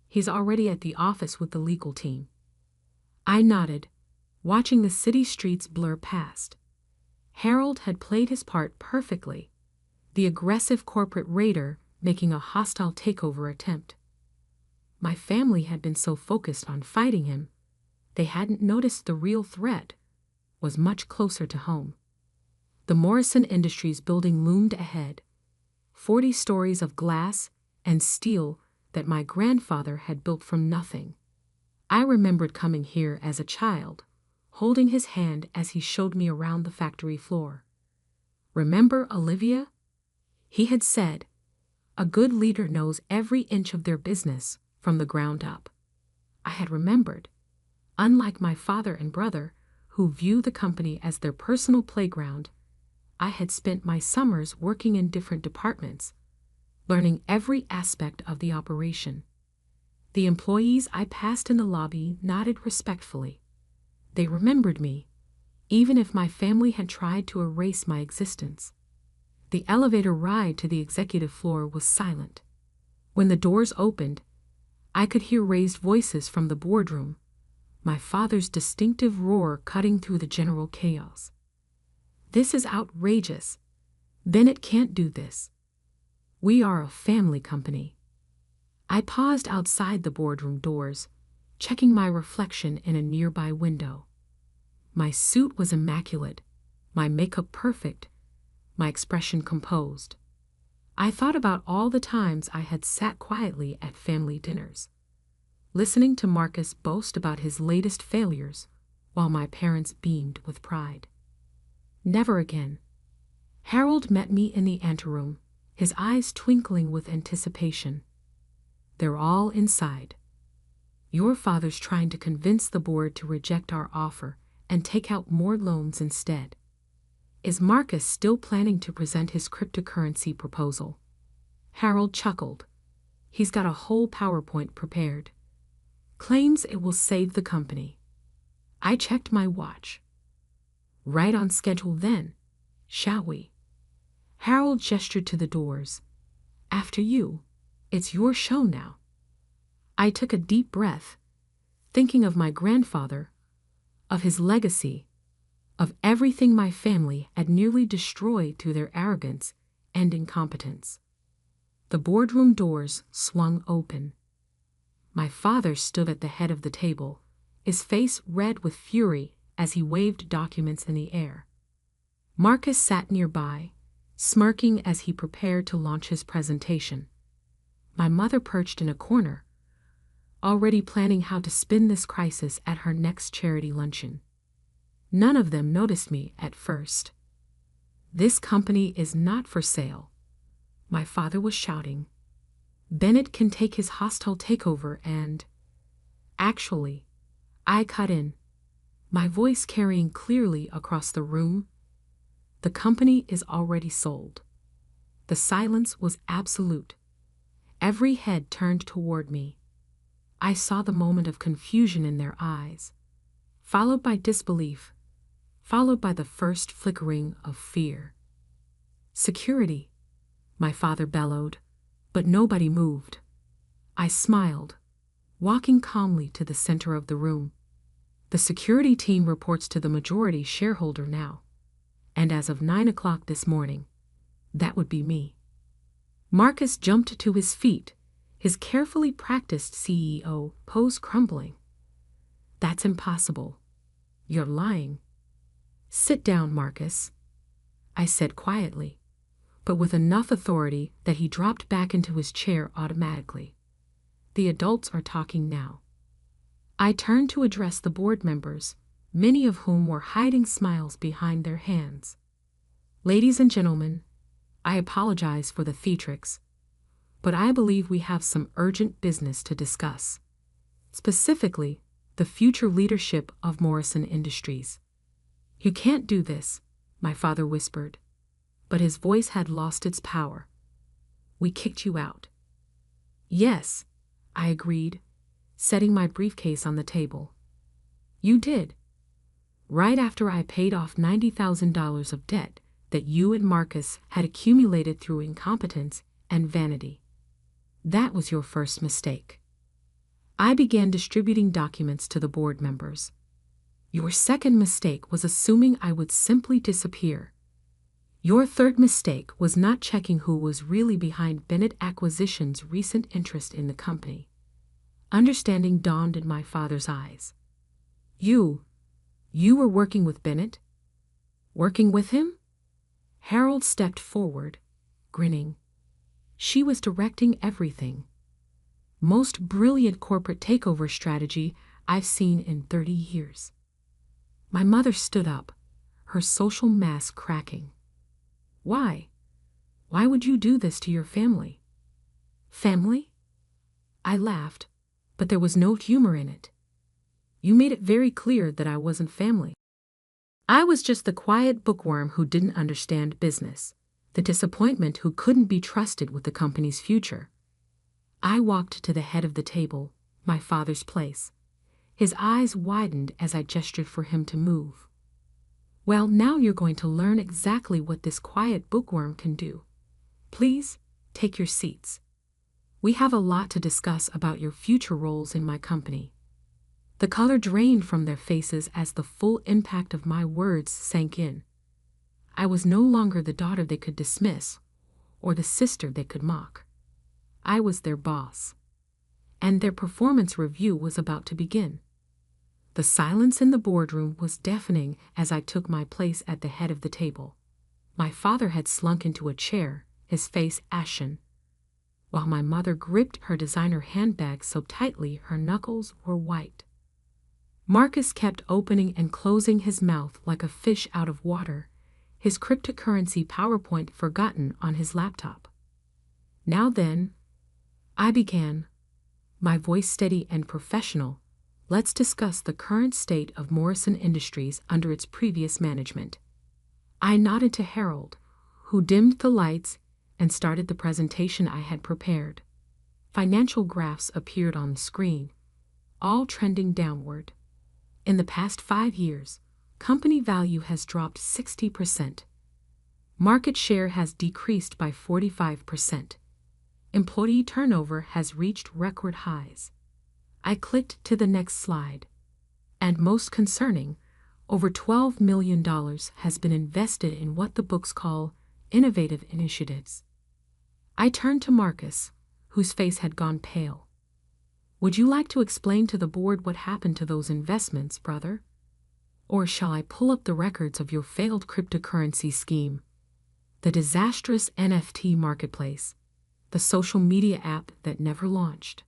He's already at the office with the legal team." I nodded, watching the city streets blur past. Harold had played his part perfectly, the aggressive corporate raider making a hostile takeover attempt. My family had been so focused on fighting him, they hadn't noticed the real threat was much closer to home. The Morrison Industries building loomed ahead, 40 stories of glass and steel that my grandfather had built from nothing. I remembered coming here as a child, holding his hand as he showed me around the factory floor. "Remember Olivia?" He had said, "A good leader knows every inch of their business from the ground up." I had remembered. Unlike my father and brother, who view the company as their personal playground, I had spent my summers working in different departments, learning every aspect of the operation. The employees I passed in the lobby nodded respectfully. They remembered me, even if my family had tried to erase my existence. The elevator ride to the executive floor was silent. When the doors opened, I could hear raised voices from the boardroom, my father's distinctive roar cutting through the general chaos. "This is outrageous. Bennett can't do this. We are a family company." I paused outside the boardroom doors, checking my reflection in a nearby window. My suit was immaculate, my makeup perfect, my expression composed. I thought about all the times I had sat quietly at family dinners, listening to Marcus boast about his latest failures while my parents beamed with pride. Never again. Harold met me in the anteroom, his eyes twinkling with anticipation. "They're all inside. Your father's trying to convince the board to reject our offer and take out more loans instead." "Is Marcus still planning to present his cryptocurrency proposal?" Harold chuckled. "He's got a whole PowerPoint prepared. Claims it will save the company." I checked my watch. "Right on schedule then, shall we?" Harold gestured to the doors. "After you. It's your show now." I took a deep breath, thinking of my grandfather, of his legacy, of everything my family had nearly destroyed through their arrogance and incompetence. The boardroom doors swung open. My father stood at the head of the table, his face red with fury as he waved documents in the air. Marcus sat nearby, smirking as he prepared to launch his presentation. My mother perched in a corner, already planning how to spin this crisis at her next charity luncheon. None of them noticed me at first. "This company is not for sale," my father was shouting. "Bennett can take his hostile takeover and—" Actually, I cut in, my voice carrying clearly across the room. "The company is already sold." The silence was absolute. Every head turned toward me. I saw the moment of confusion in their eyes, followed by disbelief, followed by the first flickering of fear. "Security," my father bellowed, but nobody moved. I smiled, walking calmly to the center of the room. "The security team reports to the majority shareholder now, and as of 9 o'clock this morning, that would be me." Marcus jumped to his feet, his carefully practiced CEO pose crumbling. "That's impossible. You're lying." "Sit down, Marcus," I said quietly, but with enough authority that he dropped back into his chair automatically. "The adults are talking now." I turned to address the board members, many of whom were hiding smiles behind their hands. "Ladies and gentlemen, I apologize for the theatrics, but I believe we have some urgent business to discuss. Specifically, the future leadership of Morrison Industries." "You can't do this," my father whispered, but his voice had lost its power. "We kicked you out." "Yes," I agreed, setting my briefcase on the table. "You did. Right after I paid off $90,000 of debt that you and Marcus had accumulated through incompetence and vanity. That was your first mistake." I began distributing documents to the board members. "Your second mistake was assuming I would simply disappear. Your third mistake was not checking who was really behind Bennett Acquisition's recent interest in the company." Understanding dawned in my father's eyes. You were working with Bennett?" "Working with him?" Harold stepped forward, grinning. "She was directing everything. Most brilliant corporate takeover strategy I've seen in 30 years. My mother stood up, her social mask cracking. "Why? Why would you do this to your family?" "Family?" I laughed, but there was no humor in it. "You made it very clear that I wasn't family. I was just the quiet bookworm who didn't understand business, the disappointment who couldn't be trusted with the company's future." I walked to the head of the table, my father's place. His eyes widened as I gestured for him to move. "Well, now you're going to learn exactly what this quiet bookworm can do. Please, take your seats. We have a lot to discuss about your future roles in my company." The color drained from their faces as the full impact of my words sank in. I was no longer the daughter they could dismiss, or the sister they could mock. I was their boss, and their performance review was about to begin. The silence in the boardroom was deafening as I took my place at the head of the table. My father had slunk into a chair, his face ashen, while my mother gripped her designer handbag so tightly her knuckles were white. Marcus kept opening and closing his mouth like a fish out of water, his cryptocurrency PowerPoint forgotten on his laptop. "Now then," I began, my voice steady and professional, "let's discuss the current state of Morrison Industries under its previous management." I nodded to Harold, who dimmed the lights and started the presentation I had prepared. Financial graphs appeared on the screen, all trending downward. In the past 5 years, company value has dropped 60%. Market share has decreased by 45%. Employee turnover has reached record highs. I clicked to the next slide. And most concerning, over $12 million has been invested in what the books call innovative initiatives. I turned to Marcus, whose face had gone pale. "Would you like to explain to the board what happened to those investments, brother?" Or shall I pull up the records of your failed cryptocurrency scheme, the disastrous NFT marketplace, the social media app that never launched?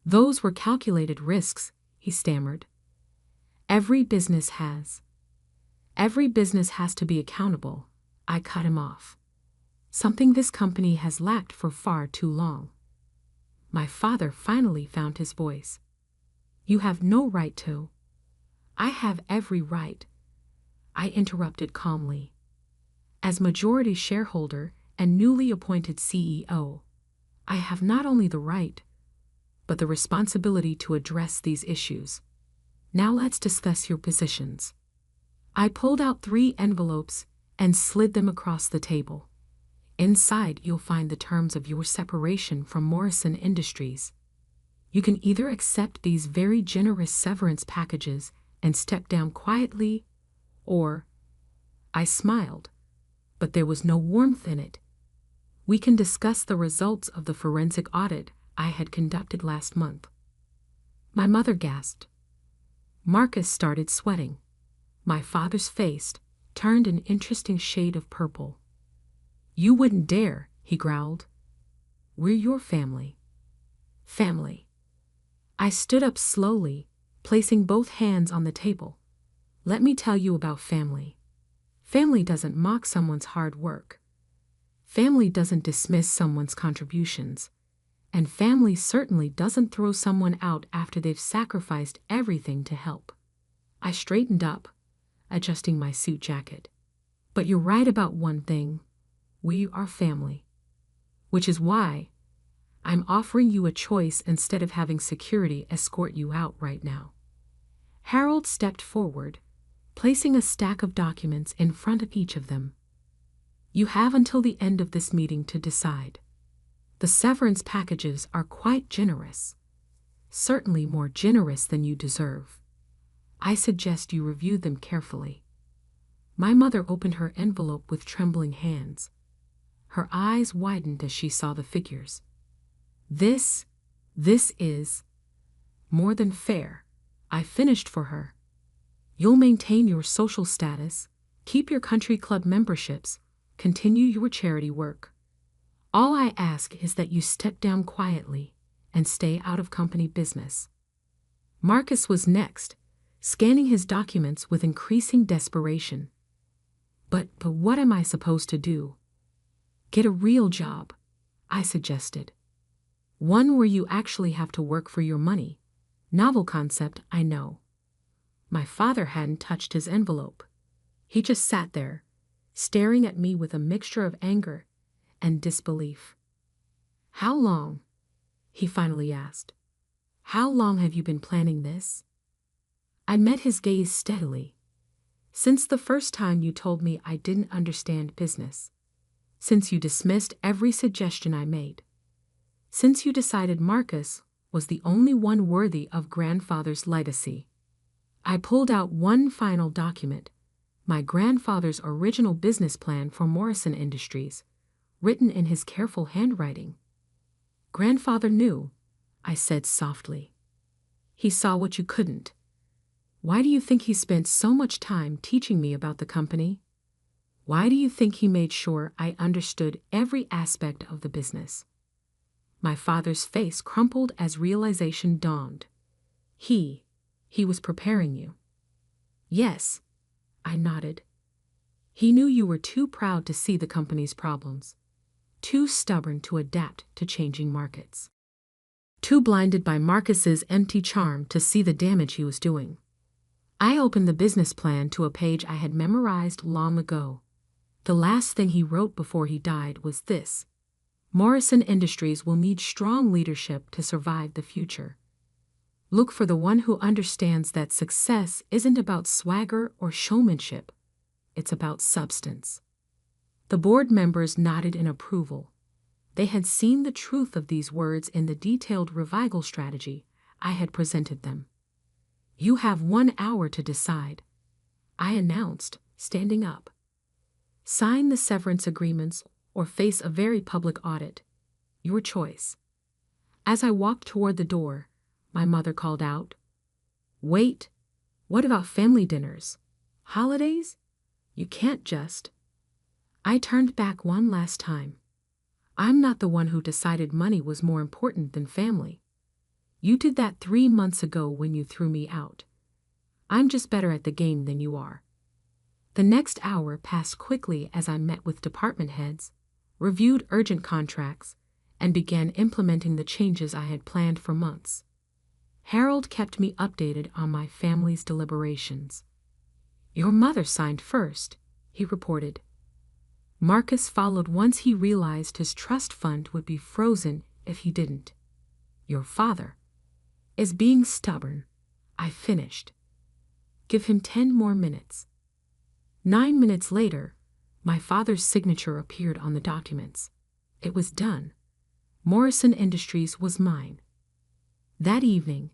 Those were calculated risks, he stammered. Every business has. Every business has to be accountable, I cut him off. Something this company has lacked for far too long. My father finally found his voice. You have no right to. I have every right, I interrupted calmly. As majority shareholder and newly appointed CEO, I have not only the right, but the responsibility to address these issues. Now let's discuss your positions. I pulled out 3 envelopes and slid them across the table. Inside, you'll find the terms of your separation from Morrison Industries. You can either accept these very generous severance packages and step down quietly, or... I smiled, but there was no warmth in it. We can discuss the results of the forensic audit I had conducted last month. My mother gasped. Marcus started sweating. My father's face turned an interesting shade of purple. You wouldn't dare, he growled. We're your family. Family. I stood up slowly, placing both hands on the table. Let me tell you about family. Family doesn't mock someone's hard work. Family doesn't dismiss someone's contributions. And family certainly doesn't throw someone out after they've sacrificed everything to help. I straightened up, adjusting my suit jacket. But you're right about one thing. We are family. Which is why I'm offering you a choice instead of having security escort you out right now. Harold stepped forward, placing a stack of documents in front of each of them. You have until the end of this meeting to decide. The severance packages are quite generous, certainly more generous than you deserve. I suggest you review them carefully. My mother opened her envelope with trembling hands. Her eyes widened as she saw the figures. This is more than fair, I finished for her. You'll maintain your social status, keep your country club memberships, continue your charity work. All I ask is that you step down quietly and stay out of company business. Marcus was next, scanning his documents with increasing desperation. But what am I supposed to do? Get a real job, I suggested. One where you actually have to work for your money. Novel concept, I know. My father hadn't touched his envelope. He just sat there, staring at me with a mixture of anger and disbelief. How long? He finally asked. How long have you been planning this? I met his gaze steadily. Since the first time you told me I didn't understand business. Since you dismissed every suggestion I made. Since you decided Marcus was the only one worthy of grandfather's legacy. I pulled out one final document, my grandfather's original business plan for Morrison Industries, written in his careful handwriting. Grandfather knew, I said softly. He saw what you couldn't. Why do you think he spent so much time teaching me about the company? Why do you think he made sure I understood every aspect of the business? My father's face crumpled as realization dawned. He was preparing you. Yes, I nodded. He knew you were too proud to see the company's problems, too stubborn to adapt to changing markets, too blinded by Marcus's empty charm to see the damage he was doing. I opened the business plan to a page I had memorized long ago. The last thing he wrote before he died was this: Morrison Industries will need strong leadership to survive the future. Look for the one who understands that success isn't about swagger or showmanship. It's about substance. The board members nodded in approval. They had seen the truth of these words in the detailed revival strategy I had presented them. You have 1 hour to decide, I announced, standing up. Sign the severance agreements or face a very public audit. Your choice. As I walked toward the door, my mother called out, Wait, What about family dinners? Holidays? You can't just. I turned back one last time. I'm not the one who decided money was more important than family. You did that 3 months ago when you threw me out. I'm just better at the game than you are. The next hour passed quickly as I met with department heads, reviewed urgent contracts, and began implementing the changes I had planned for months. Harold kept me updated on my family's deliberations. Your mother signed first, he reported. Marcus followed once he realized his trust fund would be frozen if he didn't. Your father is being stubborn, I finished. Give him 10 more minutes. 9 minutes later, my father's signature appeared on the documents. It was done. Morrison Industries was mine. That evening,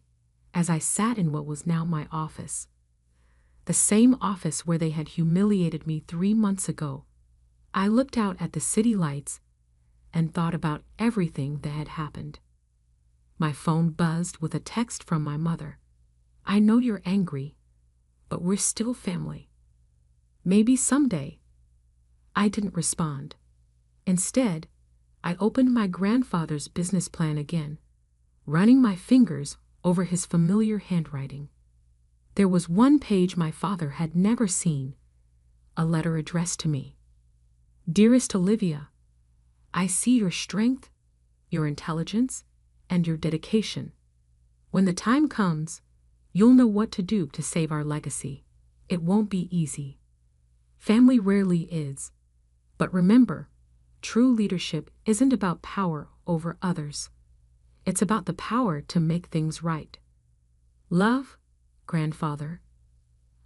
as I sat in what was now my office, the same office where they had humiliated me 3 months ago, I looked out at the city lights and thought about everything that had happened. My phone buzzed with a text from my mother. I know you're angry, but we're still family. Maybe someday. I didn't respond. Instead, I opened my grandfather's business plan again, running my fingers over his familiar handwriting. There was one page my father had never seen, a letter addressed to me. Dearest Olivia, I see your strength, your intelligence, and your dedication. When the time comes, you'll know what to do to save our legacy. It won't be easy. Family rarely is. But remember, true leadership isn't about power over others. It's about the power to make things right. Love, grandfather.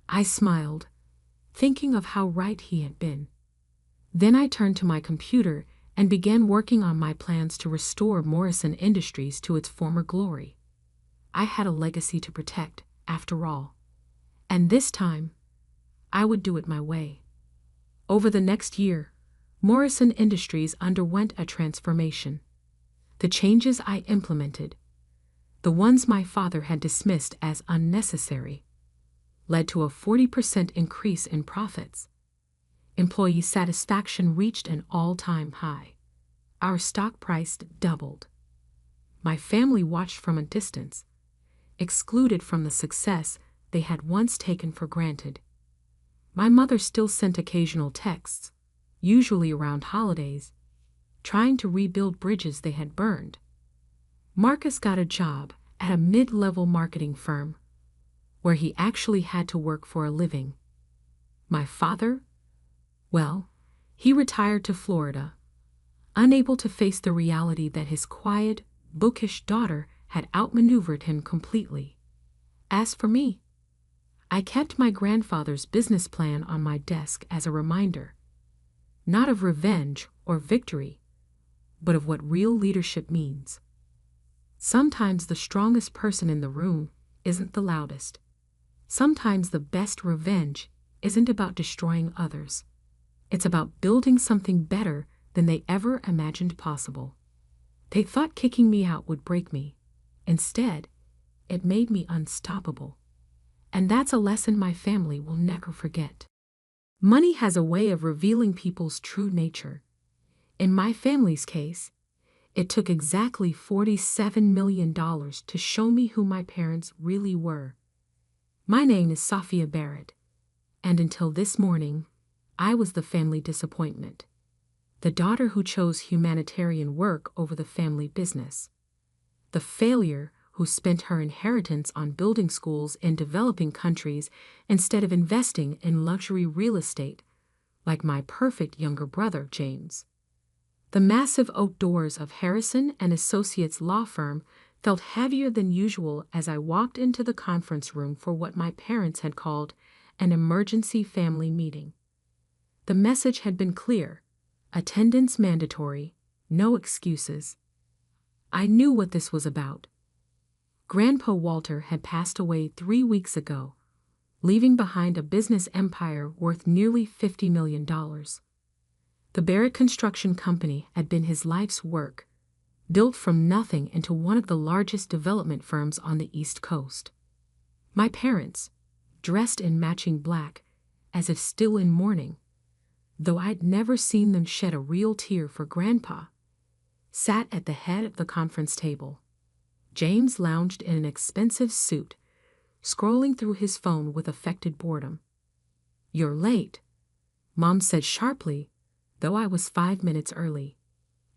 I smiled, thinking of how right he had been. Then I turned to my computer and began working on my plans to restore Morrison Industries to its former glory. I had a legacy to protect, after all. And this time, I would do it my way. Over the next year, Morrison Industries underwent a transformation. The changes I implemented, the ones my father had dismissed as unnecessary, led to a 40% increase in profits. Employee satisfaction reached an all-time high. Our stock price doubled. My family watched from a distance, excluded from the success they had once taken for granted. My mother still sent occasional texts, usually around holidays, trying to rebuild bridges they had burned. Marcus got a job at a mid-level marketing firm, where he actually had to work for a living. My father? Well, he retired to Florida, unable to face the reality that his quiet, bookish daughter had outmaneuvered him completely. As for me, I kept my grandfather's business plan on my desk as a reminder, not of revenge or victory, but of what real leadership means. Sometimes the strongest person in the room isn't the loudest. Sometimes the best revenge isn't about destroying others. It's about building something better than they ever imagined possible. They thought kicking me out would break me. Instead, it made me unstoppable. And that's a lesson my family will never forget. Money has a way of revealing people's true nature. In my family's case, it took exactly $47 million to show me who my parents really were. My name is Sophia Barrett, and until this morning, I was the family disappointment, the daughter who chose humanitarian work over the family business, the failure who spent her inheritance on building schools in developing countries instead of investing in luxury real estate, like my perfect younger brother, James. The massive oak doors of Harrison and Associates law firm felt heavier than usual as I walked into the conference room for what my parents had called an emergency family meeting. The message had been clear: attendance mandatory, no excuses. I knew what this was about. Grandpa Walter had passed away 3 weeks ago, leaving behind a business empire worth nearly $50 million. The Barrett Construction Company had been his life's work, built from nothing into one of the largest development firms on the East Coast. My parents, dressed in matching black, as if still in mourning, though I'd never seen them shed a real tear for Grandpa, sat at the head of the conference table. James lounged in an expensive suit, scrolling through his phone with affected boredom. "You're late," Mom said sharply, though I was 5 minutes early.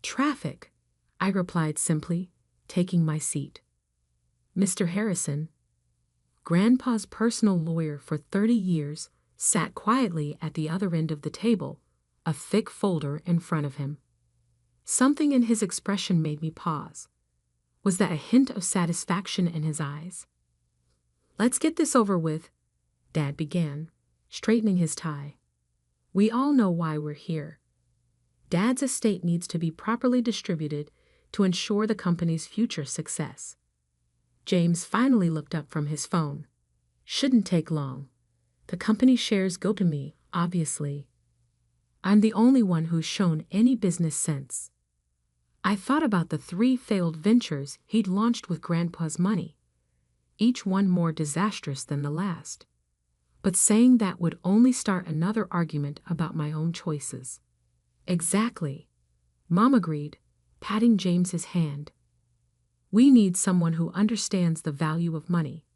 "Traffic," I replied simply, taking my seat. Mr. Harrison, Grandpa's personal lawyer for 30 years, sat quietly at the other end of the table, a thick folder in front of him. Something in his expression made me pause. Was that a hint of satisfaction in his eyes? "Let's get this over with," Dad began, straightening his tie. "We all know why we're here. Dad's estate needs to be properly distributed to ensure the company's future success." James finally looked up from his phone. "Shouldn't take long. The company shares go to me, obviously. I'm the only one who's shown any business sense." I thought about the 3 failed ventures he'd launched with Grandpa's money, each one more disastrous than the last. But saying that would only start another argument about my own choices. "Exactly," Mom agreed, patting James's hand. "We need someone who understands the value of money,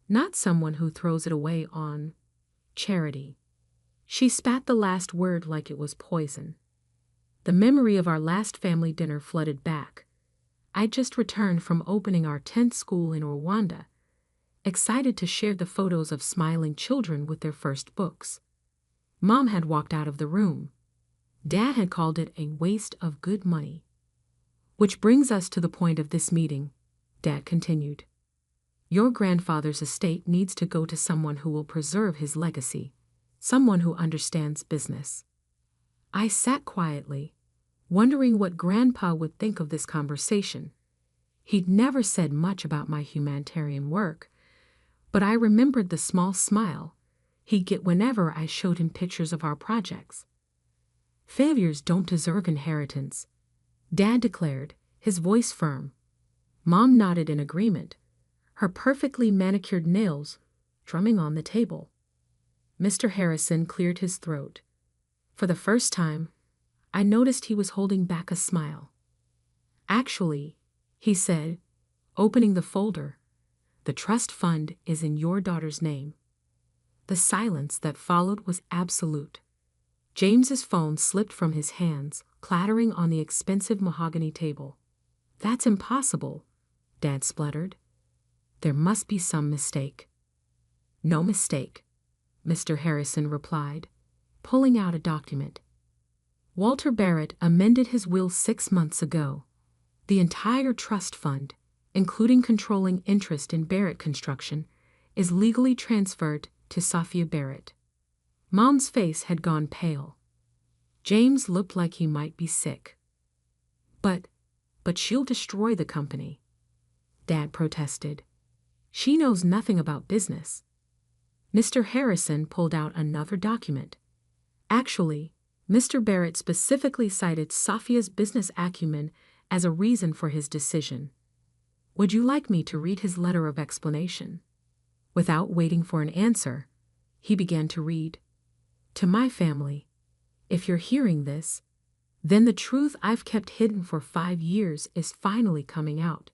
not someone who throws it away on charity." She spat the last word like it was poison. The memory of our last family dinner flooded back. I'd just returned from opening our 10th school in Rwanda, excited to share the photos of smiling children with their first books. Mom had walked out of the room. Dad had called it a waste of good money. "Which brings us to the point of this meeting," Dad continued. "Your grandfather's estate needs to go to someone who will preserve his legacy, someone who understands business." I sat quietly, wondering what Grandpa would think of this conversation. He'd never said much about my humanitarian work, but I remembered the small smile he'd get whenever I showed him pictures of our projects. "Failures don't deserve inheritance," Dad declared, his voice firm. Mom nodded in agreement, her perfectly manicured nails drumming on the table. Mr. Harrison cleared his throat. For the first time, I noticed he was holding back a smile. "Actually," he said, opening the folder, "the trust fund is in your daughter's name." The silence that followed was absolute. James's phone slipped from his hands, clattering on the expensive mahogany table. "That's impossible," Dad spluttered. "There must be some mistake." "No mistake," Mr. Harrison replied, pulling out a document. "Walter Barrett amended his will 6 months ago. The entire trust fund, including controlling interest in Barrett Construction, is legally transferred to Sophia Barrett." Mom's face had gone pale. James looked like he might be sick. But she'll destroy the company," Dad protested. "She knows nothing about business." Mr. Harrison pulled out another document. Actually, Mr. Barrett specifically cited Sophia's business acumen as a reason for his decision. "Would you like me to read his letter of explanation?" Without waiting for an answer, he began to read. "To my family, if you're hearing this, then the truth I've kept hidden for 5 years is finally coming out.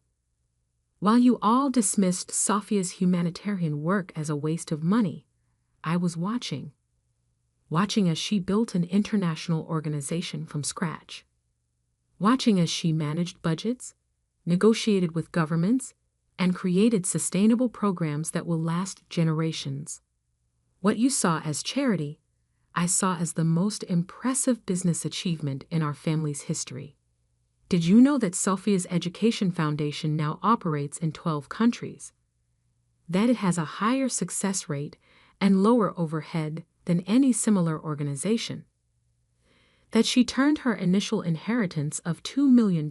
While you all dismissed Sophia's humanitarian work as a waste of money, I was watching as she built an international organization from scratch. Watching as she managed budgets, negotiated with governments, and created sustainable programs that will last generations. What you saw as charity, I saw as the most impressive business achievement in our family's history. Did you know that Sophia's Education Foundation now operates in 12 countries? That it has a higher success rate and lower overhead than any similar organization? That she turned her initial inheritance of $2 million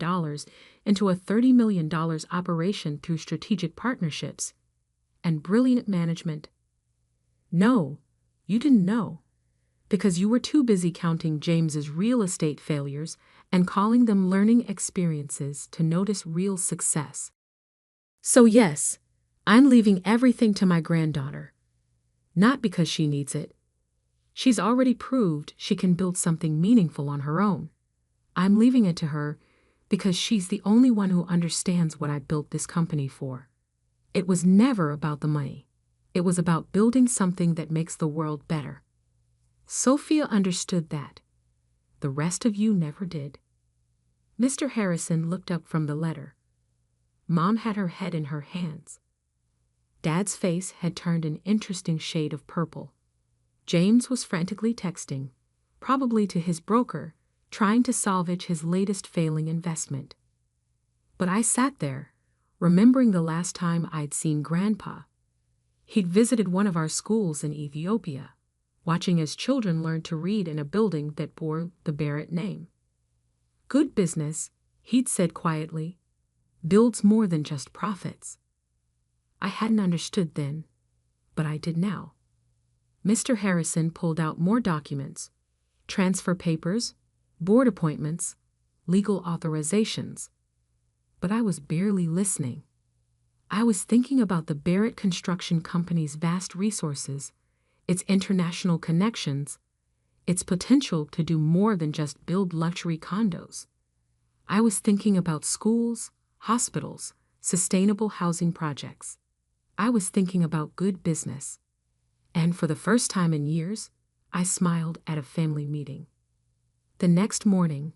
into a $30 million operation through strategic partnerships and brilliant management? No, you didn't know, because you were too busy counting James's real estate failures and calling them learning experiences to notice real success. So yes, I'm leaving everything to my granddaughter. Not because she needs it. She's already proved she can build something meaningful on her own. I'm leaving it to her because she's the only one who understands what I built this company for. It was never about the money. It was about building something that makes the world better. Sophia understood that. The rest of you never did. Mr. Harrison looked up from the letter. Mom had her head in her hands. Dad's face had turned an interesting shade of purple. James was frantically texting, probably to his broker, trying to salvage his latest failing investment. But I sat there, remembering the last time I'd seen Grandpa. He'd visited one of our schools in Ethiopia, watching as children learned to read in a building that bore the Barrett name. Good business, he'd said quietly, builds more than just profits. I hadn't understood then, but I did now. Mr. Harrison pulled out more documents, transfer papers, board appointments, legal authorizations. But I was barely listening. I was thinking about the Barrett Construction Company's vast resources, its international connections, its potential to do more than just build luxury condos. I was thinking about schools, hospitals, sustainable housing projects. I was thinking about good business. And for the first time in years, I smiled at a family meeting. The next morning,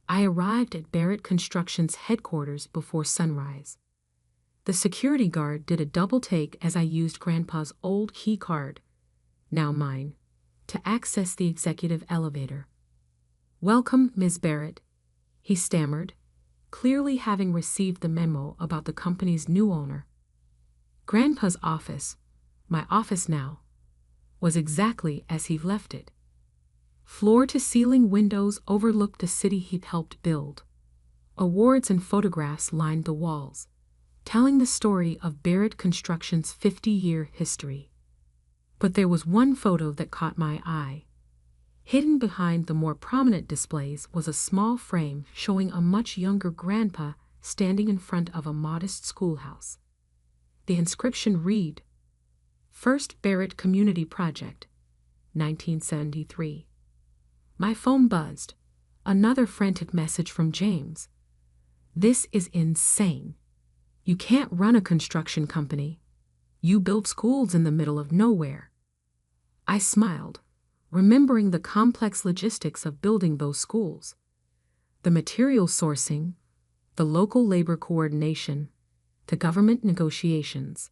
I arrived at Barrett Construction's headquarters before sunrise. The security guard did a double take as I used Grandpa's old key card, now mine, to access the executive elevator. "Welcome, Ms. Barrett," he stammered, clearly having received the memo about the company's new owner. Grandpa's office, my office now, was exactly as he left it. Floor-to-ceiling windows overlooked the city he'd helped build. Awards and photographs lined the walls, telling the story of Barrett Construction's 50-year history. But there was one photo that caught my eye. Hidden behind the more prominent displays was a small frame showing a much younger Grandpa standing in front of a modest schoolhouse. The inscription read, "First Barrett Community Project, 1973. My phone buzzed. Another frantic message from James. "This is insane. You can't run a construction company. You build schools in the middle of nowhere." I smiled, remembering the complex logistics of building those schools. The material sourcing, the local labor coordination, the government negotiations.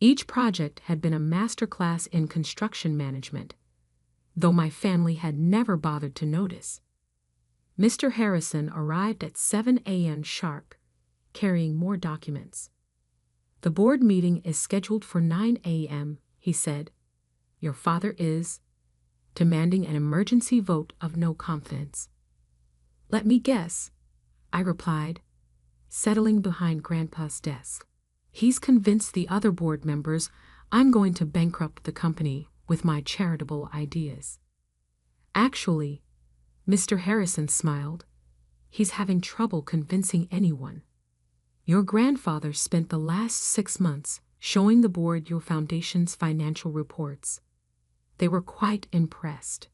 Each project had been a masterclass in construction management, though my family had never bothered to notice. Mr. Harrison arrived at 7 a.m. sharp, carrying more documents. "The board meeting is scheduled for 9 a.m., he said. "Your father is demanding an emergency vote of no confidence." "Let me guess," I replied, settling behind Grandpa's desk. "He's convinced the other board members I'm going to bankrupt the company with my charitable ideas." "Actually," Mr. Harrison smiled, "he's having trouble convincing anyone. Your grandfather spent the last 6 months showing the board your foundation's financial reports. They were quite impressed."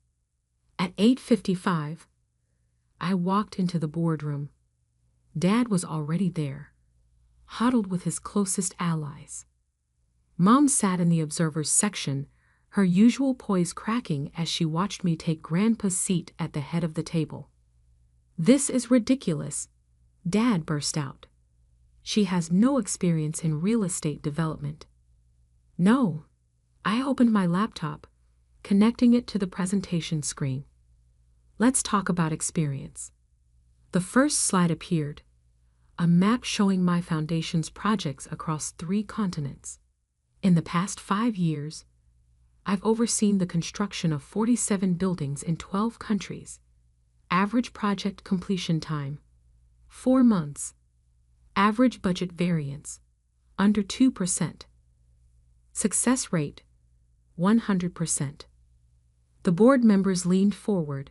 At 8:55, I walked into the boardroom. Dad was already there, huddled with his closest allies. Mom sat in the observers section, her usual poise cracking as she watched me take Grandpa's seat at the head of the table. "This is ridiculous," Dad burst out. "She has no experience in real estate development." "No." I opened my laptop, connecting it to the presentation screen. "Let's talk about experience." The first slide appeared, a map showing my foundation's projects across 3 continents. In the past 5 years, I've overseen the construction of 47 buildings in 12 countries. Average project completion time, 4 months. Average budget variance, under 2%. Success rate, 100%. The board members leaned forward,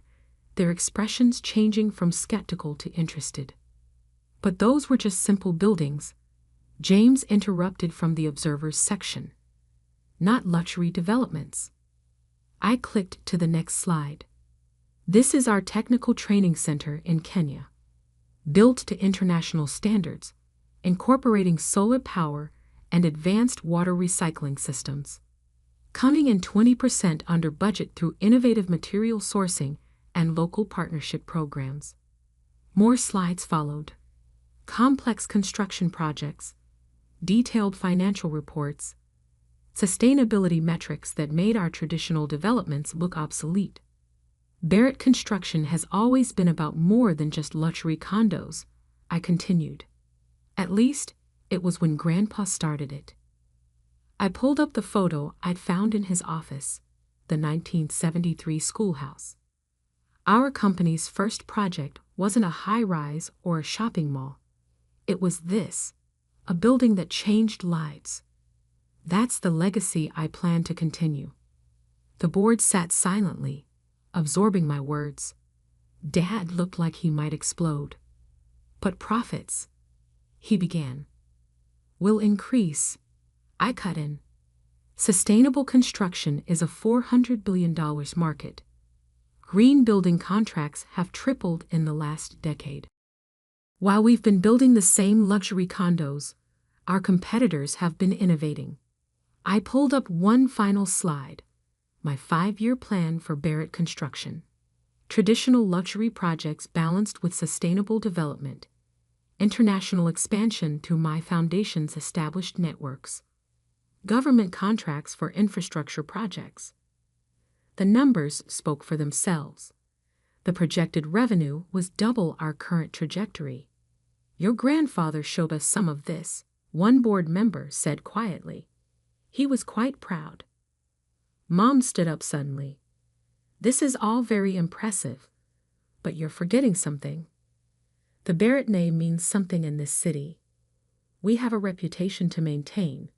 their expressions changing from skeptical to interested. "But those were just simple buildings," James interrupted from the observers section. not luxury developments. I clicked to the next slide. This is our technical training center in Kenya, built to international standards, incorporating solar power and advanced water recycling systems. Coming in 20% under budget through innovative material sourcing and local partnership programs. More slides followed. Complex construction projects, detailed financial reports, sustainability metrics that made our traditional developments look obsolete. Barrett Construction has always been about more than just luxury condos, I continued. At least, it was when Grandpa started it. I pulled up the photo I'd found in his office, the 1973 schoolhouse. Our company's first project wasn't a high-rise or a shopping mall. It was this, a building that changed lives. That's the legacy I plan to continue. The board sat silently, absorbing my words. Dad looked like he might explode. But profits, he began, will increase. I cut in. Sustainable construction is a $400 billion market. Green building contracts have tripled in the last decade. While we've been building the same luxury condos, our competitors have been innovating. I pulled up one final slide, my 5-year plan for Barrett Construction. Traditional luxury projects balanced with sustainable development. International expansion through my foundation's established networks. Government contracts for infrastructure projects. The numbers spoke for themselves. The projected revenue was double our current trajectory. Your grandfather showed us some of this, one board member said quietly. He was quite proud. Mom stood up suddenly. This is all very impressive, but you're forgetting something. The Barrett name means something in this city. We have a reputation to maintain.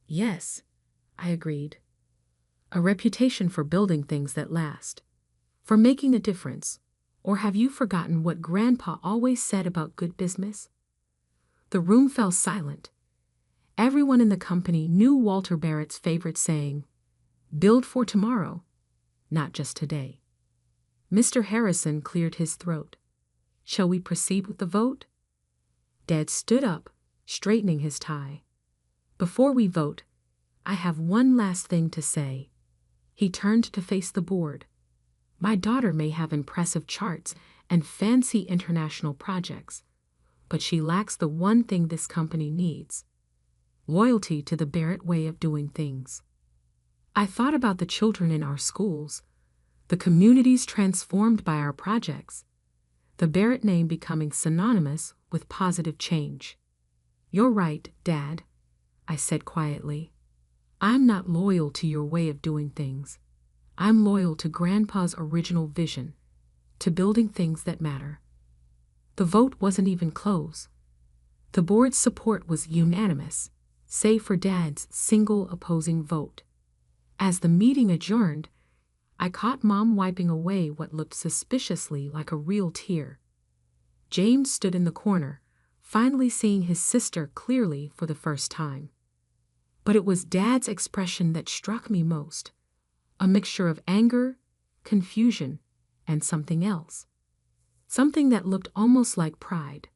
Yes, I agreed. A reputation for building things that last, for making a difference. Or have you forgotten what Grandpa always said about good business? The room fell silent. Everyone in the company knew Walter Barrett's favorite saying, build for tomorrow, not just today. Mr. Harrison cleared his throat. Shall we proceed with the vote? Dad stood up, straightening his tie. Before we vote, I have one last thing to say. He turned to face the board. My daughter may have impressive charts and fancy international projects, but she lacks the one thing this company needs: loyalty to the Barrett way of doing things. I thought about the children in our schools, the communities transformed by our projects, the Barrett name becoming synonymous with positive change. You're right, Dad, I said quietly. I'm not loyal to your way of doing things. I'm loyal to Grandpa's original vision, to building things that matter. The vote wasn't even close. The board's support was unanimous, save for Dad's single opposing vote. As the meeting adjourned, I caught Mom wiping away what looked suspiciously like a real tear. James stood in the corner, finally seeing his sister clearly for the first time. But it was Dad's expression that struck me most, a mixture of anger, confusion, and something else. Something that looked almost like pride.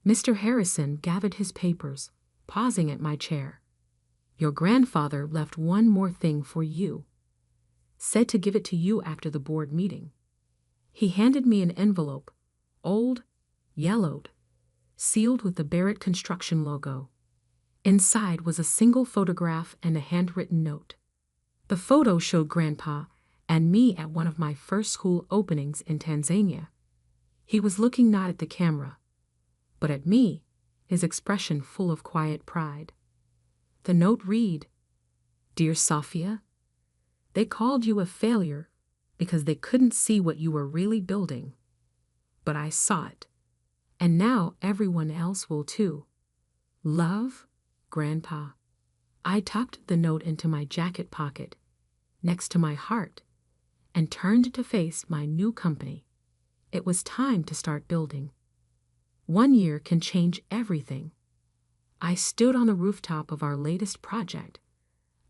Mr. Harrison gathered his papers, pausing at my chair. Your grandfather left one more thing for you. Said to give it to you after the board meeting. He handed me an envelope, old, yellowed, sealed with the Barrett Construction logo. Inside was a single photograph and a handwritten note. The photo showed Grandpa and me at one of my first school openings in Tanzania. He was looking not at the camera, but at me, his expression full of quiet pride. The note read, Dear Sophia, they called you a failure because they couldn't see what you were really building. But I saw it, and now everyone else will too. Love, Grandpa. I tucked the note into my jacket pocket, next to my heart, and turned to face my new company. It was time to start building. 1 year can change everything. I stood on the rooftop of our latest project,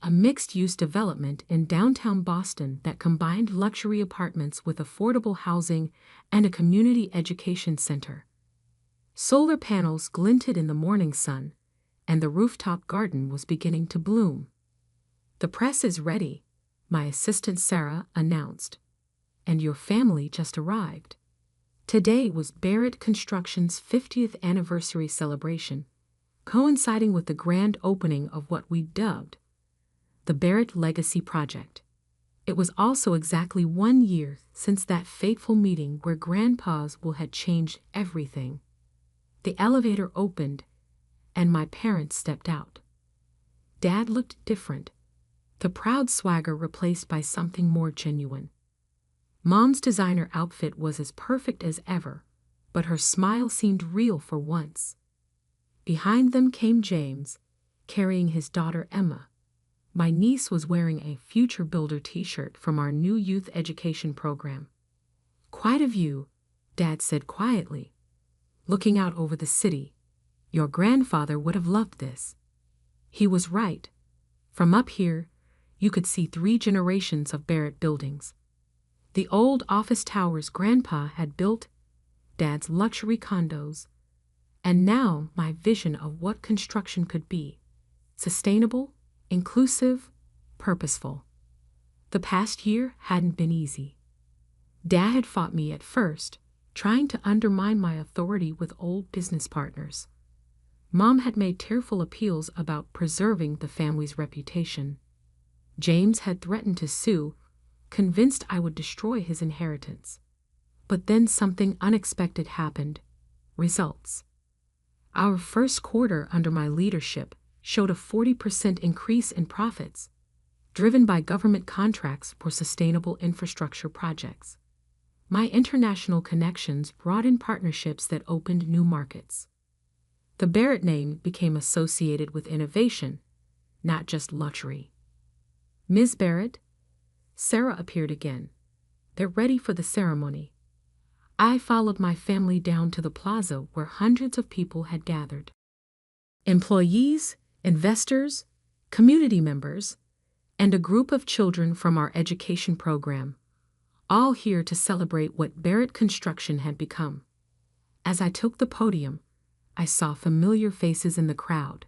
a mixed-use development in downtown Boston that combined luxury apartments with affordable housing and a community education center. Solar panels glinted in the morning sun, and the rooftop garden was beginning to bloom. "The press is ready," my assistant Sarah announced, "and your family just arrived." Today was Barrett Construction's 50th anniversary celebration, coinciding with the grand opening of what we dubbed the Barrett Legacy Project. It was also exactly 1 year since that fateful meeting where Grandpa's will had changed everything. The elevator opened, and my parents stepped out. Dad looked different, the proud swagger replaced by something more genuine. Mom's designer outfit was as perfect as ever, but her smile seemed real for once. Behind them came James, carrying his daughter Emma. My niece was wearing a Future Builder t-shirt from our new youth education program. "Quite a view," Dad said quietly, looking out over the city. "Your grandfather would have loved this." He was right. From up here, you could see 3 generations of Barrett buildings. The old office towers Grandpa had built, Dad's luxury condos, and now my vision of what construction could be: sustainable, inclusive, purposeful. The past year hadn't been easy. Dad had fought me at first, trying to undermine my authority with old business partners. Mom had made tearful appeals about preserving the family's reputation. James had threatened to sue, convinced I would destroy his inheritance. But then something unexpected happened. Results. Our first quarter under my leadership showed a 40% increase in profits, driven by government contracts for sustainable infrastructure projects. My international connections brought in partnerships that opened new markets. The Barrett name became associated with innovation, not just luxury. "Ms. Barrett?" Sarah appeared again. "They're ready for the ceremony." I followed my family down to the plaza where hundreds of people had gathered. Employees, investors, community members, and a group of children from our education program, all here to celebrate what Barrett Construction had become. As I took the podium, I saw familiar faces in the crowd.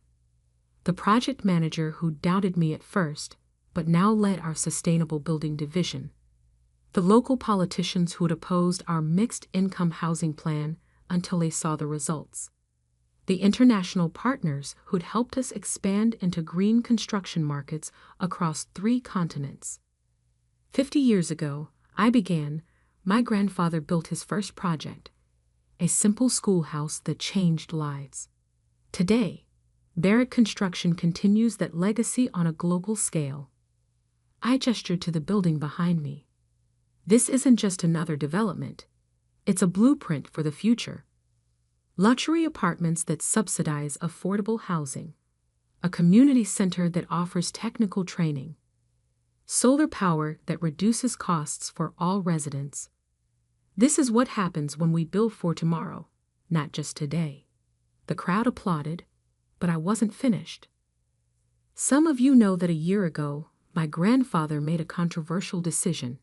The project manager who doubted me at first, but now led our sustainable building division. The local politicians who had opposed our mixed-income housing plan until they saw the results. The international partners who'd helped us expand into green construction markets across 3 continents. 50 years ago, my grandfather built his first project, a simple schoolhouse that changed lives. Today, Barrett Construction continues that legacy on a global scale. I gestured to the building behind me. This isn't just another development. It's a blueprint for the future. Luxury apartments that subsidize affordable housing, a community center that offers technical training, solar power that reduces costs for all residents. This is what happens when we build for tomorrow, not just today. The crowd applauded, but I wasn't finished. Some of you know that a year ago, my grandfather made a controversial decision.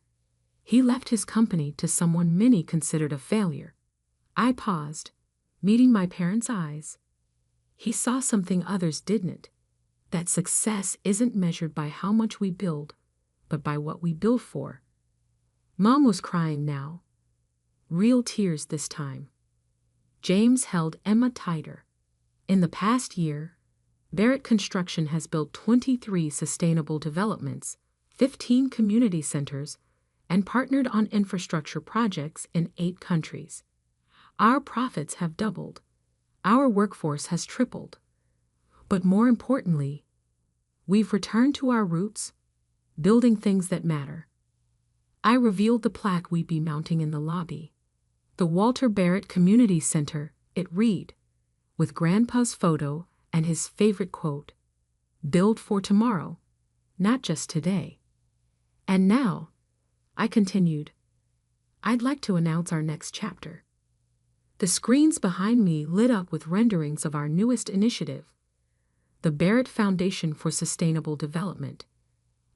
He left his company to someone many considered a failure. I paused, meeting my parents' eyes. He saw something others didn't, that success isn't measured by how much we build, but by what we build for. Mom was crying now. Real tears this time. James held Emma tighter. In the past year, Barrett Construction has built 23 sustainable developments, 15 community centers, and partnered on infrastructure projects in 8 countries. Our profits have doubled. Our workforce has tripled. But more importantly, we've returned to our roots, building things that matter. I revealed the plaque we'd be mounting in the lobby. The Walter Barrett Community Center, it read, with Grandpa's photo and his favorite quote, "Build for tomorrow, not just today." And now, I continued, I'd like to announce our next chapter. The screens behind me lit up with renderings of our newest initiative, the Barrett Foundation for Sustainable Development,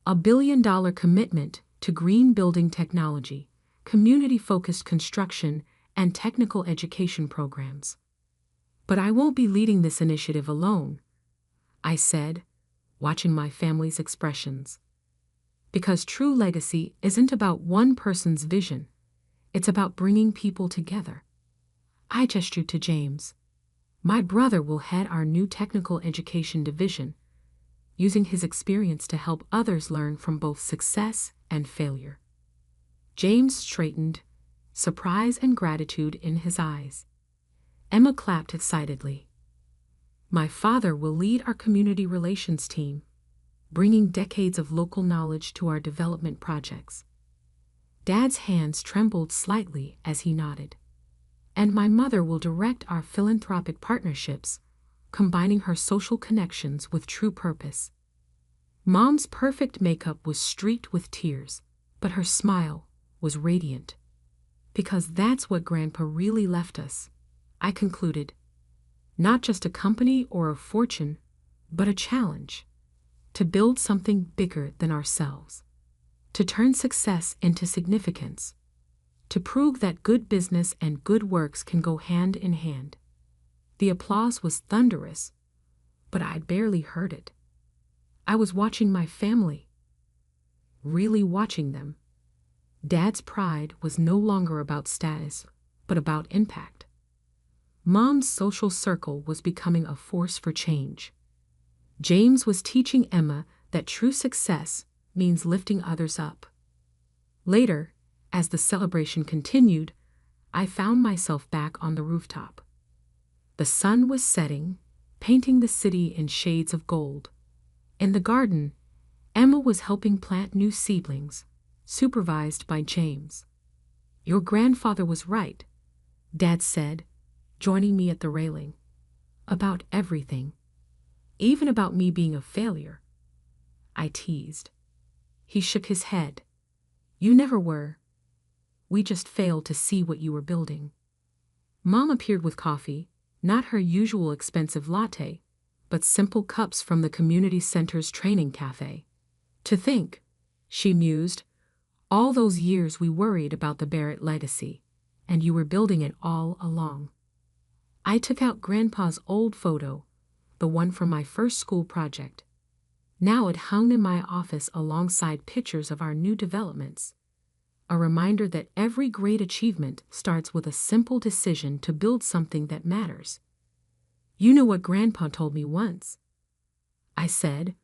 a $1 billion commitment to green building technology, community-focused construction, and technical education programs. But I won't be leading this initiative alone, I said, watching my family's expressions. Because true legacy isn't about one person's vision, it's about bringing people together. I gestured to James. My brother will head our new technical education division, using his experience to help others learn from both success and failure. James straightened, surprise and gratitude in his eyes. Emma clapped excitedly. My father will lead our community relations team, bringing decades of local knowledge to our development projects. Dad's hands trembled slightly as he nodded. And my mother will direct our philanthropic partnerships, combining her social connections with true purpose. Mom's perfect makeup was streaked with tears, but her smile was radiant. Because that's what Grandpa really left us, I concluded. Not just a company or a fortune, but a challenge. To build something bigger than ourselves. To turn success into significance. To prove that good business and good works can go hand in hand. The applause was thunderous, but I barely heard it. I was watching my family. Really watching them. Dad's pride was no longer about status, but about impact. Mom's social circle was becoming a force for change. James was teaching Emma that true success means lifting others up. Later, as the celebration continued, I found myself back on the rooftop. The sun was setting, painting the city in shades of gold. In the garden, Emma was helping plant new seedlings, supervised by James. Your grandfather was right, Dad said, joining me at the railing. About everything. Even about me being a failure. I teased. He shook his head. You never were. We just failed to see what you were building. Mom appeared with coffee, not her usual expensive latte, but simple cups from the community center's training cafe. To think, she mused, all those years we worried about the Barrett legacy, and you were building it all along. I took out Grandpa's old photo, the one from my first school project. Now it hung in my office alongside pictures of our new developments. A reminder that every great achievement starts with a simple decision to build something that matters. You know what Grandpa told me once, I said,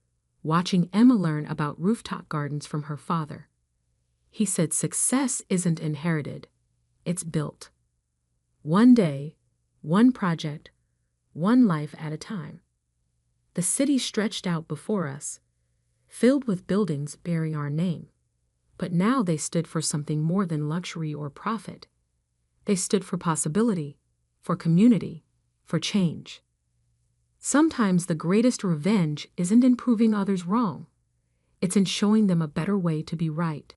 watching Emma learn about rooftop gardens from her father. He said success isn't inherited, it's built. One day, one project, one life at a time. The city stretched out before us, filled with buildings bearing our name. But now they stood for something more than luxury or profit. They stood for possibility, for community, for change. Sometimes the greatest revenge isn't in proving others wrong. It's in showing them a better way to be right.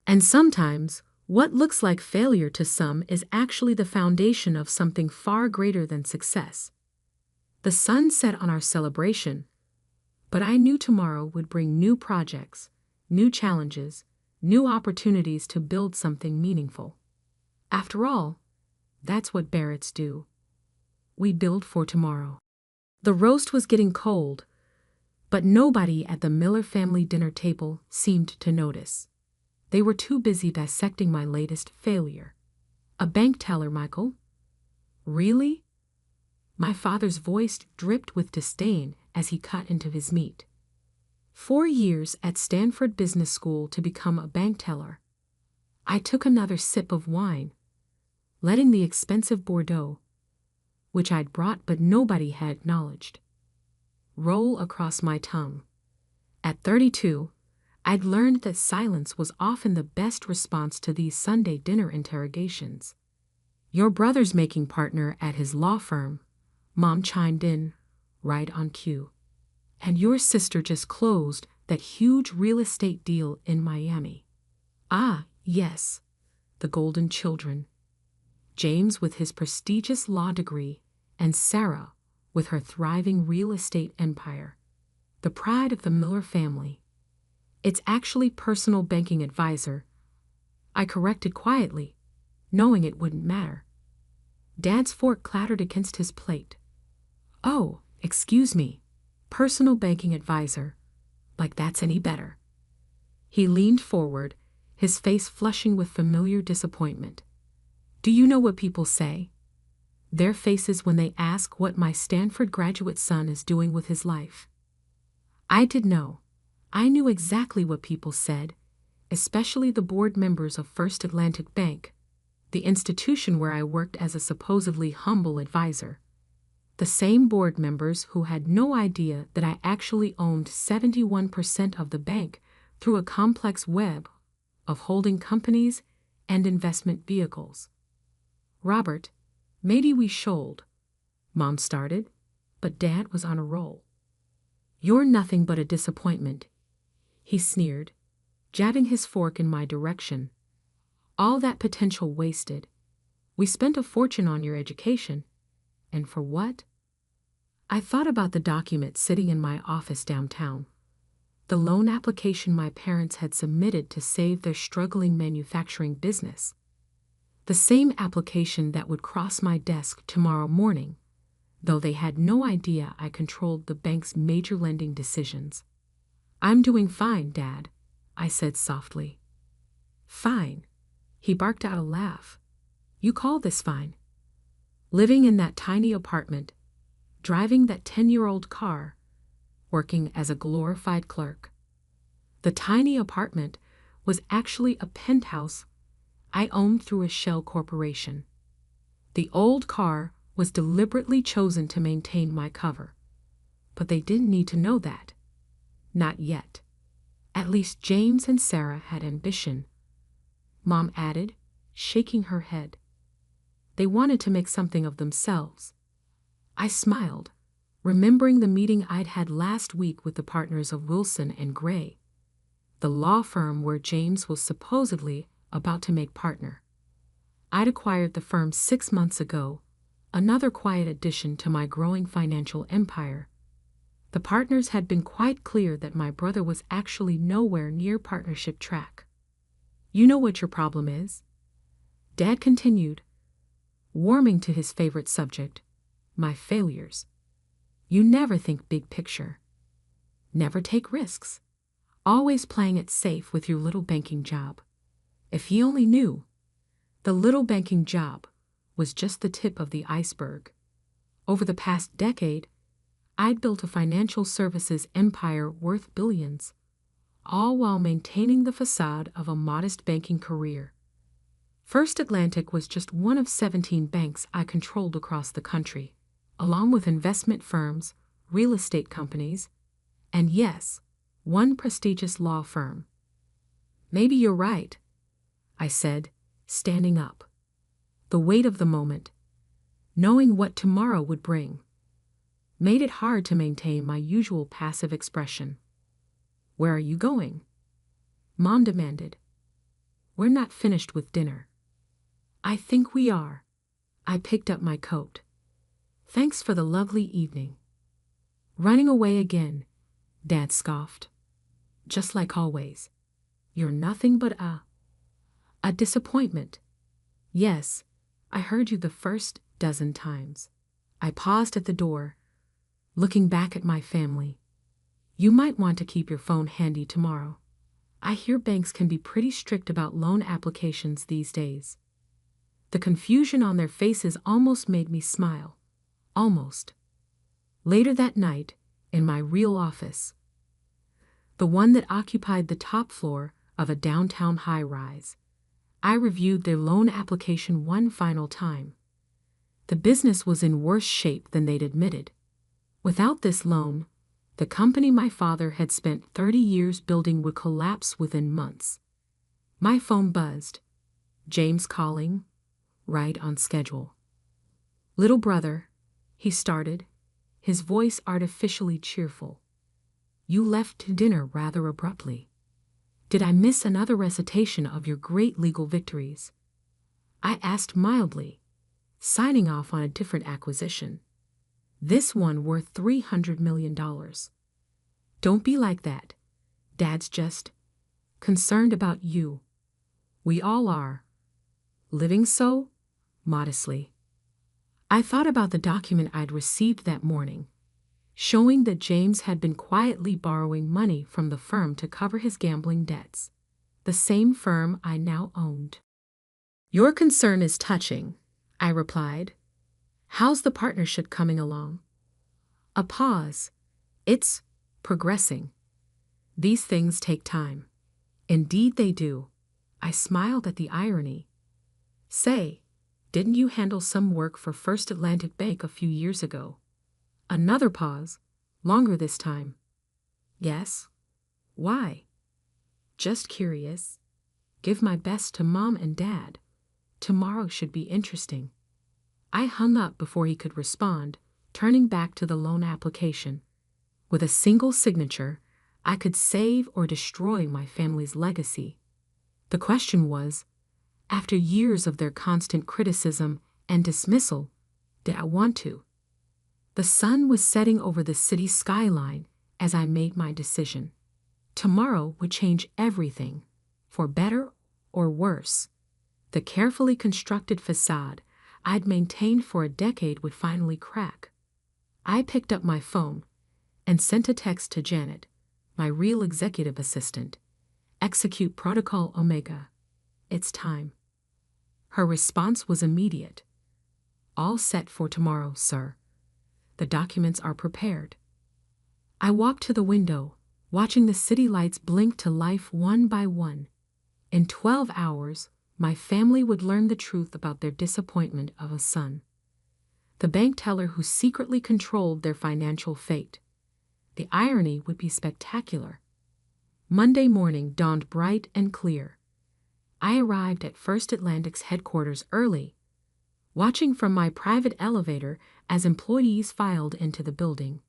And sometimes, what looks like failure to some is actually the foundation of something far greater than success. The sun set on our celebration, but I knew tomorrow would bring new projects, new challenges, new opportunities to build something meaningful. After all, that's what Barretts do. We build for tomorrow. The roast was getting cold, but nobody at the Miller family dinner table seemed to notice. They were too busy dissecting my latest failure. A bank teller, Michael? Really? My father's voice dripped with disdain as he cut into his meat. 4 years at Stanford Business School to become a bank teller. I took another sip of wine, letting the expensive Bordeaux, which I'd brought but nobody had acknowledged, roll across my tongue. At 32, I'd learned that silence was often the best response to these Sunday dinner interrogations. Your brother's making partner at his law firm, Mom chimed in, right on cue. And your sister just closed that huge real estate deal in Miami. Ah, yes, the golden children. James with his prestigious law degree, and Sarah, with her thriving real estate empire, the pride of the Miller family. It's actually personal banking advisor, I corrected quietly, knowing it wouldn't matter. Dad's fork clattered against his plate. Oh, excuse me, personal banking advisor, like that's any better. He leaned forward, his face flushing with familiar disappointment. Do you know what people say? Their faces when they ask what my Stanford graduate son is doing with his life. I did know. I knew exactly what people said, especially the board members of First Atlantic Bank, the institution where I worked as a supposedly humble advisor. The same board members who had no idea that I actually owned 71% of the bank through a complex web of holding companies and investment vehicles. Robert, maybe we should, Mom started, but Dad was on a roll. You're nothing but a disappointment, he sneered, jabbing his fork in my direction. All that potential wasted. We spent a fortune on your education. And for what? I thought about the document sitting in my office downtown. The loan application my parents had submitted to save their struggling manufacturing business. The same application that would cross my desk tomorrow morning, though they had no idea I controlled the bank's major lending decisions. I'm doing fine, Dad, I said softly. Fine. He barked out a laugh. You call this fine? Living in that tiny apartment, driving that 10-year-old car, working as a glorified clerk. The tiny apartment was actually a penthouse I owned through a shell corporation. The old car was deliberately chosen to maintain my cover. But they didn't need to know that. Not yet. At least James and Sarah had ambition. Mom added, shaking her head. They wanted to make something of themselves. I smiled, remembering the meeting I'd had last week with the partners of Wilson and Gray, the law firm where James was supposedly about to make partner. I'd acquired the firm 6 months ago, another quiet addition to my growing financial empire. The partners had been quite clear that my brother was actually nowhere near partnership track. You know what your problem is? Dad continued, warming to his favorite subject, my failures. You never think big picture. Never take risks. Always playing it safe with your little banking job. If he only knew, the little banking job was just the tip of the iceberg. Over the past decade, I'd built a financial services empire worth billions, all while maintaining the facade of a modest banking career. First Atlantic was just one of 17 banks I controlled across the country, along with investment firms, real estate companies, and yes, one prestigious law firm. Maybe you're right, I said, standing up. The weight of the moment, knowing what tomorrow would bring, made it hard to maintain my usual passive expression. Where are you going? Mom demanded. We're not finished with dinner. I think we are. I picked up my coat. Thanks for the lovely evening. Running away again, Dad scoffed. Just like always. You're nothing but a disappointment. Yes, I heard you the first dozen times. I paused at the door, looking back at my family. You might want to keep your phone handy tomorrow. I hear banks can be pretty strict about loan applications these days. The confusion on their faces almost made me smile. Almost. Later that night, in my real office, the one that occupied the top floor of a downtown high-rise, I reviewed their loan application one final time. The business was in worse shape than they'd admitted. Without this loan, the company my father had spent 30 years building would collapse within months. My phone buzzed. James calling, right on schedule. Little brother, he started, his voice artificially cheerful. You left to dinner rather abruptly. Did I miss another recitation of your great legal victories? I asked mildly, signing off on a different acquisition. This one worth $300 million. Don't be like that. Dad's just concerned about you. We all are. Living so modestly. I thought about the document I'd received that morning, showing that James had been quietly borrowing money from the firm to cover his gambling debts, the same firm I now owned. Your concern is touching, I replied. How's the partnership coming along? A pause. It's progressing. These things take time. Indeed they do. I smiled at the irony. Say, didn't you handle some work for First Atlantic Bank a few years ago? Another pause, longer this time. Yes. Why? Just curious. Give my best to Mom and Dad. Tomorrow should be interesting. I hung up before he could respond, turning back to the loan application. With a single signature, I could save or destroy my family's legacy. The question was, after years of their constant criticism and dismissal, did I want to? The sun was setting over the city skyline as I made my decision. Tomorrow would change everything, for better or worse. The carefully constructed facade I'd maintained for a decade would finally crack. I picked up my phone and sent a text to Janet, my real executive assistant. Execute Protocol Omega. It's time. Her response was immediate. All set for tomorrow, sir. The documents are prepared. I walked to the window, watching the city lights blink to life one by one. In 12 hours, my family would learn the truth about their disappointment of a son. The bank teller who secretly controlled their financial fate. The irony would be spectacular. Monday morning dawned bright and clear. I arrived at First Atlantic's headquarters early, watching from my private elevator as employees filed into the building.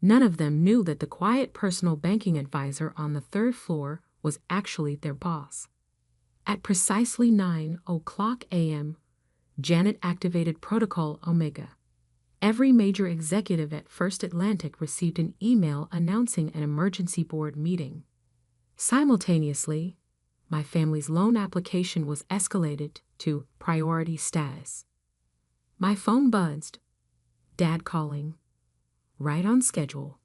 None of them knew that the quiet personal banking advisor on the third floor was actually their boss. At precisely 9:00 a.m., Janet activated Protocol Omega. Every major executive at First Atlantic received an email announcing an emergency board meeting. Simultaneously, my family's loan application was escalated to priority status. My phone buzzed. Dad calling. Right on schedule.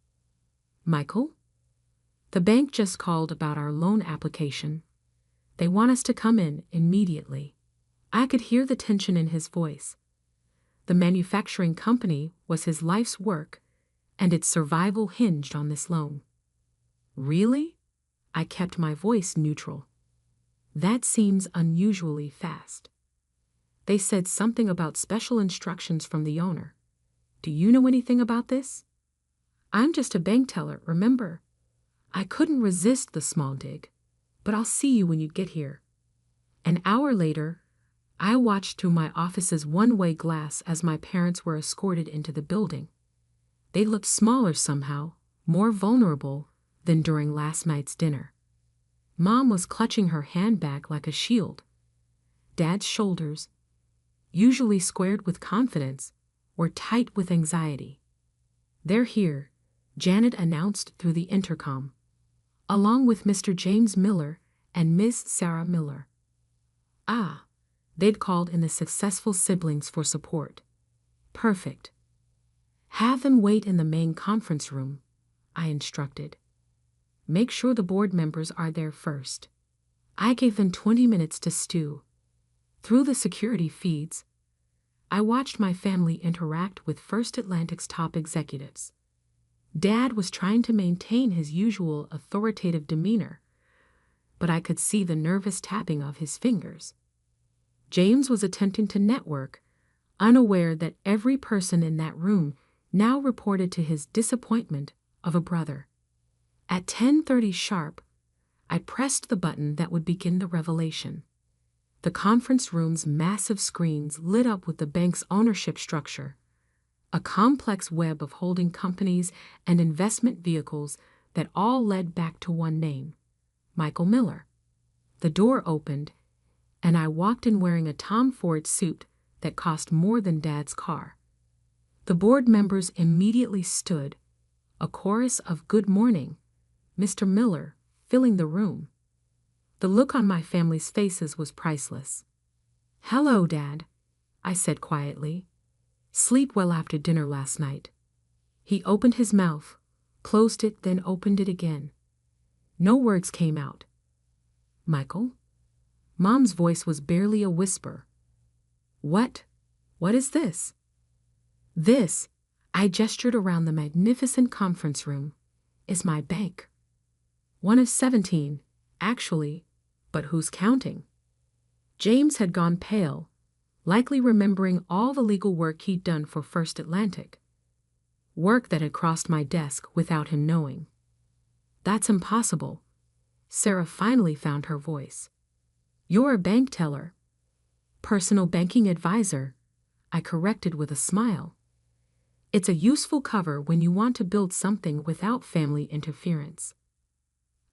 Michael? The bank just called about our loan application. They want us to come in immediately. I could hear the tension in his voice. The manufacturing company was his life's work, and its survival hinged on this loan. Really? I kept my voice neutral. That seems unusually fast. They said something about special instructions from the owner. Do you know anything about this? I'm just a bank teller, remember? I couldn't resist the small dig, but I'll see you when you get here. An hour later, I watched through my office's one-way glass as my parents were escorted into the building. They looked smaller somehow, more vulnerable than during last night's dinner. Mom was clutching her handbag like a shield. Dad's shoulders, usually squared with confidence, were tight with anxiety. They're here, Janet announced through the intercom, along with Mr. James Miller and Miss Sarah Miller. Ah, they'd called in the successful siblings for support. Perfect. Have them wait in the main conference room, I instructed. Make sure the board members are there first. I gave them 20 minutes to stew. Through the security feeds, I watched my family interact with First Atlantic's top executives. Dad was trying to maintain his usual authoritative demeanor, but I could see the nervous tapping of his fingers. James was attempting to network, unaware that every person in that room now reported to his disappointment of a brother. At 10:30 sharp, I pressed the button that would begin the revelation. The conference room's massive screens lit up with the bank's ownership structure, a complex web of holding companies and investment vehicles that all led back to one name, Michael Miller. The door opened, and I walked in wearing a Tom Ford suit that cost more than Dad's car. The board members immediately stood, a chorus of "Good morning, Mr. Miller," filling the room. The look on my family's faces was priceless. "Hello, Dad," I said quietly. "Sleep well after dinner last night?" He opened his mouth, closed it, then opened it again. No words came out. "Michael?" Mom's voice was barely a whisper. What is this?" "This," I gestured around the magnificent conference room, "is my bank. One of 17, actually, but who's counting?" James had gone pale, likely remembering all the legal work he'd done for First Atlantic. Work that had crossed my desk without him knowing. "That's impossible." Sarah finally found her voice. "You're a bank teller." "Personal banking advisor," I corrected with a smile. "It's a useful cover when you want to build something without family interference."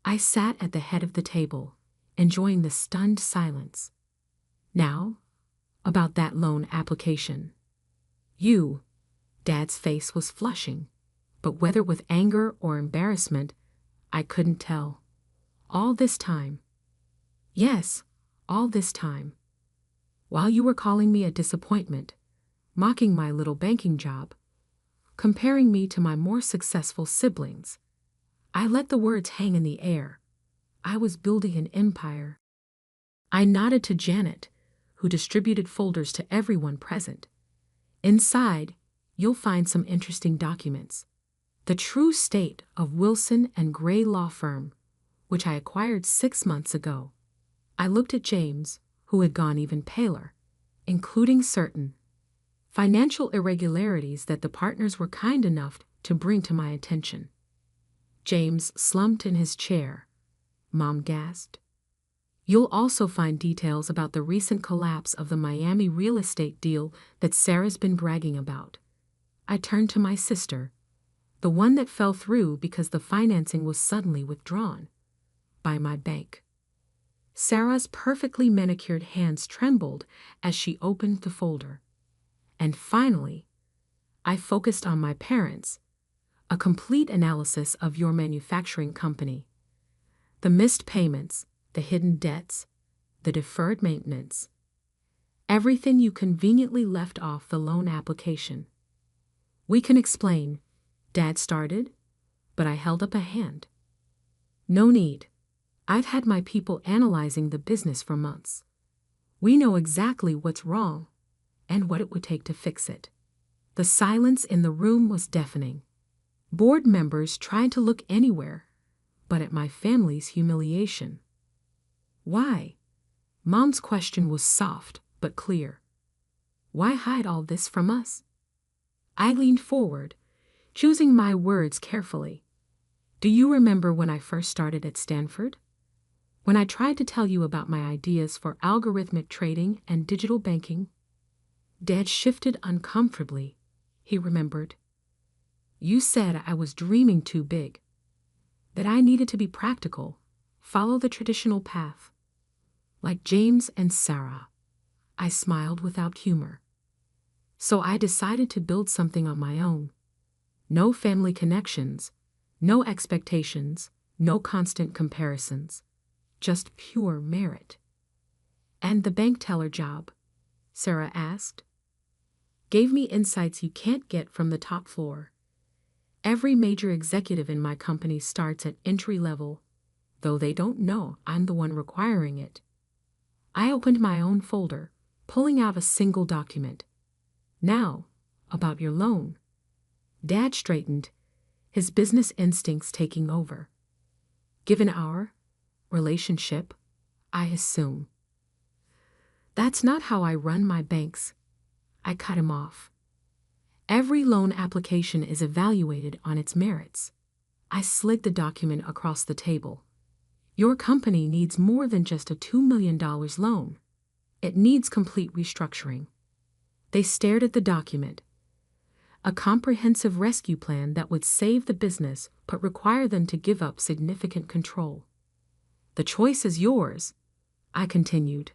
I sat at the head of the table, enjoying the stunned silence. "Now, about that loan application." Dad's face was flushing, but whether with anger or embarrassment, I couldn't tell. "All this time?" "Yes, all this time. While you were calling me a disappointment, mocking my little banking job, comparing me to my more successful siblings, I let the words hang in the air. I was building an empire." I nodded to Janet, who distributed folders to everyone present. "Inside, you'll find some interesting documents. The true state of Wilson and Gray Law Firm, which I acquired 6 months ago." I looked at James, who had gone even paler, "including certain financial irregularities that the partners were kind enough to bring to my attention." James slumped in his chair. Mom gasped. "You'll also find details about the recent collapse of the Miami real estate deal that Sarah's been bragging about." I turned to my sister, the one that fell through because the financing was suddenly withdrawn by my bank. Sarah's perfectly manicured hands trembled as she opened the folder. And finally, I focused on my parents, a complete analysis of your manufacturing company. The missed payments, the hidden debts, the deferred maintenance. Everything you conveniently left off the loan application. "We can explain," Dad started, but I held up a hand. "No need. I've had my people analyzing the business for months. We know exactly what's wrong and what it would take to fix it." The silence in the room was deafening. Board members tried to look anywhere but at my family's humiliation. "Why?" Mom's question was soft but clear. "Why hide all this from us?" I leaned forward, choosing my words carefully. "Do you remember when I first started at Stanford? When I tried to tell you about my ideas for algorithmic trading and digital banking?" Dad shifted uncomfortably. He remembered. "You said I was dreaming too big, that I needed to be practical, follow the traditional path, like James and Sarah." I smiled without humor. "So I decided to build something on my own. No family connections, no expectations, no constant comparisons, just pure merit." "And the bank teller job?" Sarah asked. "Gave me insights you can't get from the top floor. Every major executive in my company starts at entry level, though they don't know I'm the one requiring it." I opened my own folder, pulling out a single document. "Now, about your loan." Dad straightened, his business instincts taking over. "Given our relationship, I assume." "That's not how I run my banks." I cut him off. "Every loan application is evaluated on its merits." I slid the document across the table. "Your company needs more than just a $2 million loan. It needs complete restructuring." They stared at the document. A comprehensive rescue plan that would save the business but require them to give up significant control. "The choice is yours," I continued.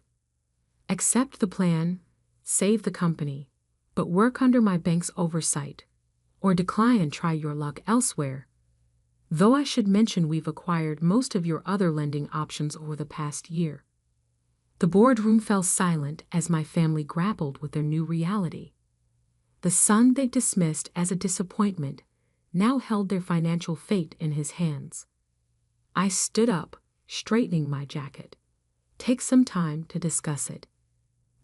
"Accept the plan, save the company, but work under my bank's oversight, or decline and try your luck elsewhere. Though I should mention we've acquired most of your other lending options over the past year. The boardroom fell silent as my family grappled with their new reality. The son they dismissed as a disappointment now held their financial fate in his hands. I stood up, straightening my jacket. Take some time to discuss it.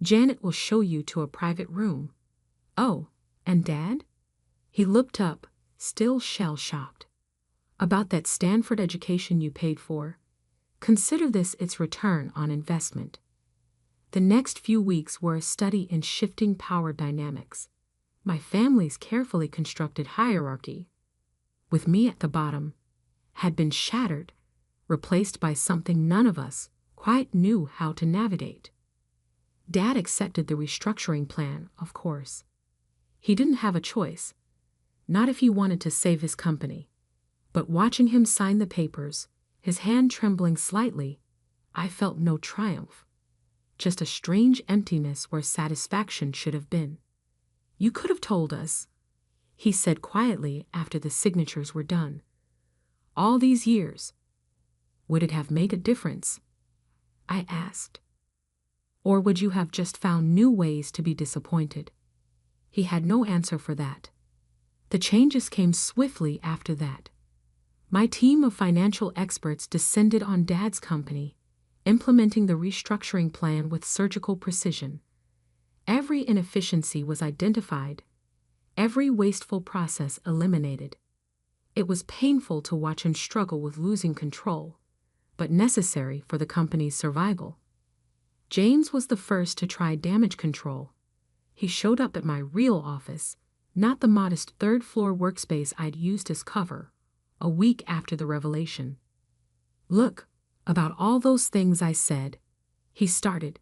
Janet will show you to a private room. Oh, and Dad? He looked up, still shell-shocked. About that Stanford education you paid for? Consider this its return on investment. The next few weeks were a study in shifting power dynamics. My family's carefully constructed hierarchy, with me at the bottom, had been shattered, replaced by something none of us quite knew how to navigate. Dad accepted the restructuring plan, of course. He didn't have a choice, not if he wanted to save his company. But watching him sign the papers, his hand trembling slightly, I felt no triumph, just a strange emptiness where satisfaction should have been. You could have told us, he said quietly after the signatures were done. All these years, would it have made a difference? I asked. Or would you have just found new ways to be disappointed? He had no answer for that. The changes came swiftly after that. My team of financial experts descended on Dad's company, implementing the restructuring plan with surgical precision. Every inefficiency was identified, every wasteful process eliminated. It was painful to watch him struggle with losing control, but necessary for the company's survival. James was the first to try damage control. He showed up at my real office, not the modest third-floor workspace I'd used as cover, a week after the revelation. Look, about all those things I said, he started,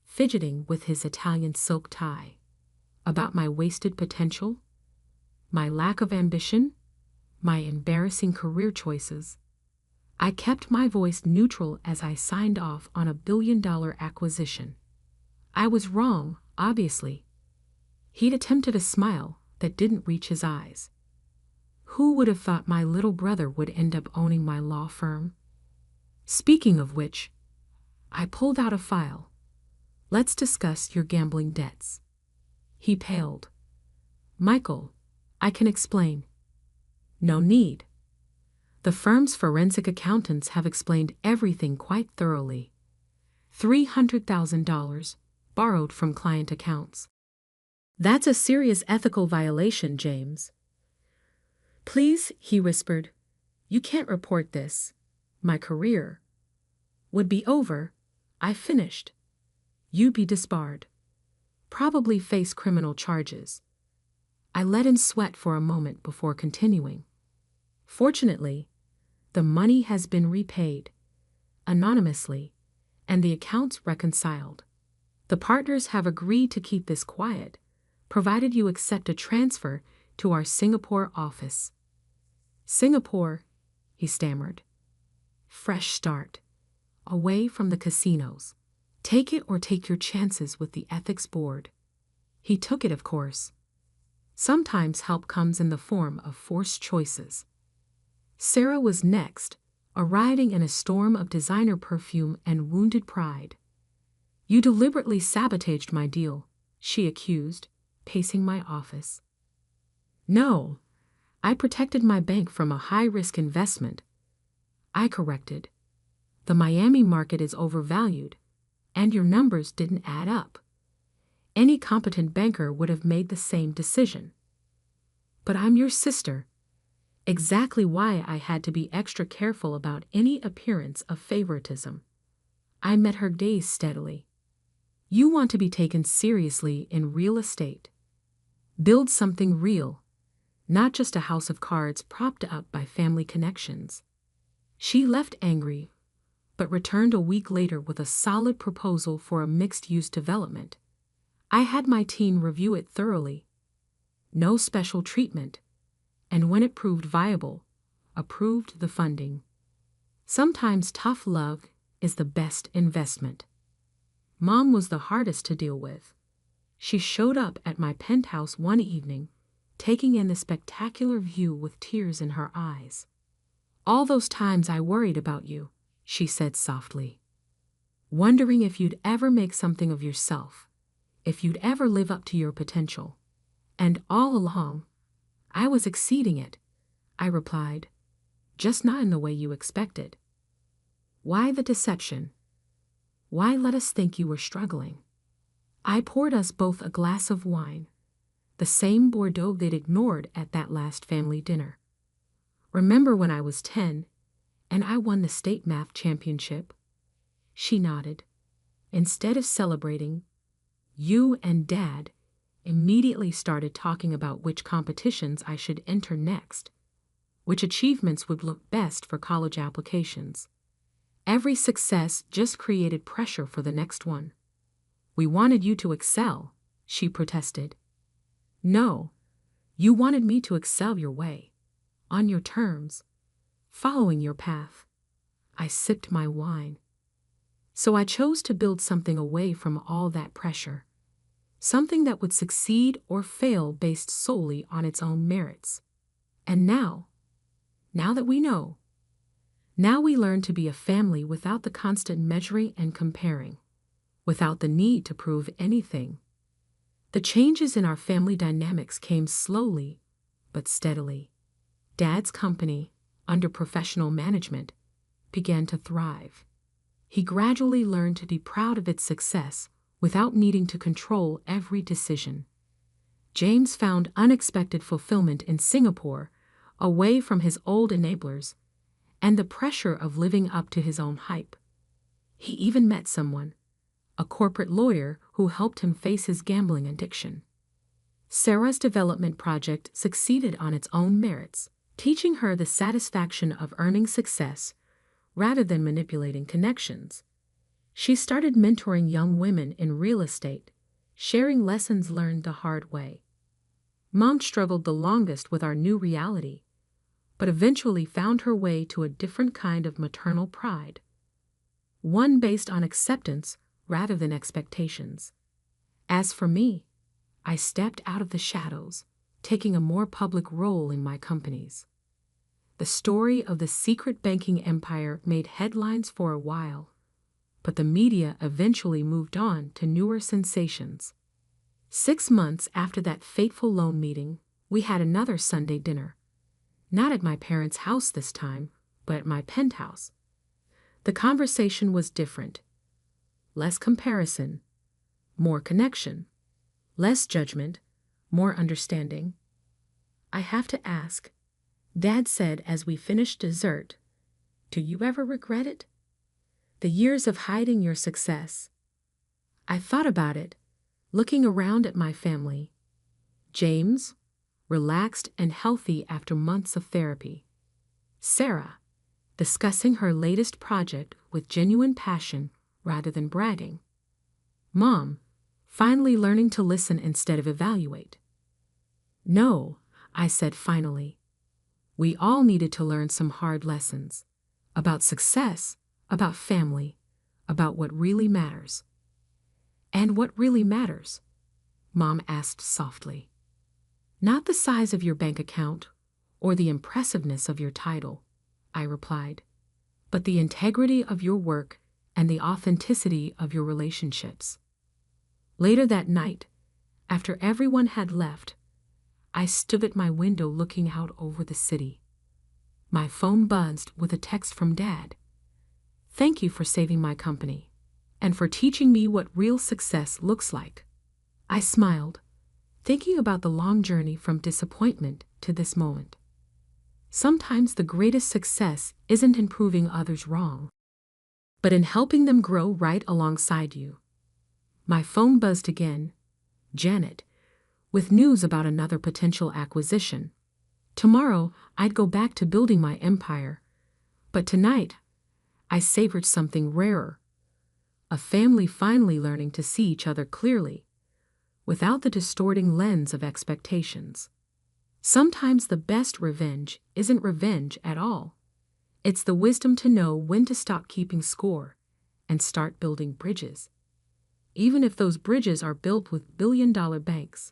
fidgeting with his Italian silk tie. About my wasted potential, my lack of ambition, my embarrassing career choices. I kept my voice neutral as I signed off on a billion-dollar acquisition. I was wrong, obviously. He'd attempted a smile that didn't reach his eyes. Who would have thought my little brother would end up owning my law firm? Speaking of which, I pulled out a file. Let's discuss your gambling debts. He paled. Michael, I can explain. No need. The firm's forensic accountants have explained everything quite thoroughly. $300,000 borrowed from client accounts. That's a serious ethical violation, James. Please, he whispered, you can't report this. My career would be over. I finished. You'd be disbarred. Probably face criminal charges. I let him sweat for a moment before continuing. Fortunately, the money has been repaid, anonymously, and the accounts reconciled. The partners have agreed to keep this quiet, provided you accept a transfer to our Singapore office. Singapore, he stammered. Fresh start. Away from the casinos. Take it or take your chances with the ethics board. He took it, of course. Sometimes help comes in the form of forced choices. Sarah was next, arriving in a storm of designer perfume and wounded pride. You deliberately sabotaged my deal, she accused, pacing my office. No, I protected my bank from a high-risk investment. I corrected. The Miami market is overvalued, and your numbers didn't add up. Any competent banker would have made the same decision. But I'm your sister. Exactly why I had to be extra careful about any appearance of favoritism. I met her gaze steadily. You want to be taken seriously in real estate. Build something real, not just a house of cards propped up by family connections. She left angry, but returned a week later with a solid proposal for a mixed-use development. I had my team review it thoroughly. No special treatment, and when it proved viable, approved the funding. Sometimes tough love is the best investment. Mom was the hardest to deal with. She showed up at my penthouse one evening, taking in the spectacular view with tears in her eyes. "All those times I worried about you," she said softly, "wondering if you'd ever make something of yourself, if you'd ever live up to your potential. And all along, I was exceeding it," I replied, "just not in the way you expected. Why the deception? Why let us think you were struggling?" I poured us both a glass of wine, the same Bordeaux they'd ignored at that last family dinner. "Remember when I was 10 and I won the state math championship?" She nodded. "Instead of celebrating, you and Dad immediately started talking about which competitions I should enter next, which achievements would look best for college applications. Every success just created pressure for the next one. We wanted you to excel," she protested. "No, you wanted me to excel your way, on your terms, following your path." I sipped my wine. "So I chose to build something away from all that pressure, something that would succeed or fail based solely on its own merits. And now that we know, now we learn to be a family without the constant measuring and comparing, without the need to prove anything." The changes in our family dynamics came slowly but steadily. Dad's company, under professional management, began to thrive. He gradually learned to be proud of its success without needing to control every decision. James found unexpected fulfillment in Singapore, away from his old enablers and the pressure of living up to his own hype. He even met someone, a corporate lawyer who helped him face his gambling addiction. Sarah's development project succeeded on its own merits, teaching her the satisfaction of earning success rather than manipulating connections. She started mentoring young women in real estate, sharing lessons learned the hard way. Mom struggled the longest with our new reality, but eventually found her way to a different kind of maternal pride, one based on acceptance rather than expectations. As for me, I stepped out of the shadows, taking a more public role in my companies. The story of the secret banking empire made headlines for a while, but the media eventually moved on to newer sensations. 6 months after that fateful loan meeting, we had another Sunday dinner. Not at my parents' house this time, but at my penthouse. The conversation was different. Less comparison, more connection. Less judgment, more understanding. "I have to ask," Dad said as we finished dessert, "do you ever regret it? The years of hiding your success?" I thought about it, looking around at my family. James, relaxed and healthy after months of therapy. Sarah, discussing her latest project with genuine passion rather than bragging. Mom, finally learning to listen instead of evaluate. "No," I said finally. We all needed to learn some hard lessons about success, about family, about what really matters. "And what really matters?" Mom asked softly. "Not the size of your bank account or the impressiveness of your title," I replied, "but the integrity of your work and the authenticity of your relationships." Later that night, after everyone had left, I stood at my window looking out over the city. My phone buzzed with a text from Dad. "Thank you for saving my company and for teaching me what real success looks like." I smiled, thinking about the long journey from disappointment to this moment. Sometimes the greatest success isn't in proving others wrong, but in helping them grow right alongside you. My phone buzzed again. Janet, with news about another potential acquisition. Tomorrow, I'd go back to building my empire, but tonight, I savored something rarer. A family finally learning to see each other clearly, without the distorting lens of expectations. Sometimes the best revenge isn't revenge at all. It's the wisdom to know when to stop keeping score and start building bridges. even if those bridges are built with billion-dollar banks.